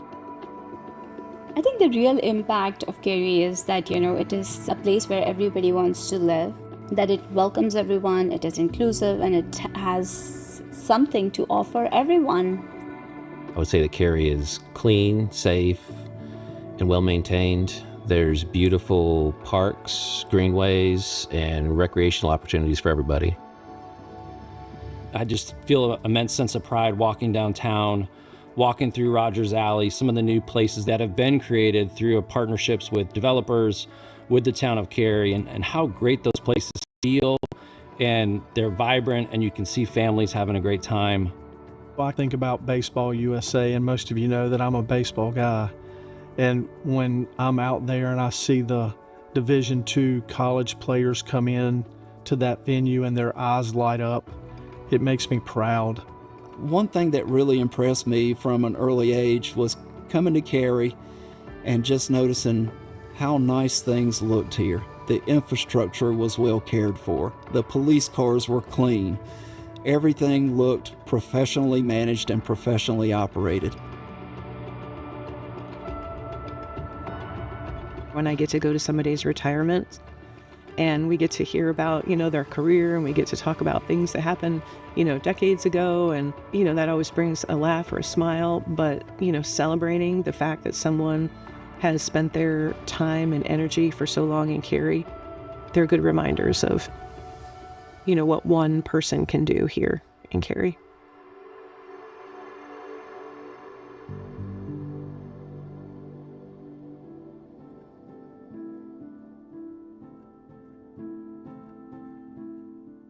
I think the real impact of Cary is that, it is a place where everybody wants to live, that it welcomes everyone, it is inclusive, and it has something to offer everyone. I would say that Cary is clean, safe, and well-maintained. There's beautiful parks, greenways, and recreational opportunities for everybody. I just feel an immense sense of pride walking downtown, walking through Rogers Alley, some of the new places that have been created through partnerships with developers, with the town of Cary, and how great those places feel, and they're vibrant, and you can see families having a great time. I think about Baseball USA, and most of you know that I'm a baseball guy. And when I'm out there and I see the Division II college players come in to that venue and their eyes light up, it makes me proud. One thing that really impressed me from an early age was coming to Cary and just noticing how nice things looked here. The infrastructure was well cared for. The police cars were clean. Everything looked professionally managed and professionally operated. When I get to go to somebody's retirement and we get to hear about, their career, and we get to talk about things that happened, decades ago, and, that always brings a laugh or a smile. But, celebrating the fact that someone has spent their time and energy for so long in Cary, they're good reminders of, what one person can do here in Cary.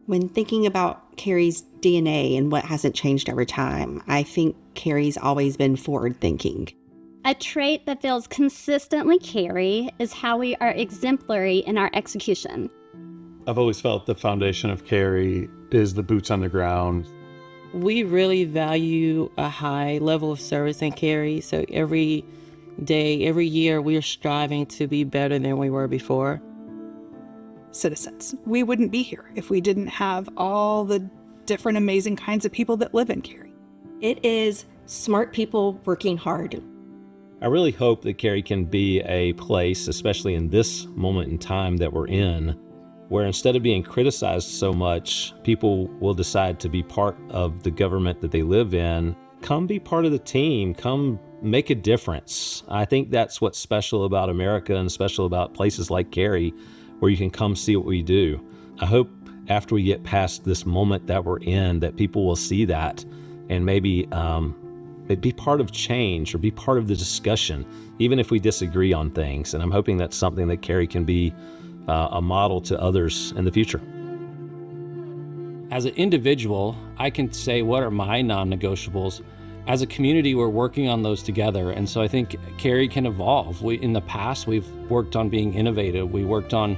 When thinking about Cary's DNA and what hasn't changed over time, I think Cary's always been forward-thinking. A trait that feels consistently Cary is how we are exemplary in our execution. I've always felt the foundation of Cary is the boots on the ground. We really value a high level of service in Cary, so every day, every year, we are striving to be better than we were before. Citizens. We wouldn't be here if we didn't have all the different amazing kinds of people that live in Cary. It is smart people working hard. I really hope that Cary can be a place, especially in this moment in time that we're in, where instead of being criticized so much, people will decide to be part of the government that they live in. Come be part of the team. Come make a difference. I think that's what's special about America and special about places like Cary, where you can come see what we do. I hope after we get past this moment that we're in, that people will see that and maybe be part of change or be part of the discussion, even if we disagree on things. And I'm hoping that's something that Cary can be a model to others in the future. As an individual, I can say what are my non-negotiables. As a community, we're working on those together, and so I think Cary can evolve. In the past, we've worked on being innovative, we worked on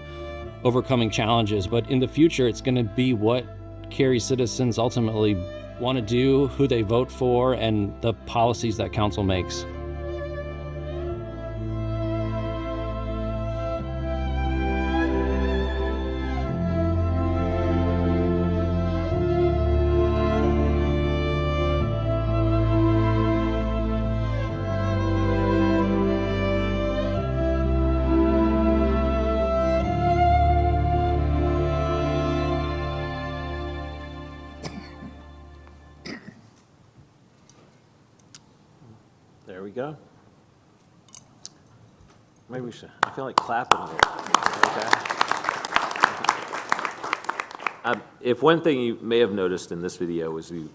overcoming challenges, but in the future, it's going to be what Cary citizens ultimately want to do, who they vote for, and the policies that council makes. There we go. Maybe we should, I feel like clapping a little. Okay. If one thing you may have noticed in this video is we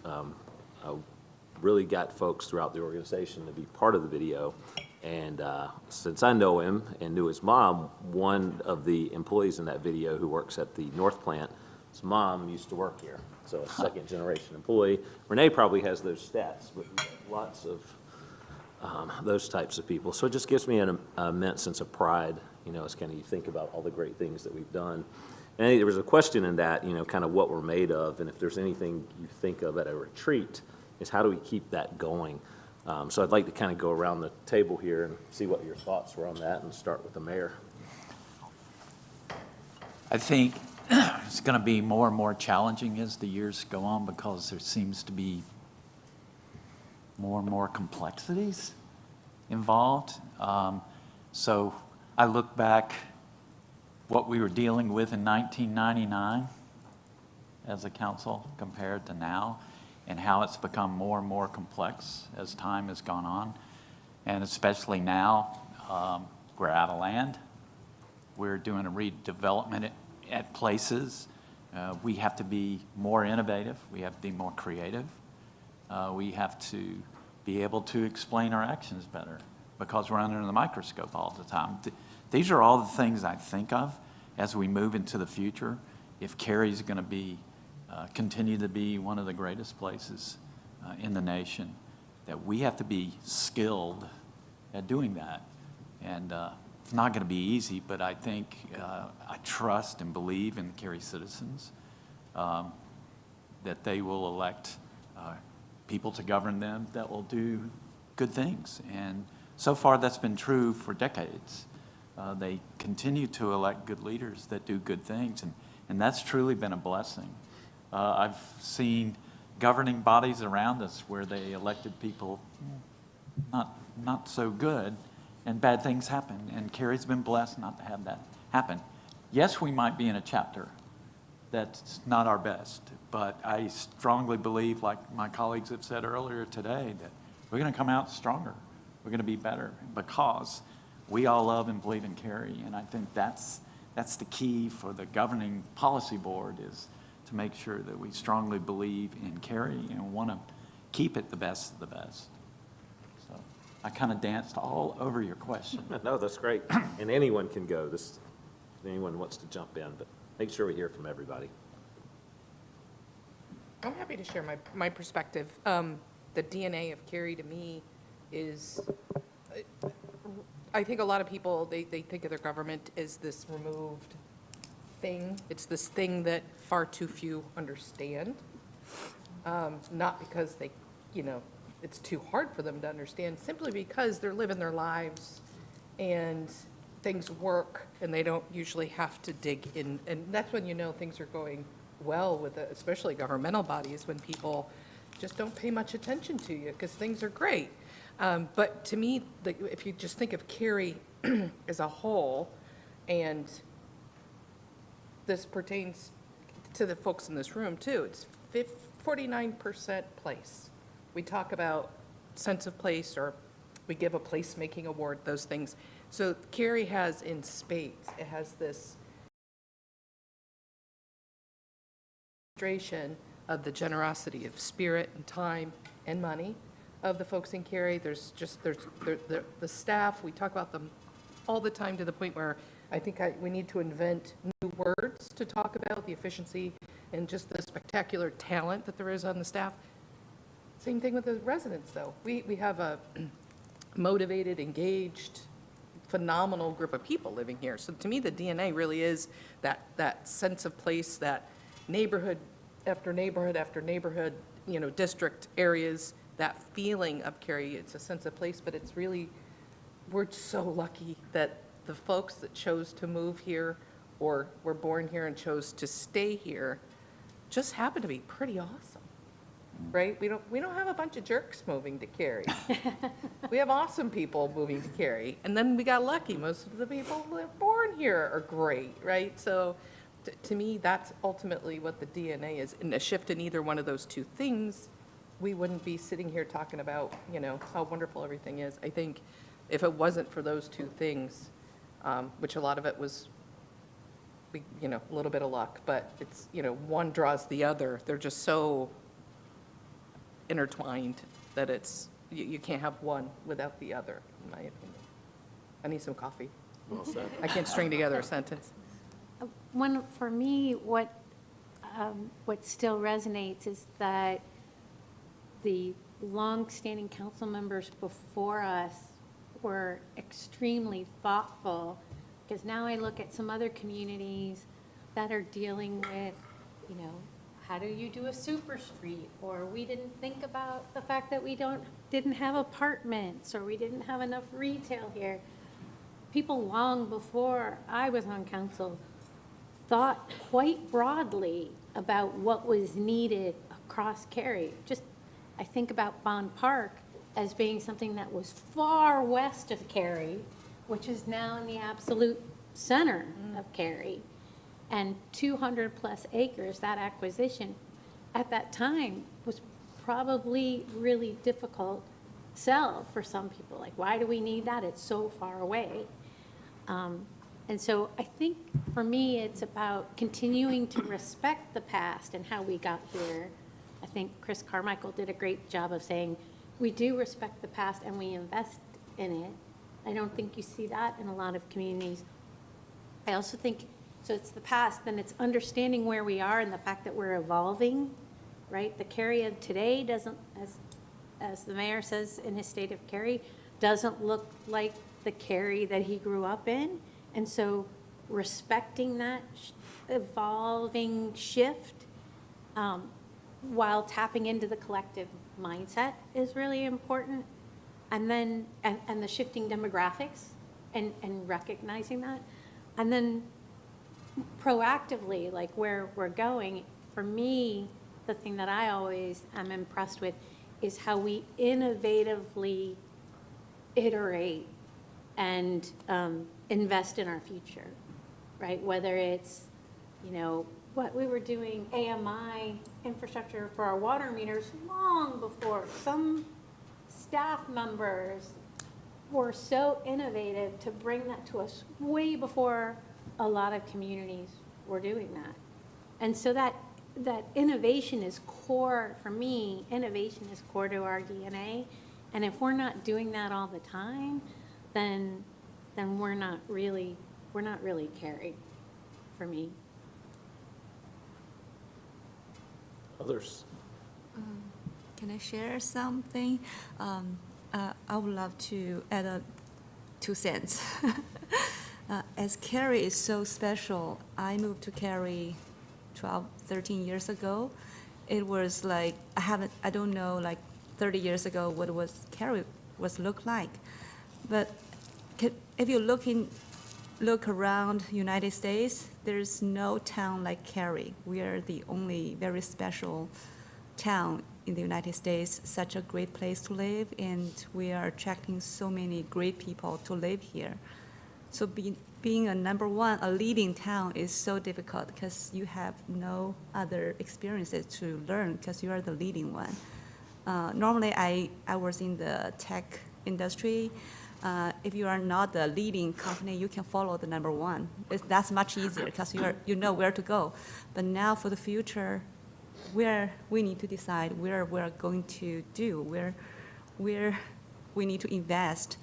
really got folks throughout the organization to be part of the video. And since I know him and knew his mom, one of the employees in that video who works at the North Plant, his mom used to work here. So a second generation employee. Renee probably has those stats, but we have lots of those types of people. So it just gives me an immense sense of pride, as kind of you think about all the great things that we've done. And there was a question in that, kind of what we're made of, and if there's anything you think of at a retreat, is how do we keep that going? So I'd like to kind of go around the table here and see what your thoughts were on that, and start with the mayor. I think it's going to be more and more challenging as the years go on, because there seems to be more and more complexities involved. So I look back what we were dealing with in 1999 as a council compared to now, and how it's become more and more complex as time has gone on. And especially now, we're out of land. We're doing a redevelopment at places. We have to be more innovative. We have to be more creative. We have to be able to explain our actions better, because we're under the microscope all the time. These are all the things I think of as we move into the future. If Cary's going to be continue to be one of the greatest places in the nation, that we have to be skilled at doing that. And it's not going to be easy, but I think I trust and believe in the Cary citizens, that they will elect people to govern them that will do good things. And so far that's been true for decades. They continue to elect good leaders that do good things, and that's truly been a blessing. I've seen governing bodies around us where they elected people not so good, and bad things happen, and Cary's been blessed not to have that happen. Yes, we might be in a chapter that's not our best, but I strongly believe, like my colleagues have said earlier today, that we're going to come out stronger. We're going to be better, because we all love and believe in Cary, and I think that's the key for the governing policy board, is to make sure that we strongly believe in Cary and want to keep it the best of the best. So I kind of danced all over your question. No, that's great. And anyone can go. Anyone wants to jump in, but make sure we hear from everybody. I'm happy to share my perspective. The DNA of Cary to me is, I think a lot of people, they think of their government as this removed thing. It's this thing that far too few understand. Not because it's too hard for them to understand, simply because they're living their lives and things work, and they don't usually have to dig in. And that's when things are going well with especially governmental bodies, when people just don't pay much attention to you because things are great. But to me, if you just think of Cary as a whole, and this pertains to the folks in this room too, it's 49% place. We talk about sense of place, or we give a placemaking award, those things. So Cary has in spades, it has this demonstration of the generosity of spirit and time and money of the folks in Cary. There's the staff, we talk about them all the time, to the point where I think we need to invent new words to talk about the efficiency and just the spectacular talent that there is on the staff. Same thing with the residents, though. We have a motivated, engaged, phenomenal group of people living here. So to me, the DNA really is that sense of place, that neighborhood after neighborhood after neighborhood, district areas, that feeling of Cary. It's a sense of place, but it's really, we're so lucky that the folks that chose to move here or were born here and chose to stay here just happen to be pretty awesome. Right? We don't have a bunch of jerks moving to Cary. We have awesome people moving to Cary. And then we got lucky. Most of the people who were born here are great, right? So to me, that's ultimately what the DNA is. And a shift in either one of those two things, we wouldn't be sitting here talking about, how wonderful everything is. I think if it wasn't for those two things, which a lot of it was a little bit of luck, but it's, one draws the other. They're just so intertwined that you can't have one without the other, in my opinion. I need some coffee. Well said. I can't string together a sentence. For me, what still resonates is that the long-standing council members before us were extremely thoughtful, because now I look at some other communities that are dealing with, how do you do a super street? Or we didn't think about the fact that we didn't have apartments, or we didn't have enough retail here. People long before I was on council thought quite broadly about what was needed across Cary. I think about Bond Park as being something that was far west of Cary, which is now in the absolute center of Cary. And 200 plus acres, that acquisition at that time was probably really difficult sell for some people. Like, why do we need that? It's so far away. And so I think for me, it's about continuing to respect the past and how we got here. I think Chris Carmichael did a great job of saying, we do respect the past and we invest in it. I don't think you see that in a lot of communities. I also think, so it's the past, then it's understanding where we are and the fact that we're evolving, right? The Cary of today doesn't, as the mayor says in his State of Cary, doesn't look like the Cary that he grew up in. And so respecting that evolving shift while tapping into the collective mindset is really important. And then, and the shifting demographics and recognizing that. And then proactively, like where we're going, for me, the thing that I always am impressed with is how we innovatively iterate and invest in our future, right? Whether it's, what we were doing, AMI infrastructure for our water meters long before some staff members were so innovative to bring that to us way before a lot of communities were doing that. And so that innovation is core, for me, innovation is core to our DNA. And if we're not doing that all the time, then we're not really Cary, for me. Others? Can I share something? I would love to add 2 cents. As Cary is so special, I moved to Cary 12, 13 years ago. It was like, I don't know, like 30 years ago what Cary look like. But if you look around United States, there's no town like Cary. We are the only very special town in the United States, such a great place to live, and we are attracting so many great people to live here. So being a number one, a leading town is so difficult because you have no other experiences to learn because you are the leading one. Normally, I was in the tech industry. If you are not the leading company, you can follow the number one. That's much easier because you know where to go. But now for the future, we need to decide where we're going to do, where we need to invest.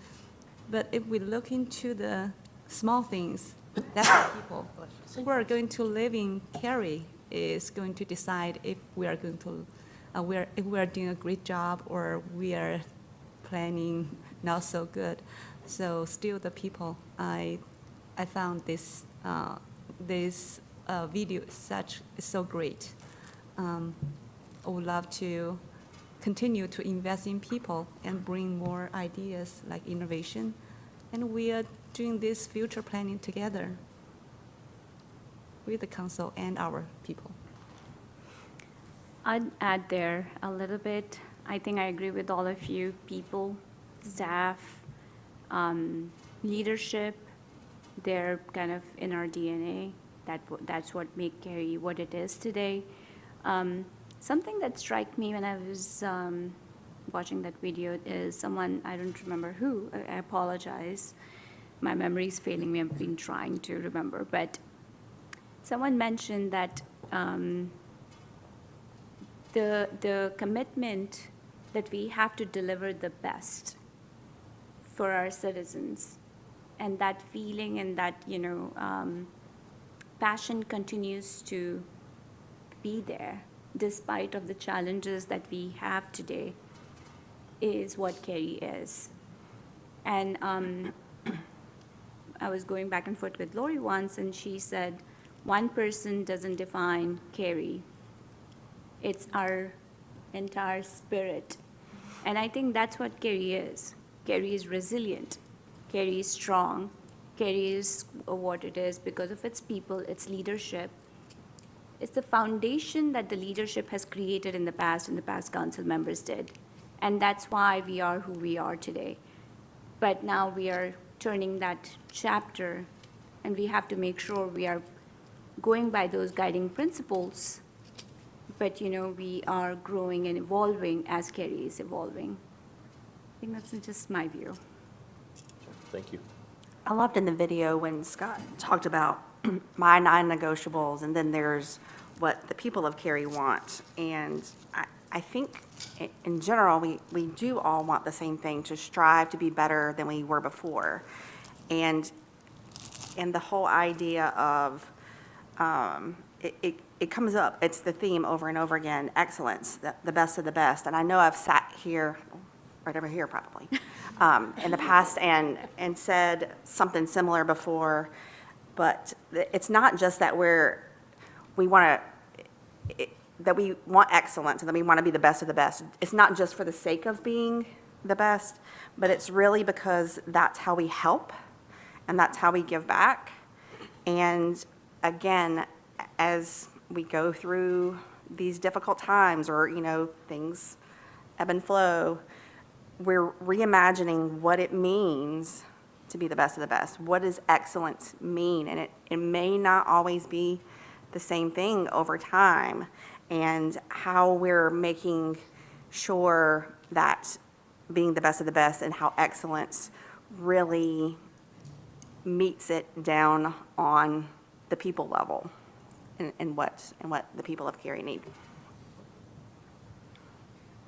But if we look into the small things, that's the people who are going to live in Cary is going to decide if we are going to, if we are doing a great job or we are planning not so good. So still the people, I found this video is so great. I would love to continue to invest in people and bring more ideas like innovation. And we are doing this future planning together with the council and our people. I'd add there a little bit. I think I agree with all of you, people, staff, leadership. They're kind of in our DNA. That's what makes Cary what it is today. Something that struck me when I was watching that video is someone, I don't remember who, I apologize. My memory is failing me, I've been trying to remember, but someone mentioned that the commitment that we have to deliver the best for our citizens, and that feeling and that passion continues to be there despite of the challenges that we have today, is what Cary is. And I was going back and forth with Lori once, and she said, one person doesn't define Cary. It's our entire spirit. And I think that's what Cary is. Cary is resilient. Cary is strong. Cary is what it is because of its people, its leadership. It's the foundation that the leadership has created in the past, and the past council members did. And that's why we are who we are today. But now we are turning that chapter, and we have to make sure we are going by those guiding principles, but we are growing and evolving as Cary is evolving. I think that's just my view. Thank you. I loved in the video when Scott talked about my non-negotiables, and then there's what the people of Cary want. And I think in general, we do all want the same thing, to strive to be better than we were before. And the whole idea of, it comes up, it's the theme over and over again, excellence, the best of the best. And I know I've sat here, right over here probably, in the past and said something similar before, but it's not just that we want excellence and that we want to be the best of the best. It's not just for the sake of being the best, but it's really because that's how we help and that's how we give back. And again, as we go through these difficult times, or things ebb and flow, we're reimagining what it means to be the best of the best. What does excellence mean? And it may not always be the same thing over time, and how we're making sure that being the best of the best and how excellence really meets it down on the people level, and what the people of Cary need.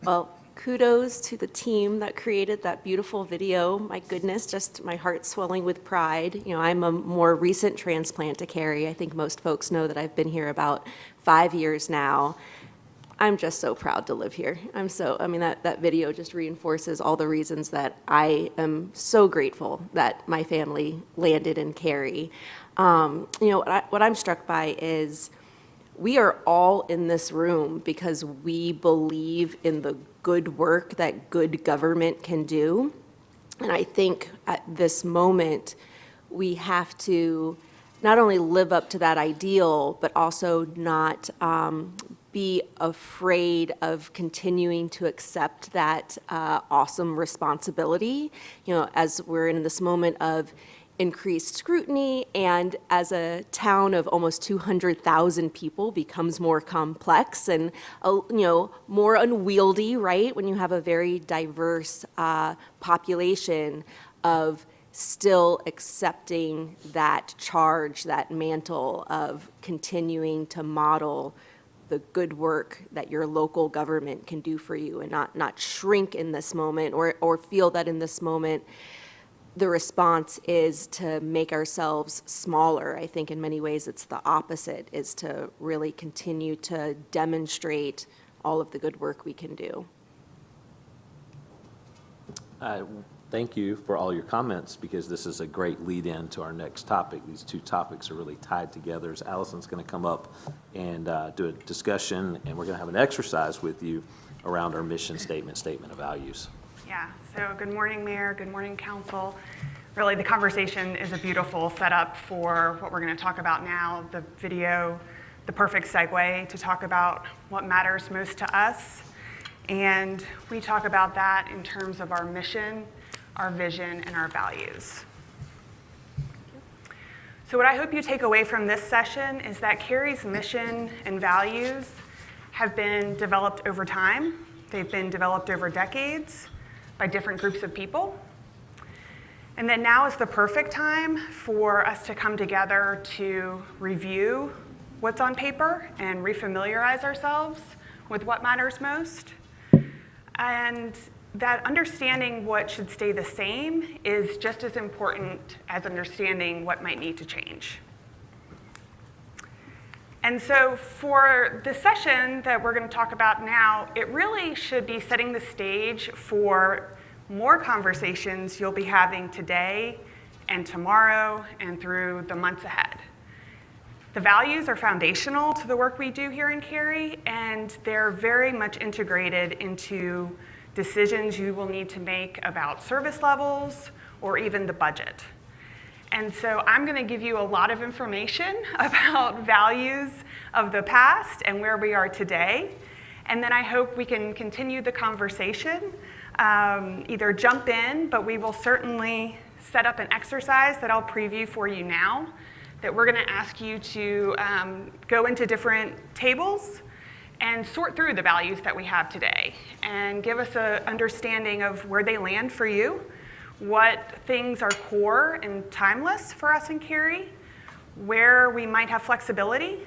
Well, kudos to the team that created that beautiful video. My goodness, just my heart swelling with pride. I'm a more recent transplant to Cary. I think most folks know that I've been here about 5 years now. I'm just so proud to live here. That video just reinforces all the reasons that I am so grateful that my family landed in Cary. What I'm struck by is we are all in this room because we believe in the good work that good government can do. And I think at this moment, we have to not only live up to that ideal, but also not be afraid of continuing to accept that awesome responsibility, as we're in this moment of increased scrutiny, and as a town of almost 200,000 people becomes more complex and more unwieldy, right? When you have a very diverse population, of still accepting that charge, that mantle of continuing to model the good work that your local government can do for you, and not shrink in this moment, or feel that in this moment the response is to make ourselves smaller. I think in many ways it's the opposite, is to really continue to demonstrate all of the good work we can do. Thank you for all your comments, because this is a great lead-in to our next topic. These two topics are really tied together. As Allison's going to come up and do a discussion, and we're going to have an exercise with you around our mission statement of values. Yeah, so good morning, Mayor, good morning, Council. Really, the conversation is a beautiful setup for what we're going to talk about now. The video, the perfect segue to talk about what matters most to us. And we talk about that in terms of our mission, our vision, and our values. So what I hope you take away from this session is that Cary's mission and values have been developed over time. They've been developed over decades by different groups of people. And that now is the perfect time for us to come together to review what's on paper and refamiliarize ourselves with what matters most. And that understanding what should stay the same is just as important as understanding what might need to change. And so for the session that we're going to talk about now, it really should be setting the stage for more conversations you'll be having today and tomorrow and through the months ahead. The values are foundational to the work we do here in Cary, and they're very much integrated into decisions you will need to make about service levels or even the budget. And so I'm going to give you a lot of information about values of the past and where we are today. And then I hope we can continue the conversation, either jump in, but we will certainly set up an exercise that I'll preview for you now, that we're going to ask you to go into different tables and sort through the values that we have today and give us an understanding of where they land for you, what things are core and timeless for us in Cary, where we might have flexibility,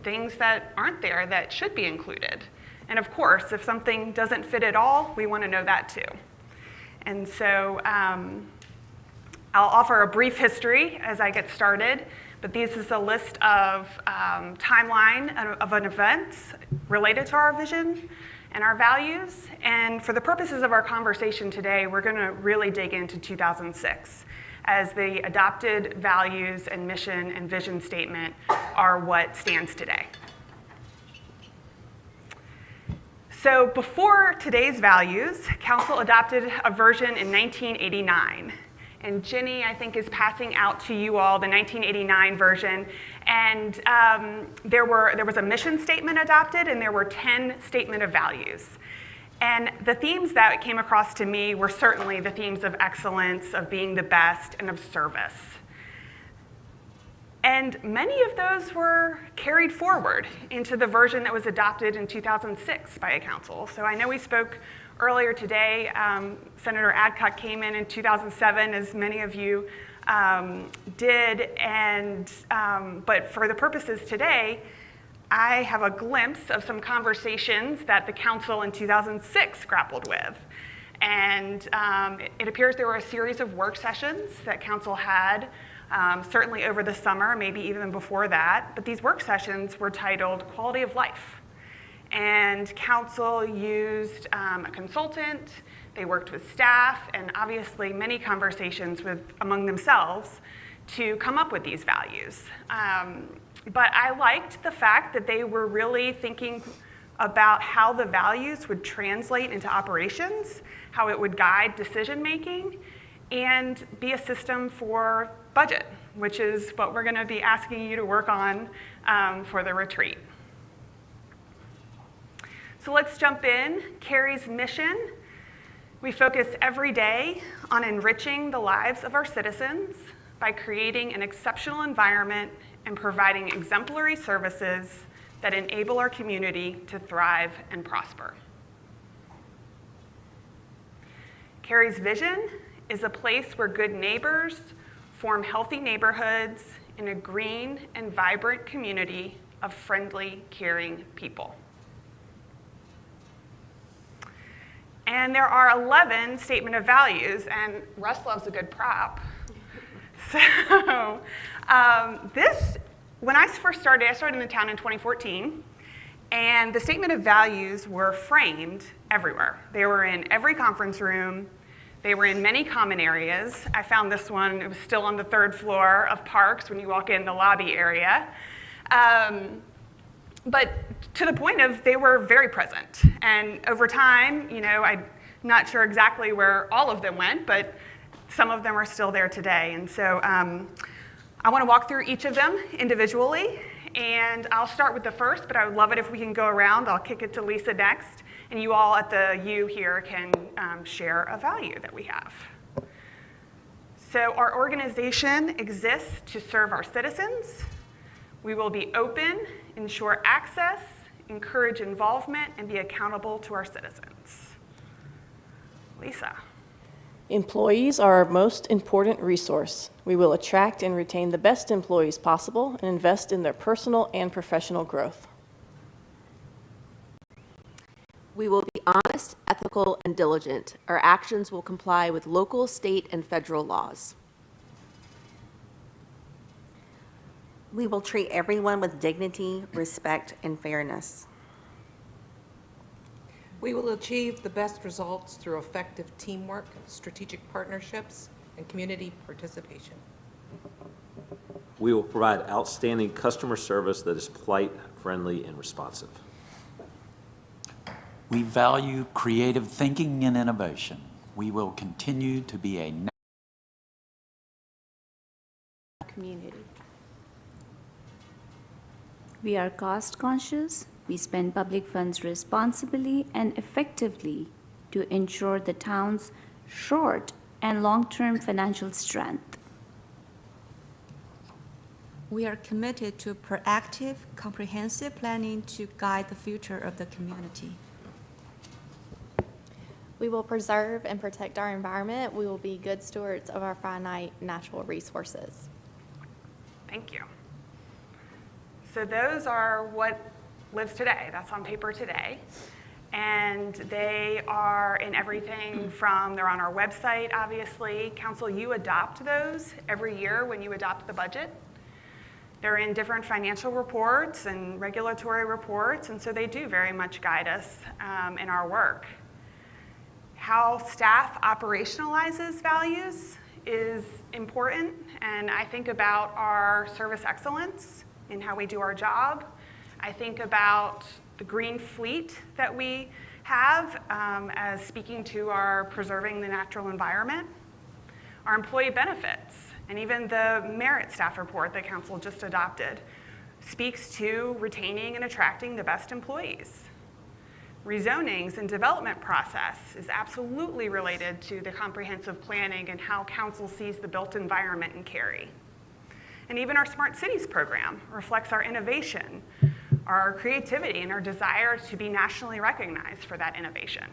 things that aren't there that should be included. And of course, if something doesn't fit at all, we want to know that too. And so I'll offer a brief history as I get started, but this is a list of timeline of an events related to our vision and our values. And for the purposes of our conversation today, we're going to really dig into 2006 as the adopted values and mission and vision statement are what stands today. So before today's values, Council adopted a version in 1989. And Jenny, I think, is passing out to you all the 1989 version. And there was a mission statement adopted, and there were 10 statement of values. And the themes that came across to me were certainly the themes of excellence, of being the best, and of service. And many of those were carried forward into the version that was adopted in 2006 by a council. So I know we spoke earlier today, Senator Adcock came in 2007, as many of you did, and but for the purposes today, I have a glimpse of some conversations that the council in 2006 grappled with. And it appears there were a series of work sessions that council had, certainly over the summer, maybe even before that, but these work sessions were titled Quality of Life. And council used a consultant, they worked with staff, and obviously many conversations among themselves to come up with these values. But I liked the fact that they were really thinking about how the values would translate into operations, how it would guide decision-making, and be a system for budget, which is what we're going to be asking you to work on for the retreat. So let's jump in. Cary's mission. We focus every day on enriching the lives of our citizens by creating an exceptional environment and providing exemplary services that enable our community to thrive and prosper. Cary's vision is a place where good neighbors form healthy neighborhoods in a green and vibrant community of friendly, caring people. And there are 11 statement of values, and Russ loves a good prop. So when I first started, I started in the town in 2014, and the statement of values were framed everywhere. They were in every conference room. They were in many common areas. I found this one, it was still on the 3rd floor of Parks when you walk in the lobby area. But to the point of they were very present. And over time, I'm not sure exactly where all of them went, but some of them are still there today. And so I want to walk through each of them individually. And I'll start with the first, but I would love it if we can go around. I'll kick it to Lisa next. And you all at the U here can share a value that we have. So our organization exists to serve our citizens. We will be open, ensure access, encourage involvement, and be accountable to our citizens. Lisa. Employees are our most important resource. We will attract and retain the best employees possible and invest in their personal and professional growth. We will be honest, ethical, and diligent. Our actions will comply with local, state, and federal laws. We will treat everyone with dignity, respect, and fairness. We will achieve the best results through effective teamwork, strategic partnerships, and community participation. We will provide outstanding customer service that is polite, friendly, and responsive. We value creative thinking and innovation. We will continue to be a community. We are cost conscious. We spend public funds responsibly and effectively to ensure the town's short and long-term financial strength. We are committed to proactive, comprehensive planning to guide the future of the community. We will preserve and protect our environment. We will be good stewards of our finite natural resources. Thank you. So those are what lives today. That's on paper today. And they are in everything from, they're on our website, obviously. Council, you adopt those every year when you adopt the budget. They're in different financial reports and regulatory reports, and so they do very much guide us in our work. How staff operationalizes values is important, and I think about our service excellence in how we do our job. I think about the green fleet that we have as speaking to our preserving the natural environment, our employee benefits, and even the merit staff report that Council just adopted speaks to retaining and attracting the best employees. Rezonings and development process is absolutely related to the comprehensive planning and how Council sees the built environment in Cary. And even our Smart Cities program reflects our innovation, our creativity, and our desire to be nationally recognized for that innovation.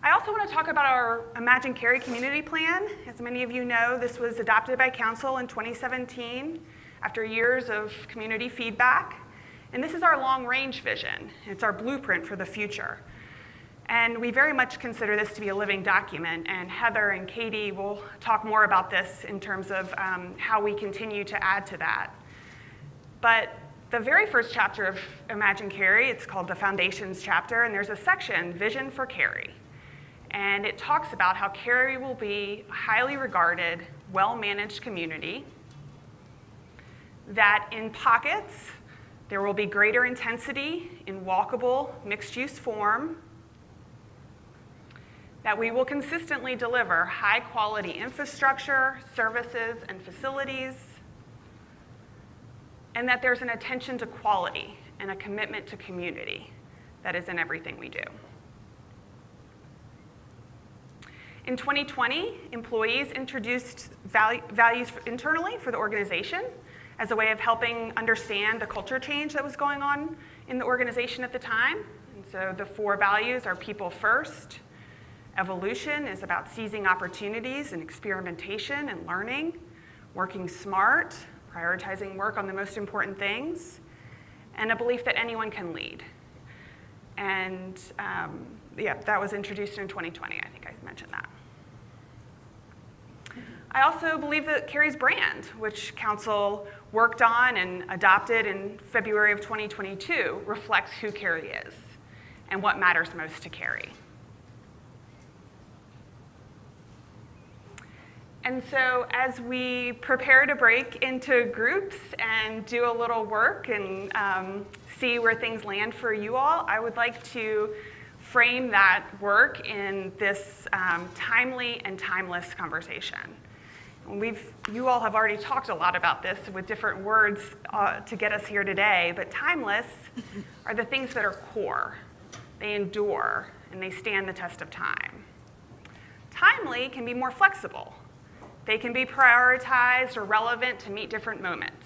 I also want to talk about our Imagine Cary community plan. As many of you know, this was adopted by Council in 2017 after years of community feedback. And this is our long-range vision. It's our blueprint for the future. And we very much consider this to be a living document, and Heather and Katie will talk more about this in terms of how we continue to add to that. But the very first chapter of Imagine Cary, it's called the Foundations chapter, and there's a section, Vision for Cary. And it talks about how Cary will be a highly regarded, well-managed community, that in pockets, there will be greater intensity in walkable, mixed-use form, that we will consistently deliver high-quality infrastructure, services, and facilities, and that there's an attention to quality and a commitment to community that is in everything we do. In 2020, employees introduced values internally for the organization as a way of helping understand the culture change that was going on in the organization at the time. And so the 4 values are people first. Evolution is about seizing opportunities and experimentation and learning. Working smart, prioritizing work on the most important things. And a belief that anyone can lead. And yeah, that was introduced in 2020. I think I mentioned that. I also believe that Cary's brand, which Council worked on and adopted in February of 2022, reflects who Cary is and what matters most to Cary. And so as we prepare to break into groups and do a little work and see where things land for you all, I would like to frame that work in this timely and timeless conversation. You all have already talked a lot about this with different words to get us here today, but timeless are the things that are core. They endure, and they stand the test of time. Timely can be more flexible. They can be prioritized or relevant to meet different moments.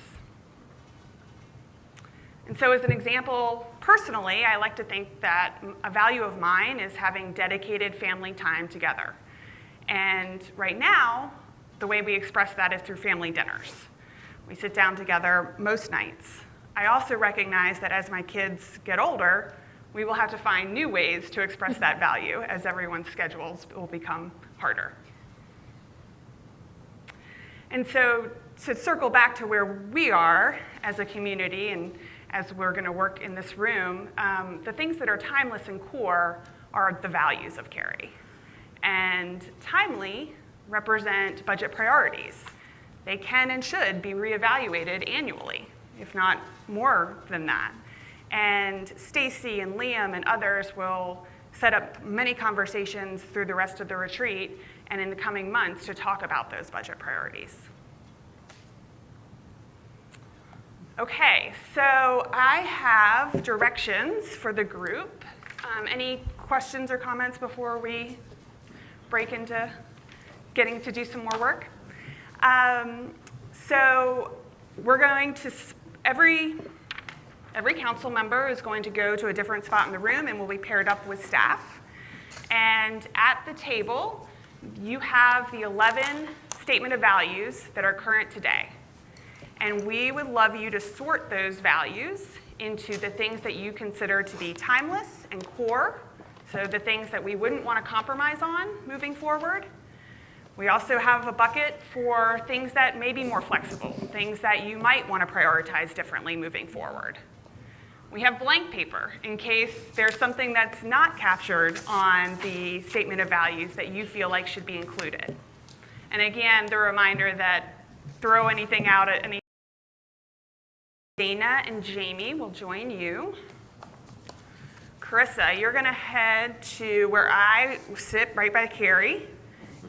And so as an example Personally, I like to think that a value of mine is having dedicated family time together. And right now, the way we express that is through family dinners. We sit down together most nights. I also recognize that as my kids get older, we will have to find new ways to express that value as everyone's schedules will become harder. And so to circle back to where we are as a community and as we're going to work in this room, the things that are timeless and core are the values of Cary. And timely represent budget priorities. They can and should be reevaluated annually, if not more than that. And Stacy and Liam and others will set up many conversations through the rest of the retreat and in the coming months to talk about those budget priorities. Okay, so I have directions for the group. Any questions or comments before we break into getting to do some more work? So we're going to, every council member is going to go to a different spot in the room and will be paired up with staff. And at the table, you have the 11 statement of values that are current today. And we would love you to sort those values into the things that you consider to be timeless and core, so the things that we wouldn't want to compromise on moving forward. We also have a bucket for things that may be more flexible, things that you might want to prioritize differently moving forward. We have blank paper in case there's something that's not captured on the statement of values that you feel like should be included. And again, the reminder that throw anything out at any. Dana and Jamie will join you. Carissa, you're going to head to where I sit right by Cary,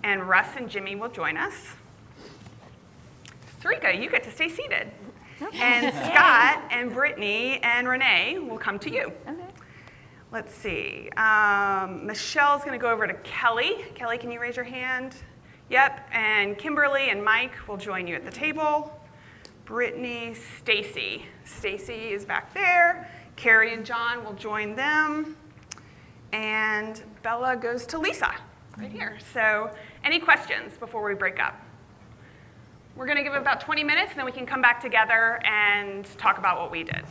and Russ and Jimmy will join us. Sarika, you get to stay seated. Okay. And Scott and Brittany and Renee will come to you. Okay. Let's see. Michelle's going to go over to Kelly. Kelly, can you raise your hand? Yep. And Kimberly and Mike will join you at the table. Brittany, Stacy. Stacy is back there. Cary and John will join them. And Bella goes to Lisa right here. So any questions before we break up? We're going to give it about 20 minutes, and then we can come back together and talk about what we did.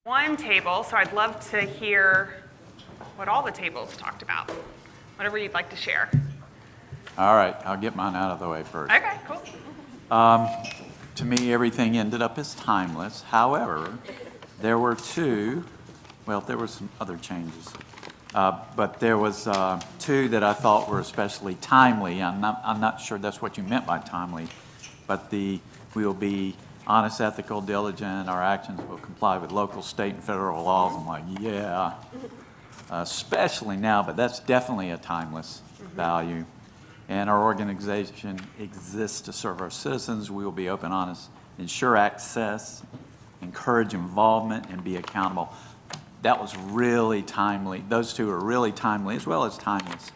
one table, so I'd love to hear what all the tables talked about. Whatever you'd like to share. All right, I'll get mine out of the way first. Okay, cool. To me, everything ended up as timeless. However, there were there were some other changes. But there was two that I thought were especially timely. I'm not sure that's what you meant by timely, but we will be honest, ethical, diligent. Our actions will comply with local, state, and federal laws. I'm like, yeah, especially now, but that's definitely a timeless value. And our organization exists to serve our citizens. We will be open, honest, ensure access, encourage involvement, and be accountable. That was really timely. Those two are really timely as well as timeless.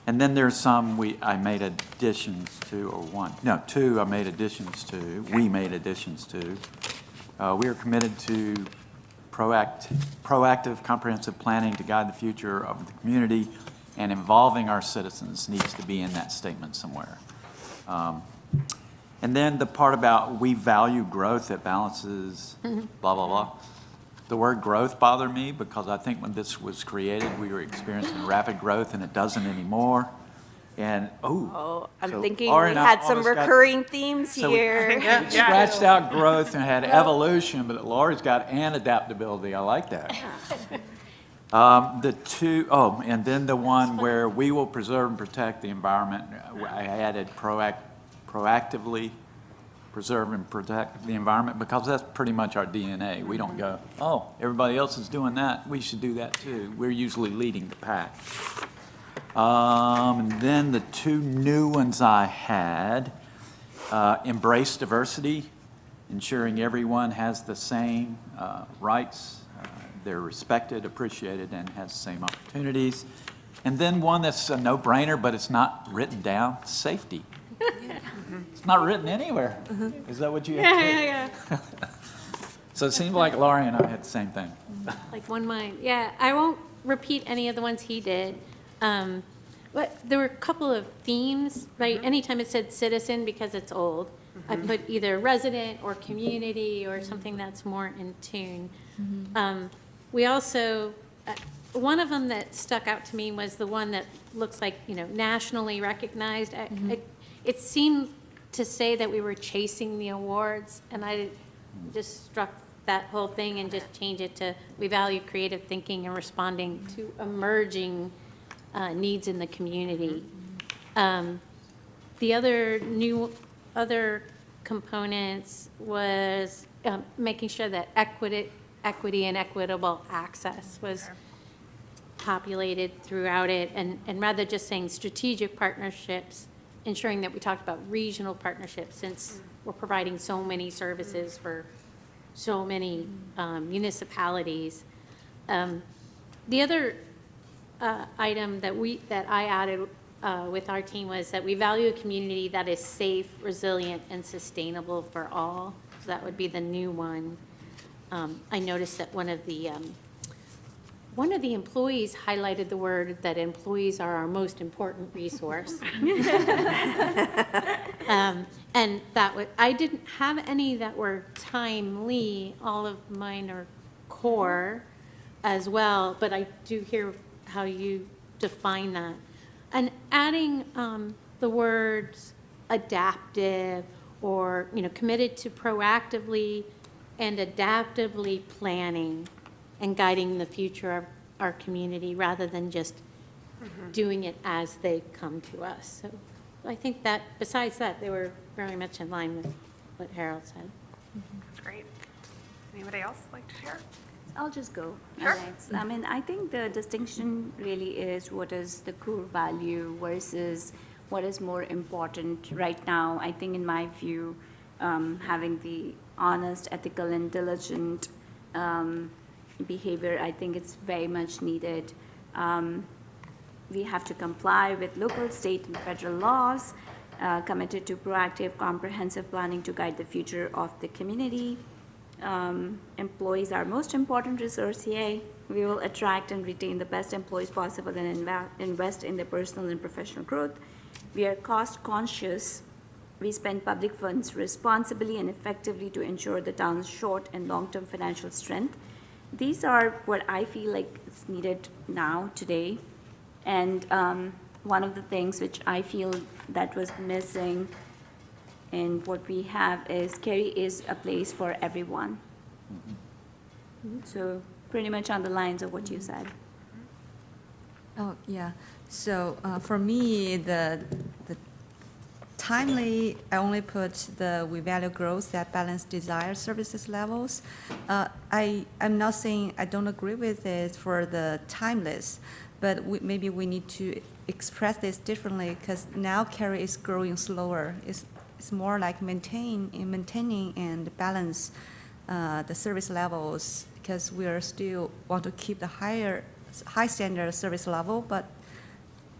And then there's some I made additions to, two I made additions to, we made additions to. We are committed to proactive, comprehensive planning to guide the future of the community, and involving our citizens needs to be in that statement somewhere. And then the part about we value growth that balances blah, blah, blah. The word growth bothered me because I think when this was created, we were experiencing rapid growth and it doesn't anymore. And, I'm thinking Laura we and I had some almost got- recurring themes So here. we scratched out growth and had evolution, but Laura's got and adaptability. I like that. And then the one where we will preserve and protect the environment, I added proactively preserve and protect the environment because that's pretty much our DNA. We don't go, oh, everybody else is doing that, we should do that too. We're usually leading the pack. And then the two new ones I had, embrace diversity, ensuring everyone has the same rights, they're respected, appreciated, and has the same opportunities. And then one that's a no-brainer, but it's not written down, safety. It's not written anywhere. Is that what you had? Yeah. So it seemed like Laurie and I had the same thing. Like one mind. Yeah, I won't repeat any of the ones he did. But there were a couple of themes, right? Anytime it said citizen, because it's old, I put either resident or community or something that's more in tune. We also, one of them that stuck out to me was the one that looks like, nationally recognized. It seemed to say that we were chasing the awards, and I just struck that whole thing and just changed it to we value creative thinking and responding to emerging needs in the community. The other components was making sure that equity and equitable access was populated throughout it, and rather just saying strategic partnerships, ensuring that we talked about regional partnerships since we're providing so many services for so many municipalities. The other item that I added with our team was that we value a community that is safe, resilient, and sustainable for all. So that would be the new one. I noticed that one of the employees highlighted the word that employees are our most important resource. And I didn't have any that were timely. All of mine are core as well, but I do hear how you define that. And adding the words adaptive or, committed to proactively and adaptively planning and guiding the future of our community rather than just doing it as they come to us. So I think that besides that, they were very much in line with what Harold said. That's great. Anybody else like to share? I'll just go. Sure. Alex. I think the distinction really is what is the core value versus what is more important right now. I think in my view, having the honest, ethical, and diligent behavior, I think it's very much needed. We have to comply with local, state, and federal laws, committed to proactive, comprehensive planning to guide the future of the community. Employees are most important resource here. We will attract and retain the best employees possible and invest in their personal and professional growth. We are cost conscious. We spend public funds responsibly and effectively to ensure the town's short and long-term financial strength. These are what I feel like is needed now, today. And one of the things which I feel that was missing in what we have is Cary is a place for everyone. So pretty much on the lines of what you said. Oh, yeah. So for me, the timely, I only put the we value growth that balance desired services levels. I'm not saying I don't agree with it for the timeless, but maybe we need to express this differently because now Cary is growing slower. It's more like maintaining and balance the service levels because we are still want to keep the high standard service level, but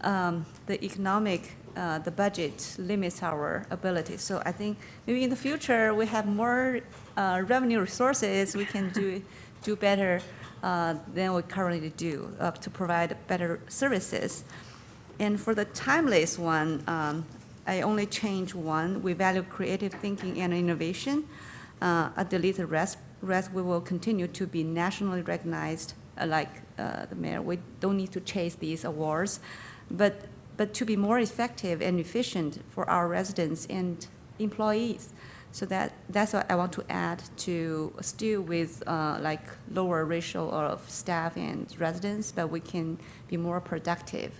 the economic, the budget limits our ability. So I think maybe in the future we have more revenue resources, we can do better than we currently do to provide better services. And for the timeless one, I only change one. We value creative thinking and innovation. I delete the rest. We will continue to be nationally recognized, like the mayor. We don't need to chase these awards, but to be more effective and efficient for our residents and employees. So that's what I want to add to still with like lower ratio of staff and residents, but we can be more productive.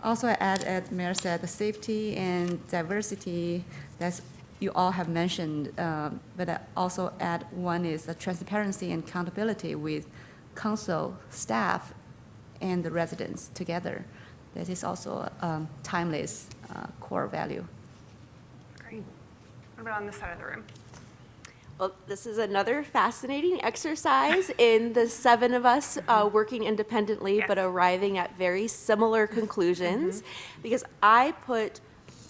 Also, I add, as Mayor said, the safety and diversity that's you all have mentioned, but I also add one is the transparency and accountability with council staff and the residents together. That is also a timeless core value. Great. What about on this side of the room? Well, this is another fascinating exercise in the 7 of us working independently, but arriving at very similar conclusions, because I put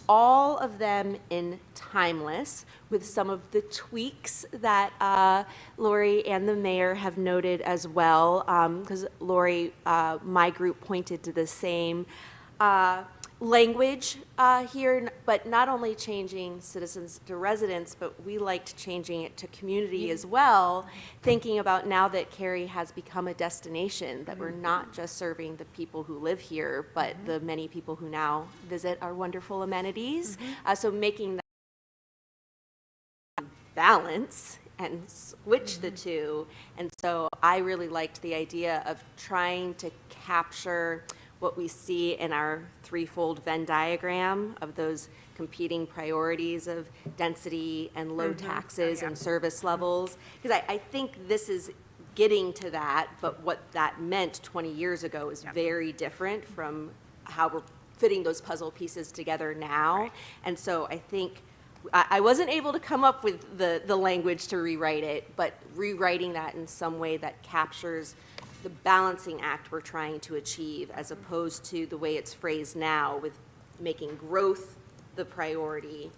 all of them in timeless with some of the tweaks that Lori and the mayor have noted as well, because Lori, my group pointed to the same language here, but not only changing citizens to residents, but we liked changing it to community as well, thinking about now that Cary has become a destination, that we're not just serving the people who live here, but the many people who now visit our wonderful amenities. So making that balance and switch the two. And so I really liked the idea of trying to capture what we see in our threefold Venn diagram of those competing priorities of density and low taxes and service levels. Because I think this is getting to that, but what that meant 20 years ago is very different from how we're fitting those puzzle pieces together now. And so I think I wasn't able to come up with the language to rewrite it, but rewriting that in some way that captures the balancing act we're trying to achieve, as opposed to the way it's phrased now with making growth the priority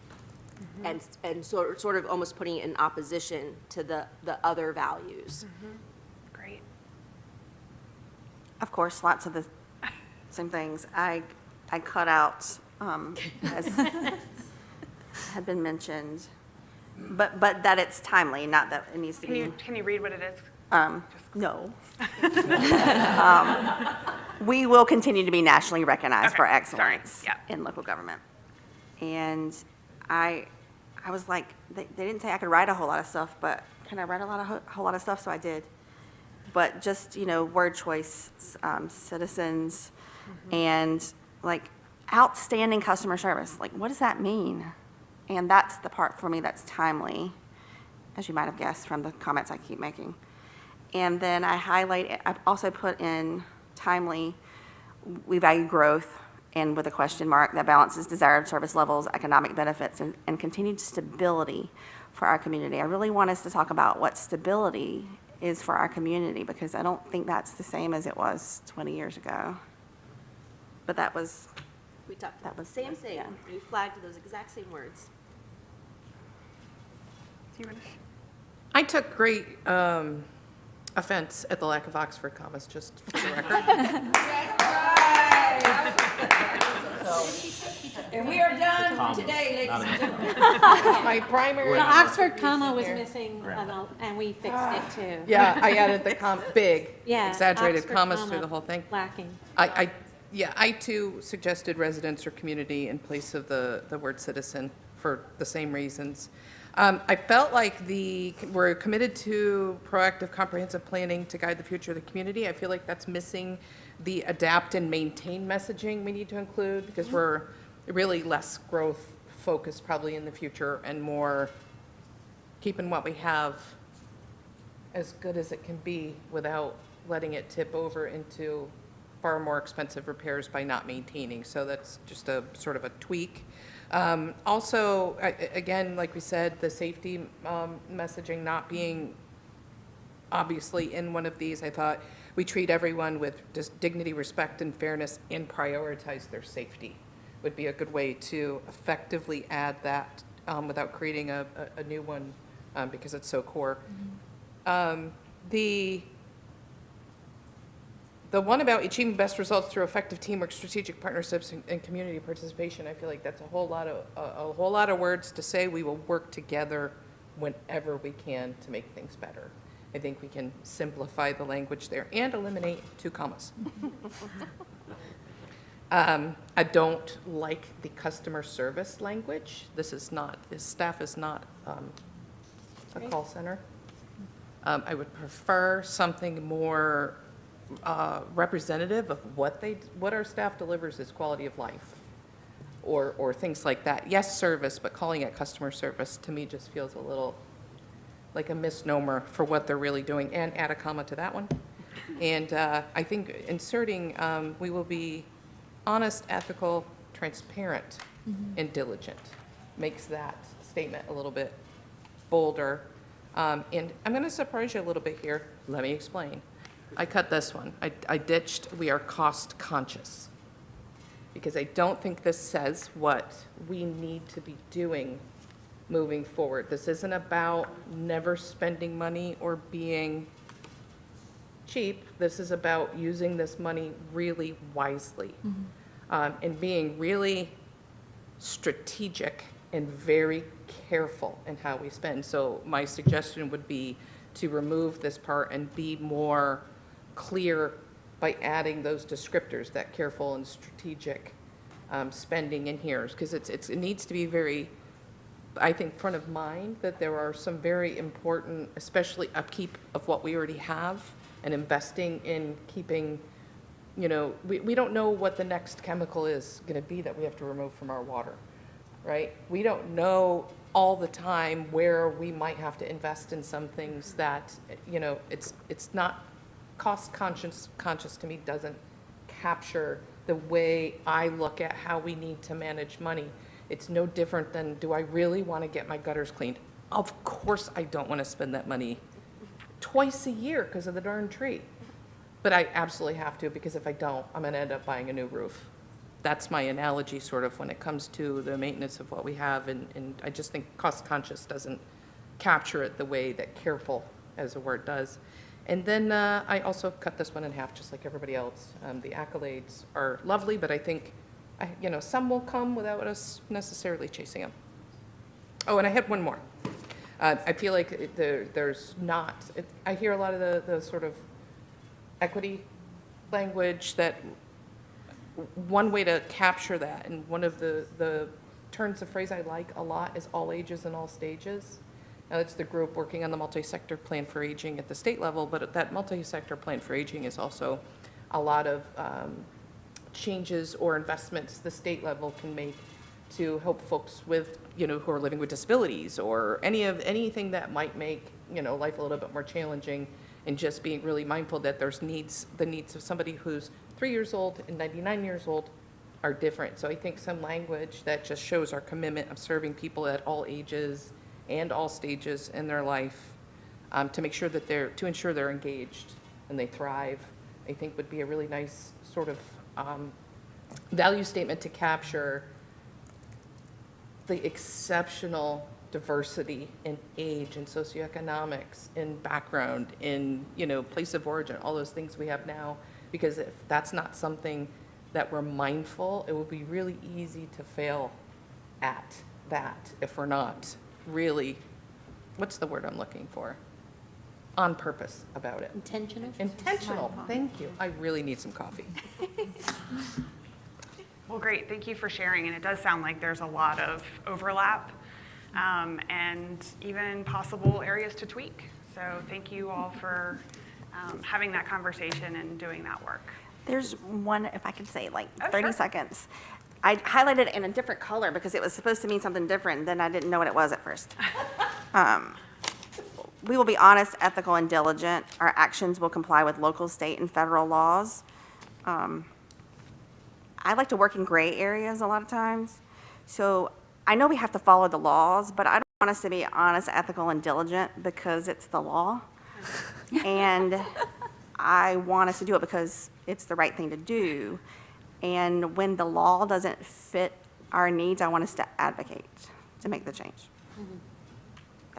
and sort of almost putting it in opposition to the other values. Great. Of course, lots of the same things. I cut out, as had been mentioned, but that it's timely, not that it needs to be. Can you read what it is? No. We will continue to be nationally recognized for excellence in local government. And I was like, they didn't say I could write a whole lot of stuff, but can I write a whole lot of stuff? So I did. But just, word choice, citizens, and like outstanding customer service. Like, what does that mean? And that's the part for me that's timely, as you might have guessed from the comments I keep making. And then I've also put in timely, we value growth, and with a question mark that balances desired service levels, economic benefits, and continued stability for our community. I really want us to talk about what stability is for our community, because I don't think that's the same as it was 20 years ago. But that was... We talked about the same thing. Yeah. We flagged those exact same words. I took great offense at the lack of Oxford commas, just for the record. And we are done for today, ladies Not and a- gentlemen. My primary. The Oxford comma was Here. missing, and we fixed it too. Yeah, I added the big, Yeah, exaggerated Oxford commas comma through the whole thing. Lacking. I too suggested residents or community in place of the word citizen for the same reasons. I felt like we're committed to proactive, comprehensive planning to guide the future of the community. I feel like that's missing the adapt and maintain messaging we need to include, because we're really less growth focused probably in the future and more keeping what we have as good as it can be without letting it tip over into far more expensive repairs by not maintaining. So that's just a sort of a tweak. Also, again, like we said, the safety messaging not being obviously in one of these, I thought we treat everyone with just dignity, respect, and fairness and prioritize their safety would be a good way to effectively add that without creating a new one because it's so core. The one about achieving best results through effective teamwork, strategic partnerships, and community participation, I feel like that's a whole lot of words to say. We will work together whenever we can to make things better. I think we can simplify the language there and eliminate 2 commas. I don't like the customer service language. This staff is not a call center. I would prefer something more representative of what our staff delivers is quality of life, or things like that. Yes, service, but calling it customer service to me just feels a little like a misnomer for what they're really doing. And add a comma to that one. And I think inserting, we will be honest, ethical, transparent, and diligent makes that statement a little bit bolder. And I'm going to surprise you a little bit here. Let me explain. I cut this one. I ditched, we are cost conscious, because I don't think this says what we need to be doing moving forward. This isn't about never spending money or being cheap. This is about using this money really wisely and being really strategic and very careful in how we spend. So my suggestion would be to remove this part and be more clear by adding those descriptors, that careful and strategic spending in here, because it needs to be very, I think, front of mind that there are some very important, especially upkeep of what we already have and investing in keeping, we don't know what the next chemical is going to be that we have to remove from our water, right? We don't know all the time where we might have to invest in some things that, it's not cost conscious to me, doesn't capture the way I look at how we need to manage money. It's no different than, do I really want to get my gutters cleaned? Of course I don't want to spend that money twice a year because of the darn tree. But I absolutely have to, because if I don't, I'm going to end up buying a new roof. That's my analogy sort of when it comes to the maintenance of what we have, and I just think cost conscious doesn't capture it the way that careful as a word does. And then I also cut this one in half, just like everybody else. The accolades are lovely, but I think some will come without us necessarily chasing them. Oh, and I had one more. I feel like there's not, I hear a lot of the sort of equity language that one way to capture that, and one of the turns of phrase I like a lot is all ages and all stages. Now, it's the group working on the multi-sector plan for aging at the state level, but that multi-sector plan for aging is also a lot of changes or investments the state level can make to help folks with, who are living with disabilities, or anything that might make, life a little bit more challenging, and just being really mindful that the needs of somebody who's 3 years old and 99 years old are different. So I think some language that just shows our commitment of serving people at all ages and all stages in their life, to make sure that to ensure they're engaged and they thrive, I think would be a really nice sort of value statement to capture the exceptional diversity in age and socioeconomics, in background, in place of origin, all those things we have now. Because if that's not something that we're mindful. It would be really easy to fail at that if we're not really, what's the word I'm looking for? On purpose about it. Intentional? Intentional, thank you. I really need some coffee. Well, great, thank you for sharing, and it does sound like there's a lot of overlap and even possible areas to tweak. So thank you all for having that conversation and doing that work. There's one, if I could say, like 30 sure. seconds. I highlighted it in a different color because it was supposed to mean something different, then I didn't know what it was at first. We will be honest, ethical, and diligent. Our actions will comply with local, state, and federal laws. I like to work in gray areas a lot of times. So I know we have to follow the laws, but I don't want us to be honest, ethical, and diligent because it's the law. And I want us to do it because it's the right thing to do. And when the law doesn't fit our needs, I want us to advocate to make the change.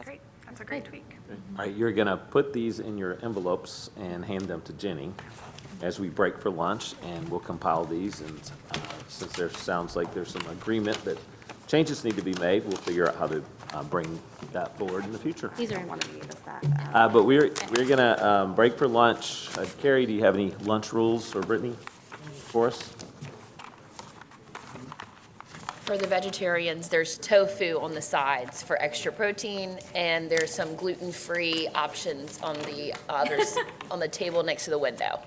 Great, that's a great tweak. All right, you're going to put these in your envelopes and hand them to Jenny as we break for lunch, and we'll compile these. And since there sounds like there's some agreement that changes need to be made, we'll figure out how to bring that forward in the future. These are one of you, that. But we're going to break for lunch. Cary, do you have any lunch rules, or Brittany, for us? For the vegetarians, there's tofu on the sides for extra protein, and there's some gluten-free options on the others on the table next to the window.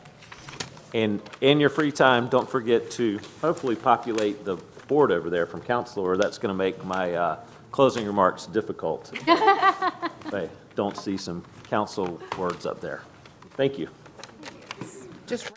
And in your free time, don't forget to hopefully populate the board over there from council, or that's going to make my closing remarks difficult. If I don't see some council words up there. Thank you. Just